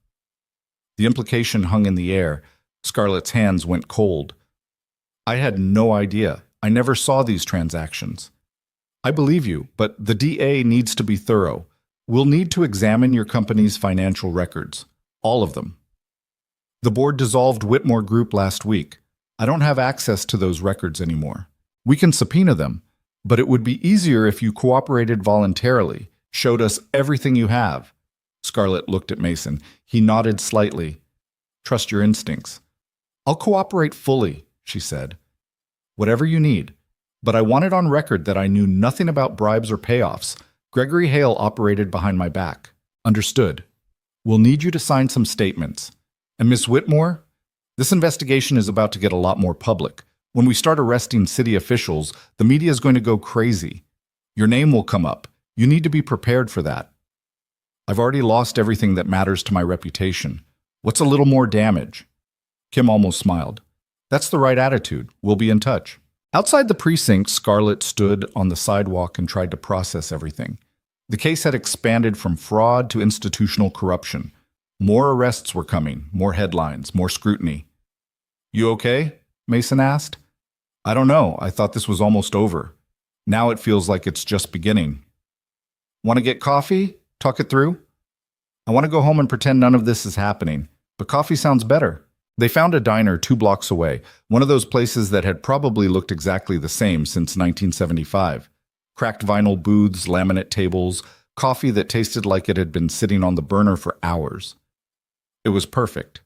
The implication hung in the air. Scarlett's hands went cold. I had no idea. I never saw these transactions. I believe you, but the DA needs to be thorough. We'll need to examine your company's financial records. All of them. The board dissolved Whitmore Group last week. I don't have access to those records anymore. We can subpoena them, but it would be easier if you cooperated voluntarily, showed us everything you have. Scarlett looked at Mason. He nodded slightly. Trust your instincts. I'll cooperate fully, she said. Whatever you need. But I want it on record that I knew nothing about bribes or payoffs. Gregory Hale operated behind my back. Understood. We'll need you to sign some statements. And Miss Whitmore, this investigation is about to get a lot more public. When we start arresting city officials, the media is going to go crazy. Your name will come up. You need to be prepared for that. I've already lost everything that matters to my reputation. What's a little more damage? Kim almost smiled. That's the right attitude. We'll be in touch. Outside the precinct, Scarlett stood on the sidewalk and tried to process everything. The case had expanded from fraud to institutional corruption. More arrests were coming, more headlines, more scrutiny. You okay? Mason asked. I don't know. I thought this was almost over. Now it feels like it's just beginning. Want to get coffee? Talk it through? I want to go home and pretend none of this is happening, but coffee sounds better. They found a diner 2 blocks away, one of those places that had probably looked exactly the same since 1975. Cracked vinyl booths, laminate tables, coffee that tasted like it had been sitting on the burner for hours. It was perfect.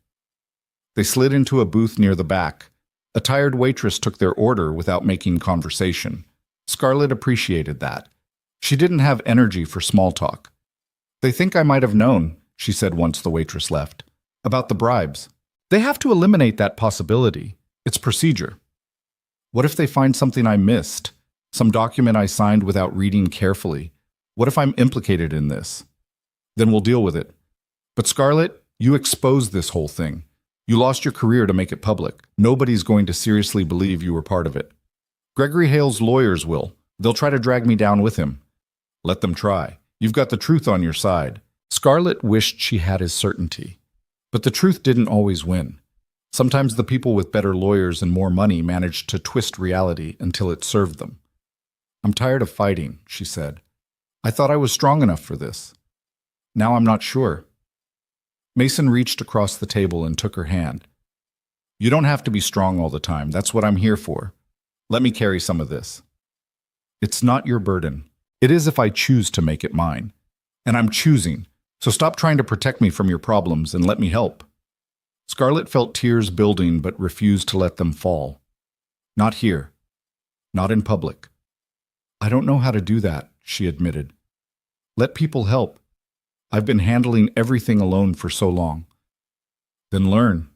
They slid into a booth near the back. A tired waitress took their order without making conversation. Scarlett appreciated that. She didn't have energy for small talk. They think I might have known, she said once the waitress left, about the bribes. They have to eliminate that possibility. It's procedure. What if they find something I missed? Some document I signed without reading carefully? What if I'm implicated in this? Then we'll deal with it. But Scarlett, you exposed this whole thing. You lost your career to make it public. Nobody's going to seriously believe you were part of it. Gregory Hale's lawyers will. They'll try to drag me down with him. Let them try. You've got the truth on your side. Scarlett wished she had his certainty. But the truth didn't always win. Sometimes the people with better lawyers and more money managed to twist reality until it served them. I'm tired of fighting, she said. I thought I was strong enough for this. Now I'm not sure. Mason reached across the table and took her hand. You don't have to be strong all the time. That's what I'm here for. Let me carry some of this. It's not your burden. It is if I choose to make it mine. And I'm choosing. So stop trying to protect me from your problems and let me help. Scarlett felt tears building but refused to let them fall. Not here. Not in public. I don't know how to do that, she admitted. Let people help. I've been handling everything alone for so long. Then learn.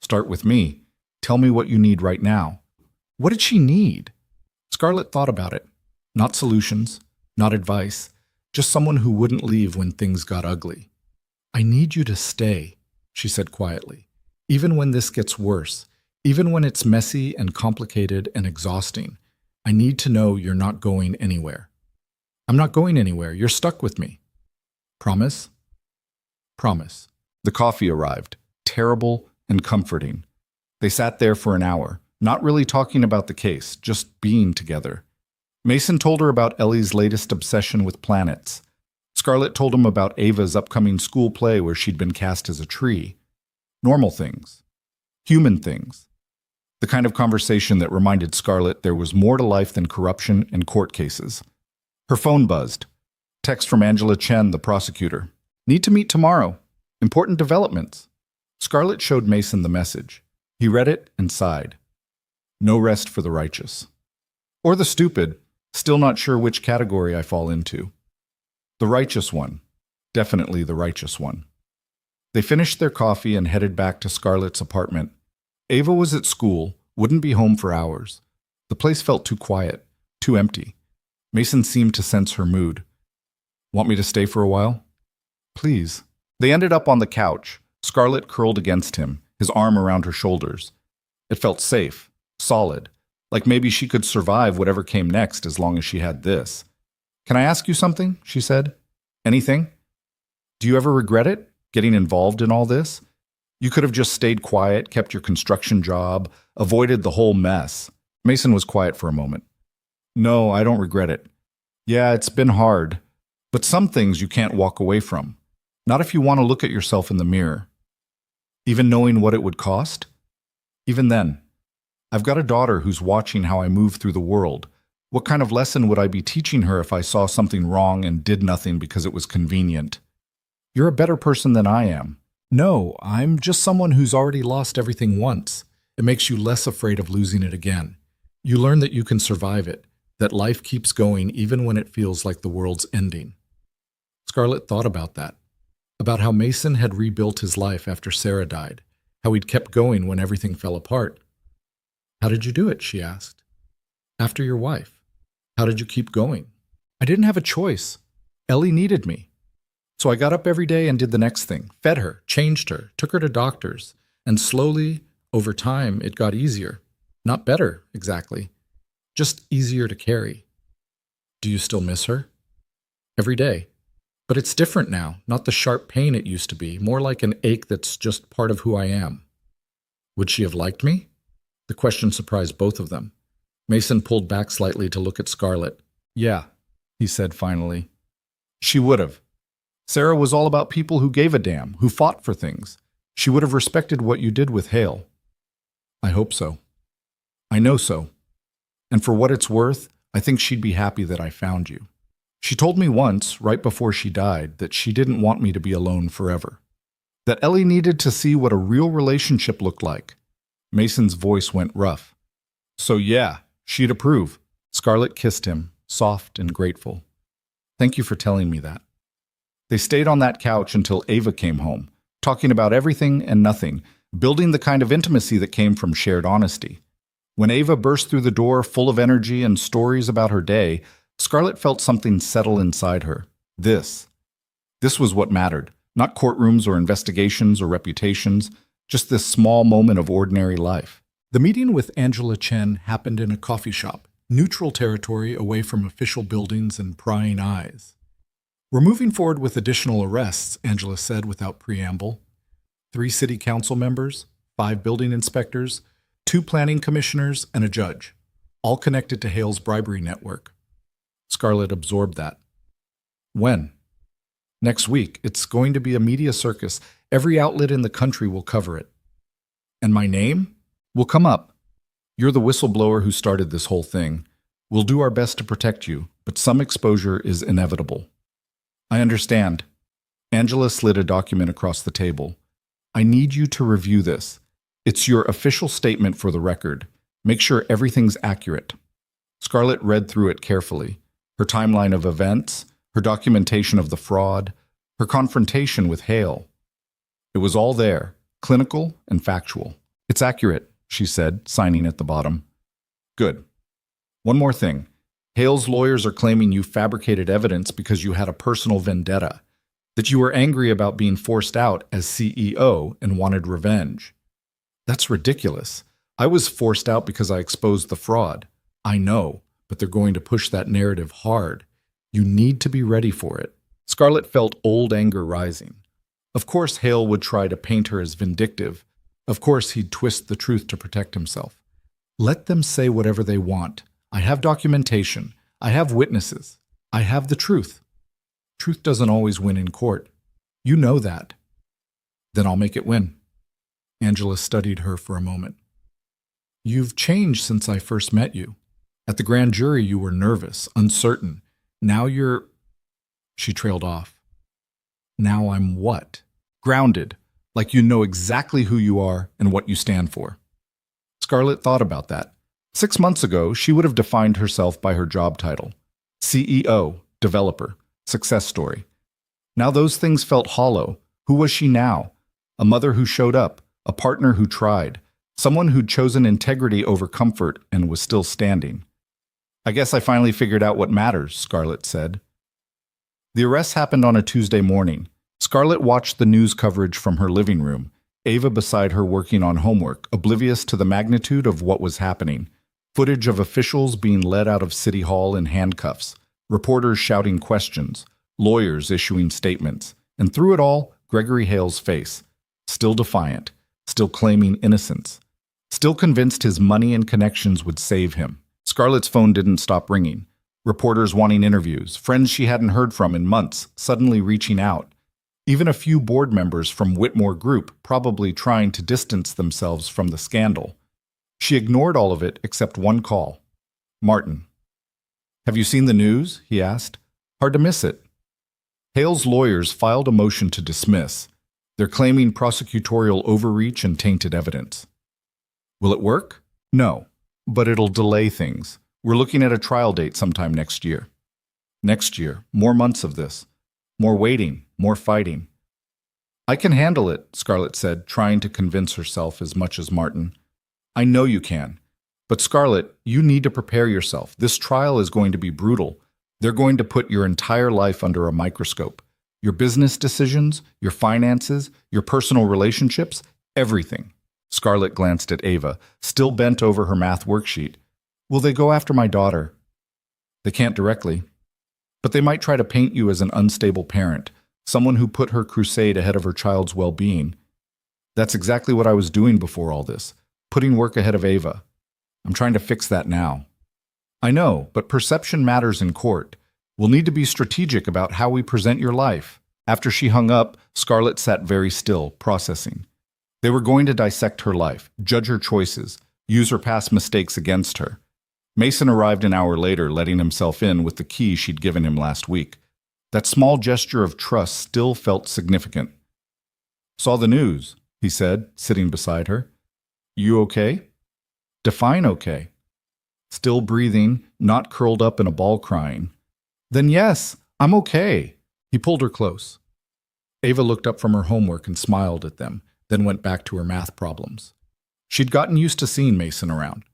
Start with me. Tell me what you need right now. What did she need? Scarlett thought about it. Not solutions, not advice. Just someone who wouldn't leave when things got ugly. I need you to stay, she said quietly. Even when this gets worse, even when it's messy and complicated and exhausting, I need to know you're not going anywhere. I'm not going anywhere. You're stuck with me. Promise? Promise. The coffee arrived, terrible and comforting. They sat there for an hour, not really talking about the case, just being together. Mason told her about Ellie's latest obsession with planets. Scarlett told him about Ava's upcoming school play where she'd been cast as a tree. Normal things. Human things. The kind of conversation that reminded Scarlett there was more to life than corruption and court cases. Her phone buzzed. Text from Angela Chen, the prosecutor. Need to meet tomorrow. Important developments. Scarlett showed Mason the message. He read it and sighed. No rest for the righteous. Or the stupid, still not sure which category I fall into. The righteous one. Definitely the righteous one. They finished their coffee and headed back to Scarlett's apartment. Ava was at school, wouldn't be home for hours. The place felt too quiet, too empty. Mason seemed to sense her mood. Want me to stay for a while? Please. They ended up on the couch, Scarlett curled against him, his arm around her shoulders. It felt safe, solid, like maybe she could survive whatever came next as long as she had this. Can I ask you something? She said. Anything? Do you ever regret it, getting involved in all this? You could have just stayed quiet, kept your construction job, avoided the whole mess. Mason was quiet for a moment. No, I don't regret it. Yeah, it's been hard, but some things you can't walk away from. Not if you want to look at yourself in the mirror. Even knowing what it would cost? Even then. I've got a daughter who's watching how I move through the world. What kind of lesson would I be teaching her if I saw something wrong and did nothing because it was convenient? You're a better person than I am. No, I'm just someone who's already lost everything once. It makes you less afraid of losing it again. You learn that you can survive it, that life keeps going even when it feels like the world's ending. Scarlett thought about that, about how Mason had rebuilt his life after Sarah died, how he'd kept going when everything fell apart. How did you do it, she asked. After your wife. How did you keep going? I didn't have a choice. Ellie needed me. So I got up every day and did the next thing, fed her, changed her, took her to doctors, and slowly, over time, it got easier. Not better, exactly. Just easier to carry. Do you still miss her? Every day. But it's different now, not the sharp pain it used to be, more like an ache that's just part of who I am. Would she have liked me? The question surprised both of them. Mason pulled back slightly to look at Scarlett. Yeah, he said finally. She would have. Sarah was all about people who gave a damn, who fought for things. She would have respected what you did with Hale. I hope so. I know so. And for what it's worth, I think she'd be happy that I found you. She told me once, right before she died, that she didn't want me to be alone forever. That Ellie needed to see what a real relationship looked like. Mason's voice went rough. So yeah, she'd approve. Scarlett kissed him, soft and grateful. Thank you for telling me that. They stayed on that couch until Ava came home, talking about everything and nothing, building the kind of intimacy that came from shared honesty. When Ava burst through the door full of energy and stories about her day, Scarlett felt something settle inside her. This was what mattered, not courtrooms or investigations or reputations, just this small moment of ordinary life. The meeting with Angela Chen happened in a coffee shop, neutral territory away from official buildings and prying eyes. We're moving forward with additional arrests, Angela said without preamble. 3 city council members, 5 building inspectors, 2 planning commissioners, and a judge, all connected to Hale's bribery network. Scarlett absorbed that. When? Next week. It's going to be a media circus. Every outlet in the country will cover it. And my name will come up. You're the whistleblower who started this whole thing. We'll do our best to protect you, but some exposure is inevitable. I understand. Angela slid a document across the table. I need you to review this. It's your official statement for the record. Make sure everything's accurate. Scarlett read through it carefully. Her timeline of events, her documentation of the fraud, her confrontation with Hale. It was all there, clinical and factual. It's accurate, she said, signing at the bottom. Good. One more thing. Hale's lawyers are claiming you fabricated evidence because you had a personal vendetta, that you were angry about being forced out as CEO and wanted revenge. That's ridiculous. I was forced out because I exposed the fraud. I know, but they're going to push that narrative hard. You need to be ready for it. Scarlett felt old anger rising. Of course Hale would try to paint her as vindictive. Of course he'd twist the truth to protect himself. Let them say whatever they want. I have documentation. I have witnesses. I have the truth. Truth doesn't always win in court. You know that. Then I'll make it win. Angela studied her for a moment. You've changed since I first met you. At the grand jury, you were nervous, uncertain. Now you're... She trailed off. Now I'm what? Grounded, like you know exactly who you are and what you stand for. Scarlett thought about that. 6 months ago, she would have defined herself by her job title. CEO, developer, success story. Now those things felt hollow. Who was she now? A mother who showed up, a partner who tried, someone who'd chosen integrity over comfort and was still standing. I guess I finally figured out what matters, Scarlett said. The arrest happened on a Tuesday morning. Scarlett watched the news coverage from her living room, Ava beside her working on homework, oblivious to the magnitude of what was happening. Footage of officials being led out of City Hall in handcuffs, reporters shouting questions, lawyers issuing statements, and through it all, Gregory Hale's face, still defiant, still claiming innocence, still convinced his money and connections would save him. Scarlett's phone didn't stop ringing. Reporters wanting interviews, friends she hadn't heard from in months suddenly reaching out. Even a few board members from Whitmore Group probably trying to distance themselves from the scandal. She ignored all of it except one call. Martin. "Have you seen the news?" he asked. "Hard to miss it." Hale's lawyers filed a motion to dismiss. They're claiming prosecutorial overreach and tainted evidence. Will it work? No, but it'll delay things. We're looking at a trial date sometime next year. Next year, more months of this. More waiting, more fighting. I can handle it, Scarlett said, trying to convince herself as much as Martin. I know you can. But Scarlett, you need to prepare yourself. This trial is going to be brutal. They're going to put your entire life under a microscope. Your business decisions, your finances, your personal relationships, everything. Scarlett glanced at Ava, still bent over her math worksheet. Will they go after my daughter? They can't directly. But they might try to paint you as an unstable parent, someone who put her crusade ahead of her child's well-being. That's exactly what I was doing before all this, putting work ahead of Ava. I'm trying to fix that now. I know, but perception matters in court. We'll need to be strategic about how we present your life. After she hung up, Scarlett sat very still, processing. They were going to dissect her life, judge her choices, use her past mistakes against her. Mason arrived an hour later, letting himself in with the key she'd given him last week. That small gesture of trust still felt significant. Saw the news, he said, sitting beside her. You okay? Define okay. Still breathing, not curled up in a ball crying. Then yes, I'm okay. He pulled her close. Ava looked up from her homework and smiled at them, then went back to her math problems. She'd gotten used to seeing Mason around.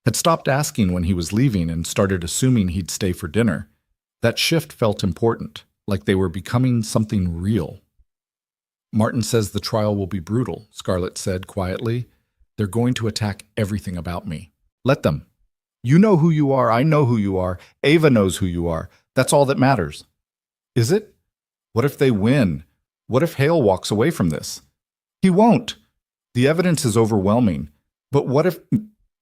Had stopped asking when he was leaving and started assuming he'd stay for dinner. That shift felt important, like they were becoming something real. Martin says the trial will be brutal, Scarlett said quietly. They're going to attack everything about me. Let them. You know who you are, I know who you are, Ava knows who you are. That's all that matters. Is it? What if they win? What if Hale walks away from this? He won't. The evidence is overwhelming. But what if...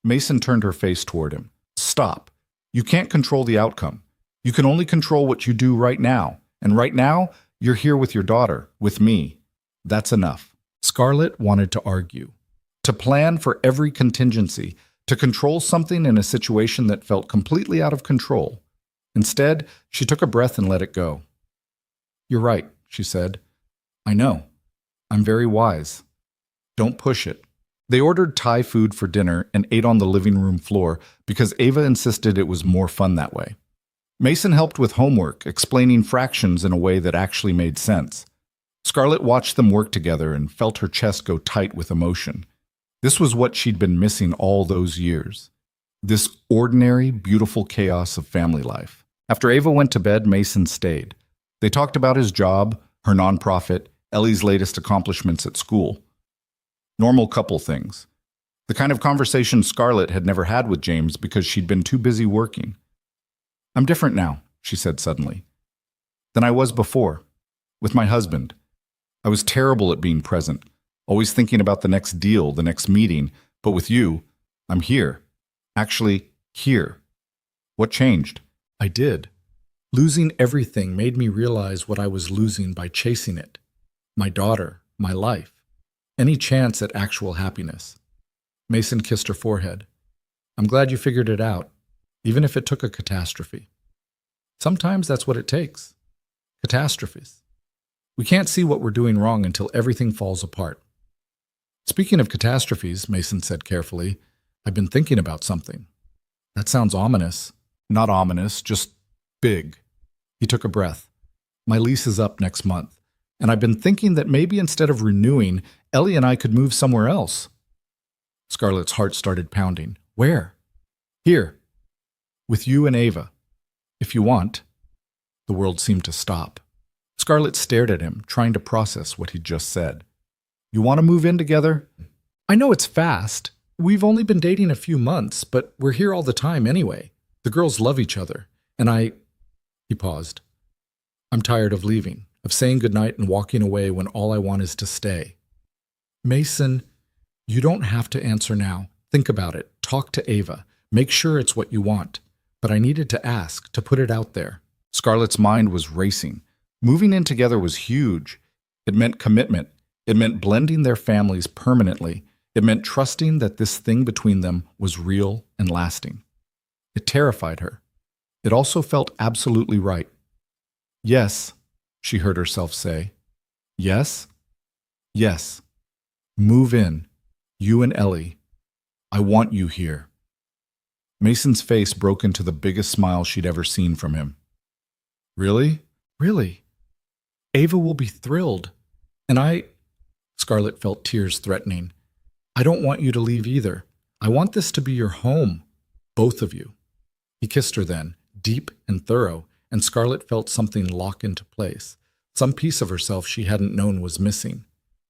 Mason turned her face toward him. Stop. You can't control the outcome. You can only control what you do right now. And right now, you're here with your daughter, with me. That's enough. Scarlett wanted to argue, to plan for every contingency, to control something in a situation that felt completely out of control. Instead, she took a breath and let it go. You're right, she said. I know. I'm very wise. Don't push it. They ordered Thai food for dinner and ate on the living room floor because Ava insisted it was more fun that way. Mason helped with homework, explaining fractions in a way that actually made sense. Scarlett watched them work together and felt her chest go tight with emotion. This was what she'd been missing all those years. This ordinary, beautiful chaos of family life. After Ava went to bed, Mason stayed. They talked about his job, her nonprofit, Ellie's latest accomplishments at school. Normal couple things. The kind of conversation Scarlett had never had with James because she'd been too busy working. I'm different now, she said suddenly, than I was before, with my husband. I was terrible at being present, always thinking about the next deal, the next meeting, but with you, I'm here. Actually, here. What changed? I did. Losing everything made me realize what I was losing by chasing it. My daughter, my life. Any chance at actual happiness. Mason kissed her forehead. I'm glad you figured it out, even if it took a catastrophe. Sometimes that's what it takes. Catastrophes. We can't see what we're doing wrong until everything falls apart. Speaking of catastrophes, Mason said carefully, I've been thinking about something. That sounds ominous. Not ominous, just big. He took a breath. My lease is up next month, and I've been thinking that maybe instead of renewing, Ellie and I could move somewhere else. Scarlett's heart started pounding. Where? Here. With you and Ava. If you want. The world seemed to stop. Scarlett stared at him, trying to process what he'd just said. You want to move in together? I know it's fast. We've only been dating a few months, but we're here all the time anyway. The girls love each other, and He paused. I'm tired of leaving, of saying goodnight and walking away when all I want is to stay. Mason, you don't have to answer now. Think about it. Talk to Ava. Make sure it's what you want. But I needed to ask, to put it out there. Scarlett's mind was racing. Moving in together was huge. It meant commitment. It meant blending their families permanently. It meant trusting that this thing between them was real and lasting. It terrified her. It also felt absolutely right. Yes, she heard herself say. Yes? Yes. Move in. You and Ellie. I want you here. Mason's face broke into the biggest smile she'd ever seen from him. Really? Really? Ava will be thrilled. And Scarlett felt tears threatening. I don't want you to leave either. I want this to be your home. Both of you. He kissed her then, deep and thorough, and Scarlett felt something lock into place. Some piece of herself she hadn't known was missing.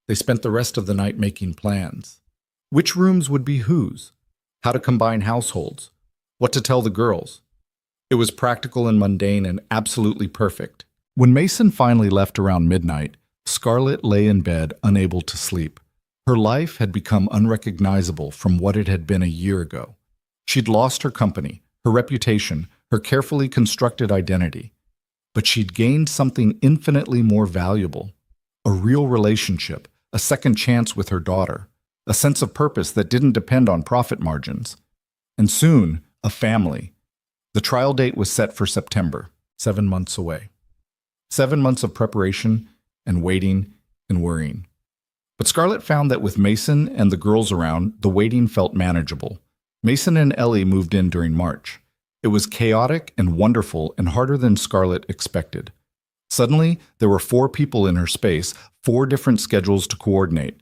They spent the rest of the night making plans. Which rooms would be whose? How to combine households? What to tell the girls? It was practical and mundane and absolutely perfect. When Mason finally left around midnight, Scarlett lay in bed, unable to sleep. Her life had become unrecognizable from what it had been a year ago. She'd lost her company, her reputation, her carefully constructed identity. But she'd gained something infinitely more valuable. A real relationship, a second chance with her daughter, a sense of purpose that didn't depend on profit margins. And soon, a family. The trial date was set for September, 7 months away. 7 months of preparation and waiting and worrying. But Scarlett found that with Mason and the girls around, the waiting felt manageable. Mason and Ellie moved in during March. It was chaotic and wonderful and harder than Scarlett expected. Suddenly, there were 4 people in her space, 4 different schedules to coordinate,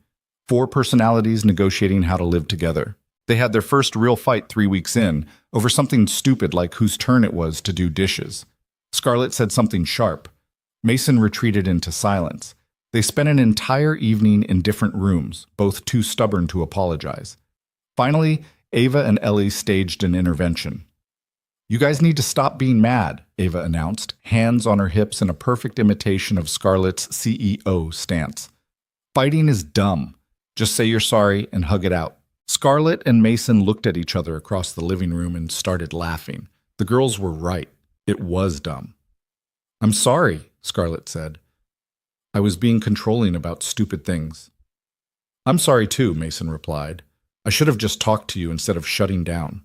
4 personalities negotiating how to live together. They had their first real fight 3 weeks in, over something stupid like whose turn it was to do dishes. Scarlett said something sharp. Mason retreated into silence. They spent an entire evening in different rooms, both too stubborn to apologize. Finally, Ava and Ellie staged an intervention. You guys need to stop being mad, Ava announced, hands on her hips in a perfect imitation of Scarlett's CEO stance. Fighting is dumb. Just say you're sorry and hug it out. Scarlett and Mason looked at each other across the living room and started laughing. The girls were right. It was dumb. I'm sorry, Scarlett said. I was being controlling about stupid things. I'm sorry too, Mason replied. I should have just talked to you instead of shutting down.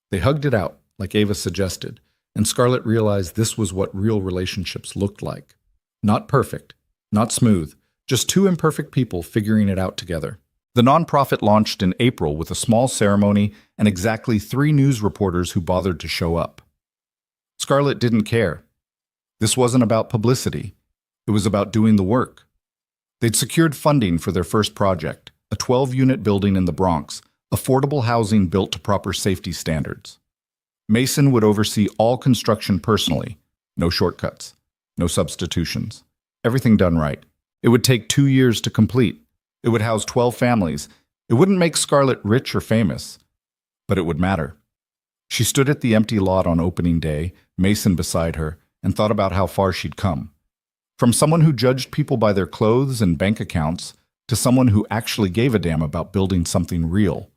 They hugged it out, like Ava suggested, and Scarlett realized this was what real relationships looked like. Not perfect, not smooth, just 2 imperfect people figuring it out together. The nonprofit launched in April with a small ceremony and exactly 3 news reporters who bothered to show up. Scarlett didn't care. This wasn't about publicity. It was about doing the work. They'd secured funding for their first project, a 12-unit building in the Bronx, affordable housing built to proper safety standards. Mason would oversee all construction personally. No shortcuts. No substitutions. Everything done right. It would take 2 years to complete. It would house 12 families. It wouldn't make Scarlett rich or famous, but it would matter. She stood at the empty lot on opening day, Mason beside her, and thought about how far she'd come. From someone who judged people by their clothes and bank accounts to someone who actually gave a damn about building something real.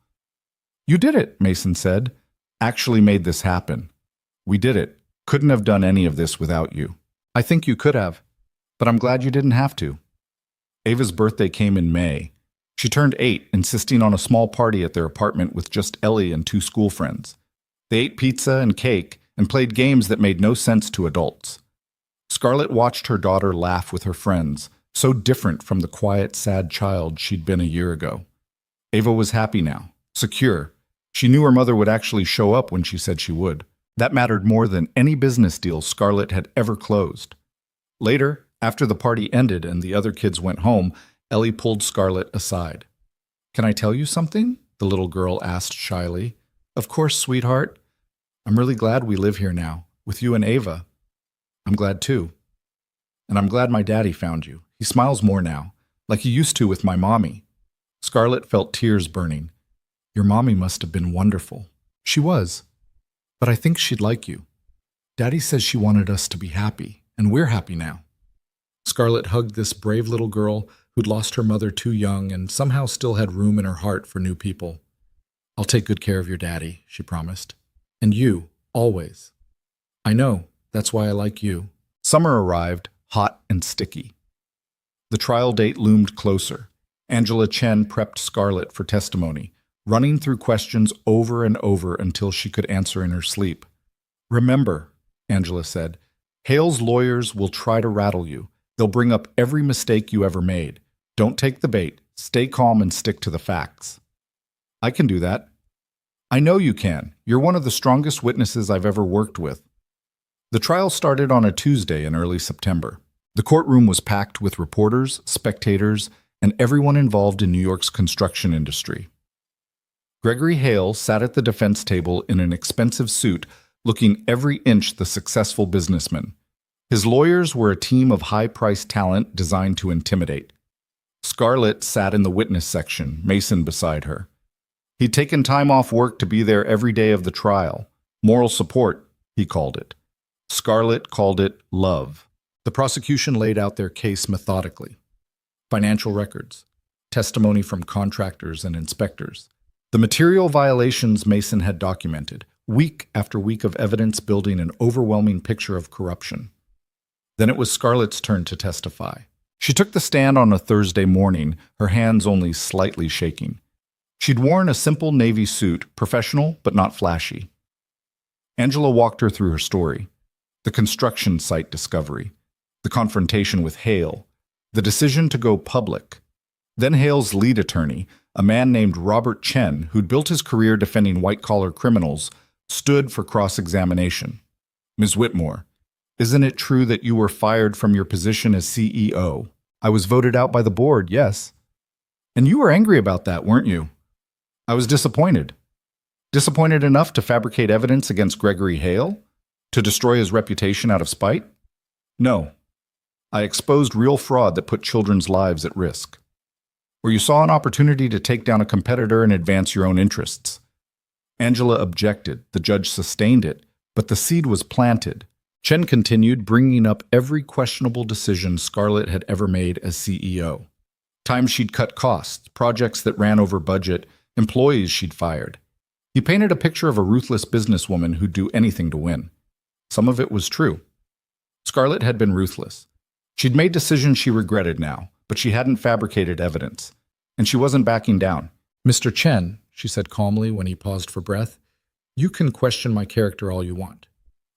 You did it, Mason said. Actually made this happen. We did it. Couldn't have done any of this without you. I think you could have, but I'm glad you didn't have to. Ava's birthday came in May. She turned 8, insisting on a small party at their apartment with just Ellie and 2 school friends. They ate pizza and cake and played games that made no sense to adults. Scarlett watched her daughter laugh with her friends, so different from the quiet, sad child she'd been a year ago. Ava was happy now, secure. She knew her mother would actually show up when she said she would. That mattered more than any business deal Scarlett had ever closed. Later, after the party ended and the other kids went home, Ellie pulled Scarlett aside. "Can I tell you something?" the little girl asked shyly. "Of course, sweetheart. I'm really glad we live here now, with you and Ava. I'm glad too. And I'm glad my daddy found you. He smiles more now, like he used to with my mommy." Scarlett felt tears burning. "Your mommy must have been wonderful." "She was. But I think she'd like you. Daddy says she wanted us to be happy, and we're happy now." Scarlett hugged this brave little girl who'd lost her mother too young and somehow still had room in her heart for new people. "I'll take good care of your daddy," she promised. "And you, always. I know, that's why I like you." Summer arrived, hot and sticky. The trial date loomed closer. Angela Chen prepped Scarlett for testimony, running through questions over and over until she could answer in her sleep. "Remember," Angela said, "Hale's lawyers will try to rattle you. They'll bring up every mistake you ever made. Don't take the bait. Stay calm and stick to the facts." "I can do that." "I know you can. You're one of the strongest witnesses I've ever worked with." The trial started on a Tuesday in early September. The courtroom was packed with reporters, spectators, and everyone involved in New York's construction industry. Gregory Hale sat at the defense table in an expensive suit, looking every inch the successful businessman. His lawyers were a team of high-priced talent designed to intimidate. Scarlett sat in the witness section, Mason beside her. He'd taken time off work to be there every day of the trial. Moral support, he called it. Scarlett called it love. The prosecution laid out their case methodically. Financial records, testimony from contractors and inspectors, the material violations Mason had documented, week after week of evidence building an overwhelming picture of corruption. Then it was Scarlett's turn to testify. She took the stand on a Thursday morning, her hands only slightly shaking. She'd worn a simple navy suit, professional but not flashy. Angela walked her through her story. The construction site discovery, the confrontation with Hale, the decision to go public. Then Hale's lead attorney, a man named Robert Chen, who'd built his career defending white-collar criminals, stood for cross-examination. "Ms. Whitmore, isn't it true that you were fired from your position as CEO? "I was voted out by the board, yes." "And you were angry about that, weren't you?" "I was disappointed." "Disappointed enough to fabricate evidence against Gregory Hale? To destroy his reputation out of spite?" "No. I exposed real fraud that put children's lives at risk." "Or you saw an opportunity to take down a competitor and advance your own interests." Angela objected. The judge sustained it, but the seed was planted. Chen continued, bringing up every questionable decision Scarlett had ever made as CEO. Times she'd cut costs, projects that ran over budget, employees she'd fired. He painted a picture of a ruthless businesswoman who'd do anything to win. Some of it was true. Scarlett had been ruthless. She'd made decisions she regretted now, but she hadn't fabricated evidence. And she wasn't backing down. "Mr. Chen," she said calmly when he paused for breath, "you can question my character all you want.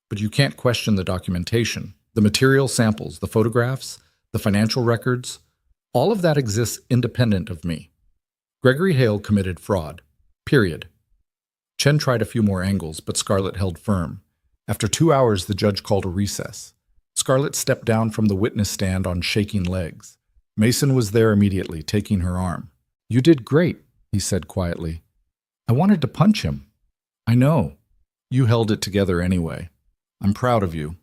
But you can't question the documentation, the material samples, the photographs, the financial records. All of that exists independent of me. Gregory Hale committed fraud. Period." Chen tried a few more angles, but Scarlett held firm. After 2 hours, the judge called a recess. Scarlett stepped down from the witness stand on shaking legs. Mason was there immediately, taking her arm. "You did great," he said quietly. "I wanted to punch him." "I know. You held it together anyway. I'm proud of you."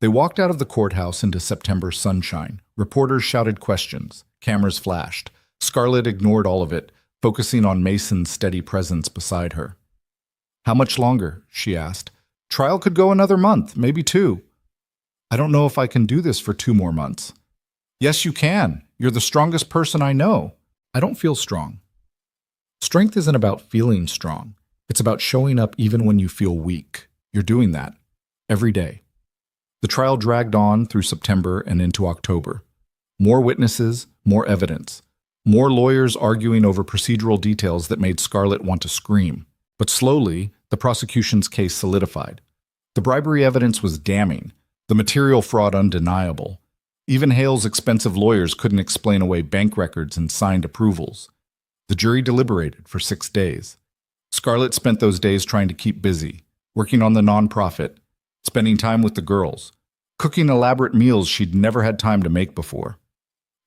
They walked out of the courthouse into September sunshine. Reporters shouted questions. Cameras flashed. Scarlett ignored all of it, focusing on Mason's steady presence beside her. "How much longer?" she asked. "Trial could go another month, maybe 2. "I don't know if I can do this for 2 more months." "Yes, you can. You're the strongest person I know." "I don't feel strong." Strength isn't about feeling strong. It's about showing up even when you feel weak. You're doing that every day. The trial dragged on through September and into October. More witnesses, more evidence. More lawyers arguing over procedural details that made Scarlett want to scream. But slowly, the prosecution's case solidified. The bribery evidence was damning, the material fraud undeniable. Even Hale's expensive lawyers couldn't explain away bank records and signed approvals. The jury deliberated for 6 days. Scarlett spent those days trying to keep busy, working on the nonprofit, spending time with the girls, cooking elaborate meals she'd never had time to make before.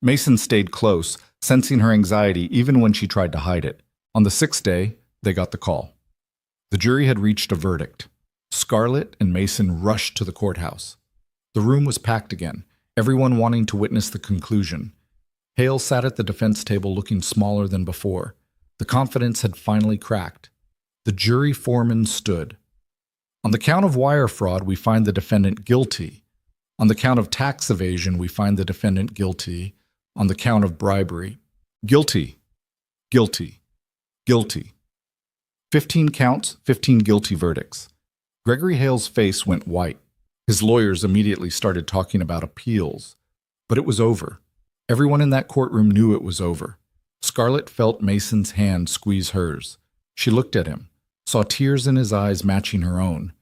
Mason stayed close, sensing her anxiety even when she tried to hide it. On the 6th day, they got the call. The jury had reached a verdict. Scarlett and Mason rushed to the courthouse. The room was packed again, everyone wanting to witness the conclusion. Hale sat at the defense table looking smaller than before. The confidence had finally cracked. The jury foreman stood. On the count of wire fraud, we find the defendant guilty. On the count of tax evasion, we find the defendant guilty. On the count of bribery, guilty, guilty, guilty. 15 counts, 15 guilty verdicts. Gregory Hale's face went white. His lawyers immediately started talking about appeals. But it was over. Everyone in that courtroom knew it was over. Scarlett felt Mason's hand squeeze hers. She looked at him, saw tears in his eyes matching her own.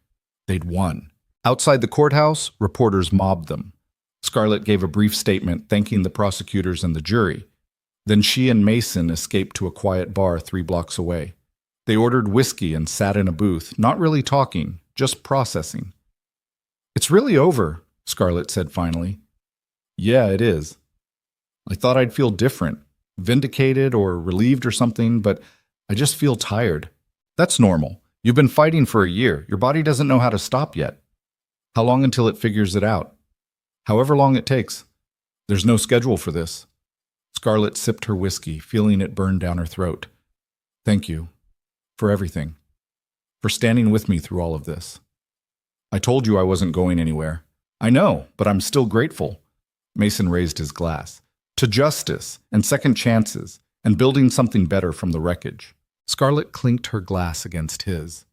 They'd won. Outside the courthouse, reporters mobbed them. Scarlett gave a brief statement thanking the prosecutors and the jury. Then she and Mason escaped to a quiet bar 3 blocks away. They ordered whiskey and sat in a booth, not really talking, just processing. "It's really over," Scarlett said finally. "Yeah, it is. I thought I'd feel different, vindicated or relieved or something, but I just feel tired. That's normal. You've been fighting for a year. Your body doesn't know how to stop yet. How long until it figures it out? However long it takes. There's no schedule for this." Scarlett sipped her whiskey, feeling it burn down her throat. "Thank you. For everything. For standing with me through all of this. I told you I wasn't going anywhere. I know, but I'm still grateful." Mason raised his glass. "To justice and second chances and building something better from the wreckage." Scarlett clinked her glass against his.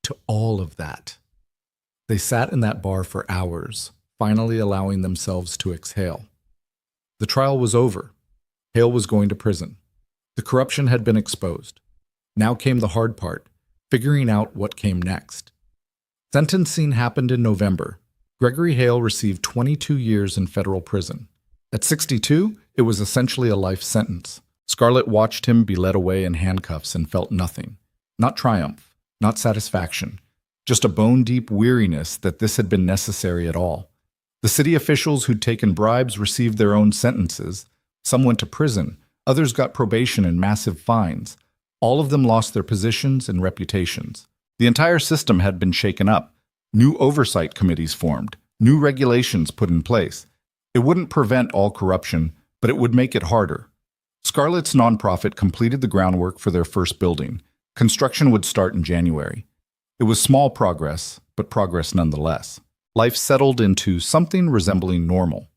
"To all of that." They sat in that bar for hours, finally allowing themselves to exhale. The trial was over. Hale was going to prison. The corruption had been exposed. Now came the hard part, figuring out what came next. Sentencing happened in November. Gregory Hale received 22 years in federal prison. At 62, it was essentially a life sentence. Scarlett watched him be led away in handcuffs and felt nothing. Not triumph, not satisfaction, just a bone-deep weariness that this had been necessary at all. The city officials who'd taken bribes received their own sentences. Some went to prison, others got probation and massive fines. All of them lost their positions and reputations. The entire system had been shaken up. New oversight committees formed, new regulations put in place. It wouldn't prevent all corruption, but it would make it harder. Scarlett's nonprofit completed the groundwork for their first building. Construction would start in January. It was small progress, but progress nonetheless. Life settled into something resembling normal.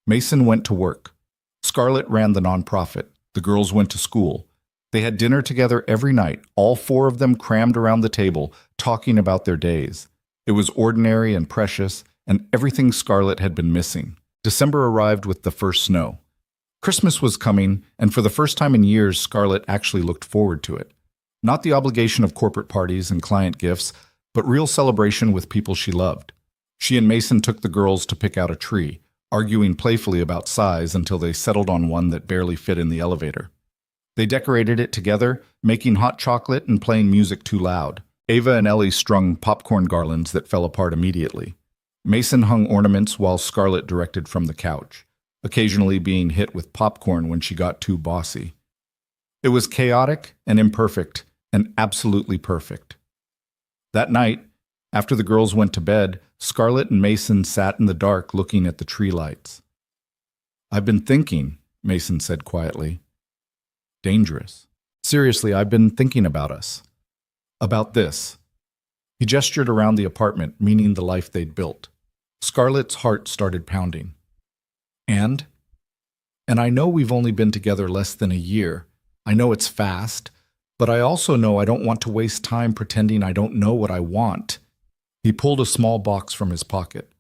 Mason went to work. Scarlett ran the nonprofit. The girls went to school. They had dinner together every night, all 4 of them crammed around the table, talking about their days. It was ordinary and precious, and everything Scarlett had been missing. December arrived with the first snow. Christmas was coming, and for the first time in years, Scarlett actually looked forward to it. Not the obligation of corporate parties and client gifts, but real celebration with people she loved. She and Mason took the girls to pick out a tree, arguing playfully about size until they settled on one that barely fit in the elevator. They decorated it together, making hot chocolate and playing music too loud. Ava and Ellie strung popcorn garlands that fell apart immediately. Mason hung ornaments while Scarlett directed from the couch, occasionally being hit with popcorn when she got too bossy. It was chaotic and imperfect and absolutely perfect. That night, after the girls went to bed, Scarlett and Mason sat in the dark looking at the tree lights. "I've been thinking," Mason said quietly. "Dangerous. Seriously, I've been thinking about us. About this." He gestured around the apartment, meaning the life they'd built. Scarlett's heart started pounding. And I know we've only been together less than a year. I know it's fast, but I also know I don't want to waste time pretending I don't know what I want. He pulled a small box from his pocket.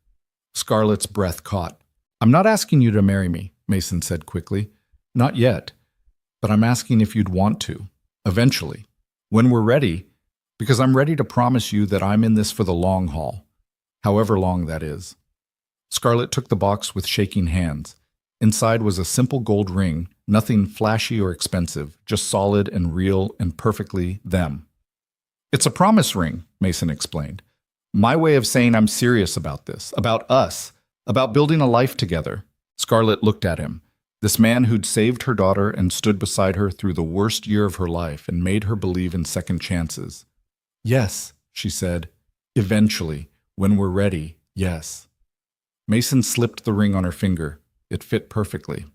Scarlett's breath caught. "I'm not asking you to marry me," Mason said quickly. "Not yet. but I'm asking if you'd want to. Eventually. When we're ready, because I'm ready to promise you that I'm in this for the long haul, however long that is. Scarlett took the box with shaking hands. Inside was a simple gold ring, nothing flashy or expensive, just solid and real and perfectly them. It's a promise ring, Mason explained. My way of saying I'm serious about this, about us, about building a life together. Scarlett looked at him, this man who'd saved her daughter and stood beside her through the worst year of her life and made her believe in second chances. Yes, she said. Eventually, when we're ready, yes. Mason slipped the ring on her finger. It fit perfectly.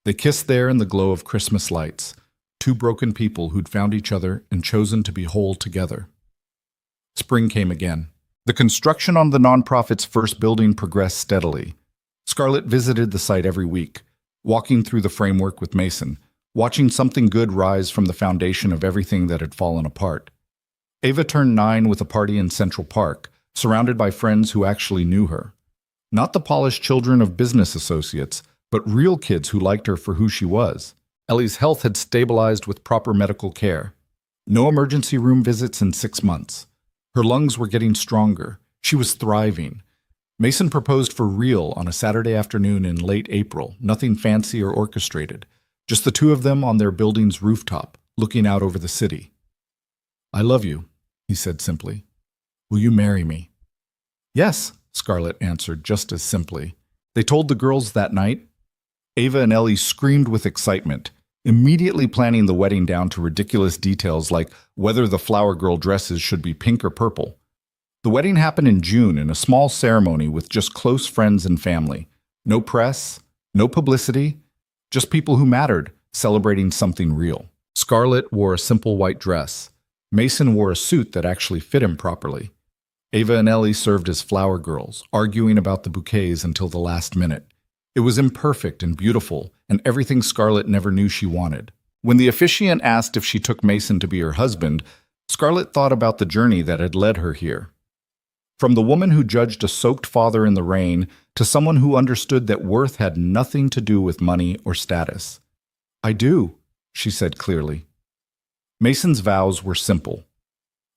They kissed there in the glow of Christmas lights, two broken people who'd found each other and chosen to be whole together. Spring came again. The construction on the nonprofit's first building progressed steadily. Scarlett visited the site every week, walking through the framework with Mason, watching something good rise from the foundation of everything that had fallen apart. Ava turned 9 with a party in Central Park, surrounded by friends who actually knew her. Not the polished children of business associates, but real kids who liked her for who she was. Ellie's health had stabilized with proper medical care. No emergency room visits in 6 months. Her lungs were getting stronger. She was thriving. Mason proposed for real on a Saturday afternoon in late April, nothing fancy or orchestrated. Just the two of them on their building's rooftop, looking out over the city. I love you, he said simply. Will you marry me? Yes, Scarlett answered just as simply. They told the girls that night. Ava and Ellie screamed with excitement, immediately planning the wedding down to ridiculous details like whether the flower girl dresses should be pink or purple. The wedding happened in June in a small ceremony with just close friends and family. No press, no publicity, just people who mattered, celebrating something real. Scarlett wore a simple white dress. Mason wore a suit that actually fit him properly. Ava and Ellie served as flower girls, arguing about the bouquets until the last minute. It was imperfect and beautiful, and everything Scarlett never knew she wanted. When the officiant asked if she took Mason to be her husband, Scarlett thought about the journey that had led her here. From the woman who judged a soaked father in the rain to someone who understood that worth had nothing to do with money or status. I do, she said clearly. Mason's vows were simple.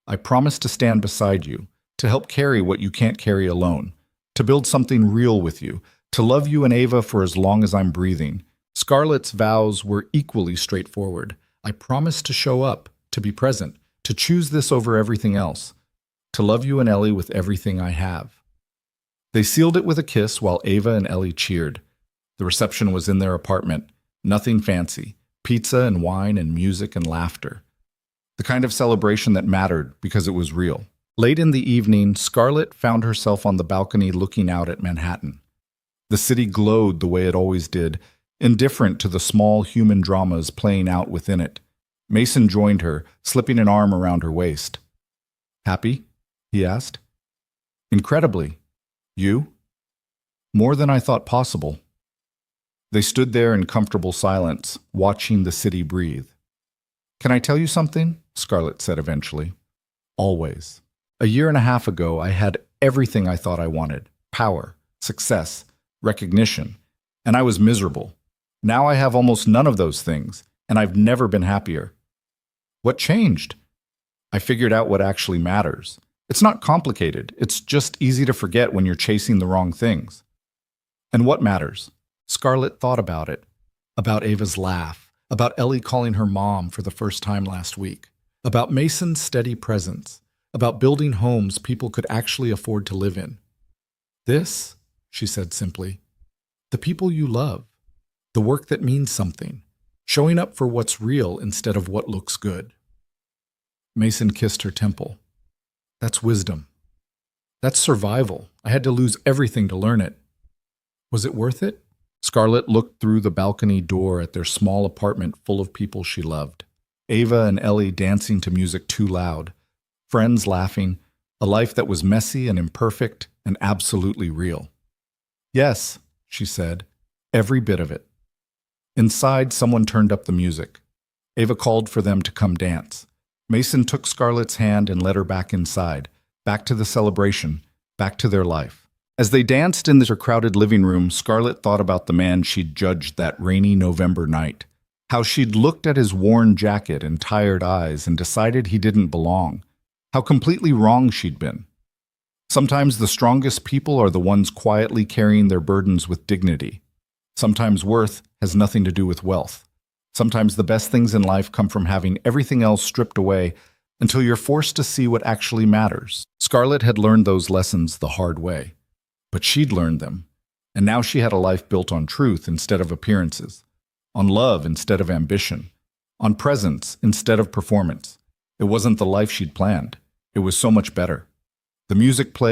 I promise to stand beside you, to help carry what you can't carry alone, to build something real with you, to love you and Ava for as long as I'm breathing. Scarlett's vows were equally straightforward. I promise to show up, to be present, to choose this over everything else, to love you and Ellie with everything I have. They sealed it with a kiss while Ava and Ellie cheered. The reception was in their apartment, nothing fancy, pizza and wine and music and laughter. The kind of celebration that mattered because it was real. Late in the evening, Scarlett found herself on the balcony looking out at Manhattan. The city glowed the way it always did, indifferent to the small human dramas playing out within it. Mason joined her, slipping an arm around her waist. Happy? He asked. Incredibly. You? More than I thought possible. They stood there in comfortable silence, watching the city breathe. Can I tell you something? Scarlett said eventually. Always. A year and a half ago, I had everything I thought I wanted. Power, success, recognition. And I was miserable. Now I have almost none of those things, and I've never been happier. What changed? I figured out what actually matters. It's not complicated. It's just easy to forget when you're chasing the wrong things. And what matters? Scarlett thought about it. About Ava's laugh. About Ellie calling her mom for the first time last week. About Mason's steady presence. About building homes people could actually afford to live in. This, she said simply, the people you love. The work that means something. Showing up for what's real instead of what looks good. Mason kissed her temple. That's wisdom. That's survival. I had to lose everything to learn it. Was it worth it? Scarlett looked through the balcony door at their small apartment full of people she loved. Ava and Ellie dancing to music too loud. Friends laughing. A life that was messy and imperfect and absolutely real. Yes, she said. Every bit of it. Inside, someone turned up the music. Ava called for them to come dance. Mason took Scarlett's hand and led her back inside, back to the celebration, back to their life. As they danced in their crowded living room, Scarlett thought about the man she'd judged that rainy November night. How she'd looked at his worn jacket and tired eyes and decided he didn't belong. How completely wrong she'd been. Sometimes the strongest people are the ones quietly carrying their burdens with dignity. Sometimes worth has nothing to do with wealth. Sometimes the best things in life come from having everything else stripped away until you're forced to see what actually matters. Scarlett had learned those lessons the hard way, but she'd learned them, and now she had a life built on truth instead of appearances, on love instead of ambition, on presence instead of performance. It wasn't the life she'd planned. It was so much better. The music played.